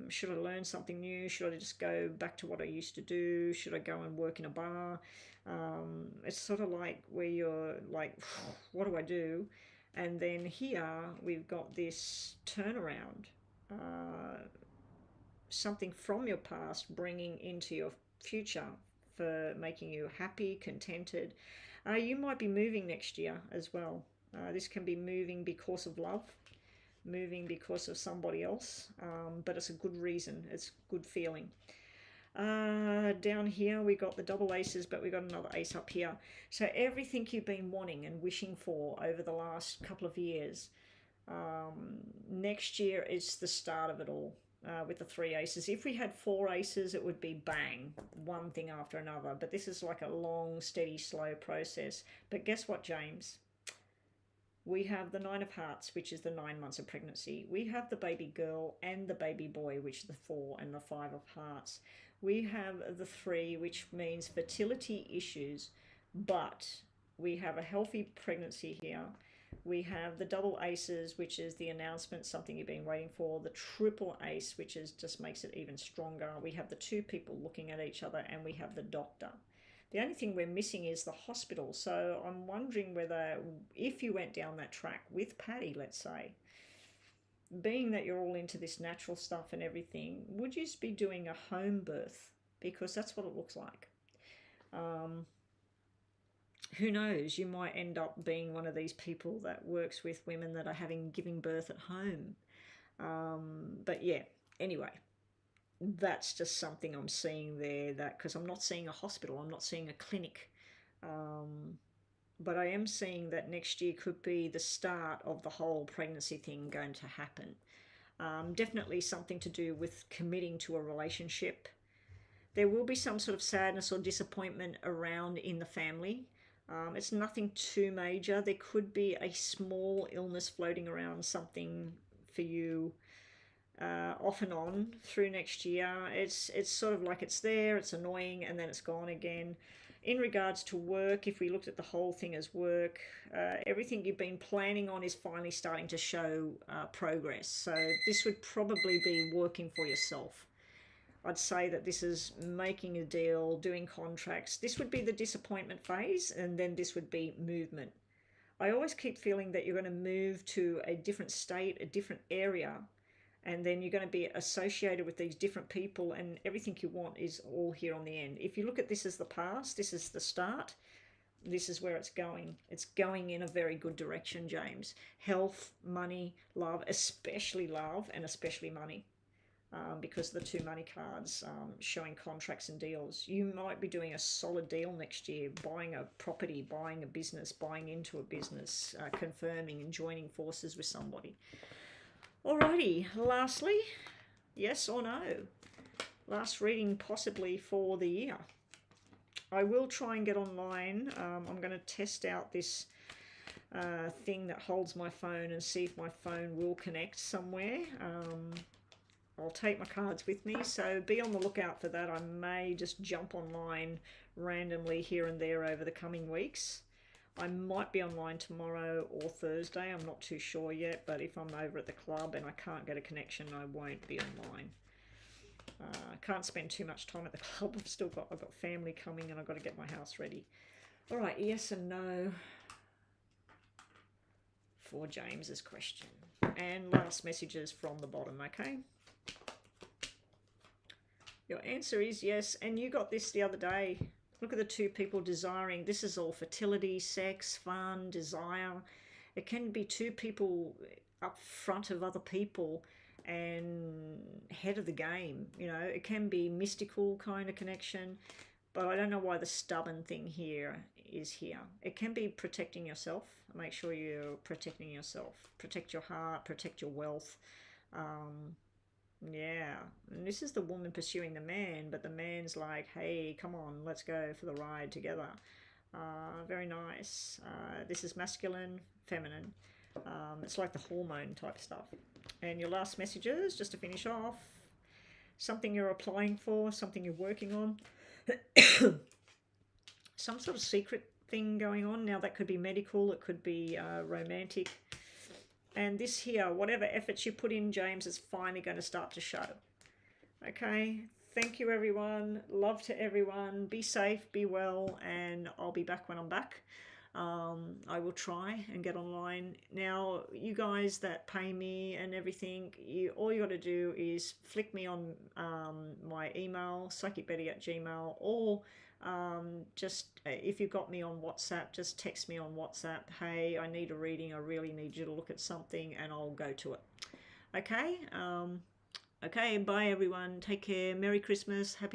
Should I learn something new? Should I just go back to what I used to do? Should I go and work in a bar? It's sort of like where you're like, what do I do? And then here we've got this turnaround, something from your past bringing into your future for making you happy, contented. You might be moving next year as well. This can be moving because of love, moving because of somebody else, but it's a good reason, it's good feeling. Down here we got the double aces, but we got another ace up here. So everything you've been wanting and wishing for over the last couple of years, next year is the start of it all, with the 3 aces. If we had 4 aces, it would be bang, one thing after another, but this is like a long, steady, slow process. But guess what, James? We have the 9 of Hearts, which is the 9 months of pregnancy. We have the baby girl and the baby boy, which is the 4, and the 5 of Hearts. We have the 3, which means fertility issues, but we have a healthy pregnancy here. We have the double aces, which is the announcement, something you've been waiting for. The triple ace, which is just makes it even stronger. We have the 2 people looking at each other, and we have the doctor. The only thing we're missing is the hospital. So I'm wondering whether, if you went down that track with Patty, let's say, being that you're all into this natural stuff and everything, would you be doing a home birth? Because that's what it looks like. Who knows? You might end up being one of these people that works with women that are giving birth at home. But yeah, anyway. That's just something I'm seeing there, that because I'm not seeing a hospital, I'm not seeing a clinic, but I am seeing that next year could be the start of the whole pregnancy thing going to happen. Definitely something to do with committing to a relationship. There will be some sort of sadness or disappointment around in the family. It's nothing too major. There could be a small illness floating around, something for you off and on through next year. It's sort of like it's there, it's annoying, and then it's gone again. In regards to work, if we looked at the whole thing as work, everything you've been planning on is finally starting to show progress. So this would probably be working for yourself. I'd say that this is making a deal, doing contracts. This would be the disappointment phase, and then this would be movement. I always keep feeling that you're going to move to a different state, a different area, and then you're going to be associated with these different people, and everything you want is all here on the end. If you look at this as the past, this is the start, this is where it's going. It's going in a very good direction, James. Health, money, love, especially love, and especially money, because of the 2 money cards showing contracts and deals. You might be doing a solid deal next year, buying a property, buying a business, buying into a business, confirming and joining forces with somebody. Alrighty, lastly, yes or no? Last reading possibly for the year. I will try and get online. I'm going to test out this thing that holds my phone and see if my phone will connect somewhere. I'll take my cards with me, so be on the lookout for that. I may just jump online randomly here and there over the coming weeks. I might be online tomorrow or Thursday. I'm not too sure yet, but if I'm over at the club and I can't get a connection, I won't be online. I can't spend too much time at the club. I've got family coming and I've got to get my house ready. All right, yes and no for James's question. And last messages from the bottom, okay? Your answer is yes, and you got this the other day. Look at the two people desiring. This is all fertility, sex, fun, desire. It can be two people up front of other people and head of the game. You know, it can be mystical kind of connection, but I don't know why the stubborn thing here is here. It can be protecting yourself. Make sure you're protecting yourself. Protect your heart, protect your wealth. Yeah, and this is the woman pursuing the man, but the man's like, hey, come on, let's go for the ride together. Very nice. This is masculine, feminine. It's like the hormone type stuff. And your last messages, just to finish off, something you're applying for, something you're working on, some sort of secret thing going on. Now that could be medical, it could be romantic. And this here, whatever efforts you put in, James, is finally going to start to show. Okay, thank you everyone. Love to everyone. Be safe, be well, and I'll be back when I'm back. I will try and get online. Now, you guys that pay me and everything, all you got to do is flick me on my email, psychicbetty@gmail, or just if you've got me on WhatsApp, just text me on WhatsApp. Hey, I need a reading. I really need you to look at something, and I'll go to it. Okay. Okay. Bye, everyone. Take care. Merry Christmas. Happy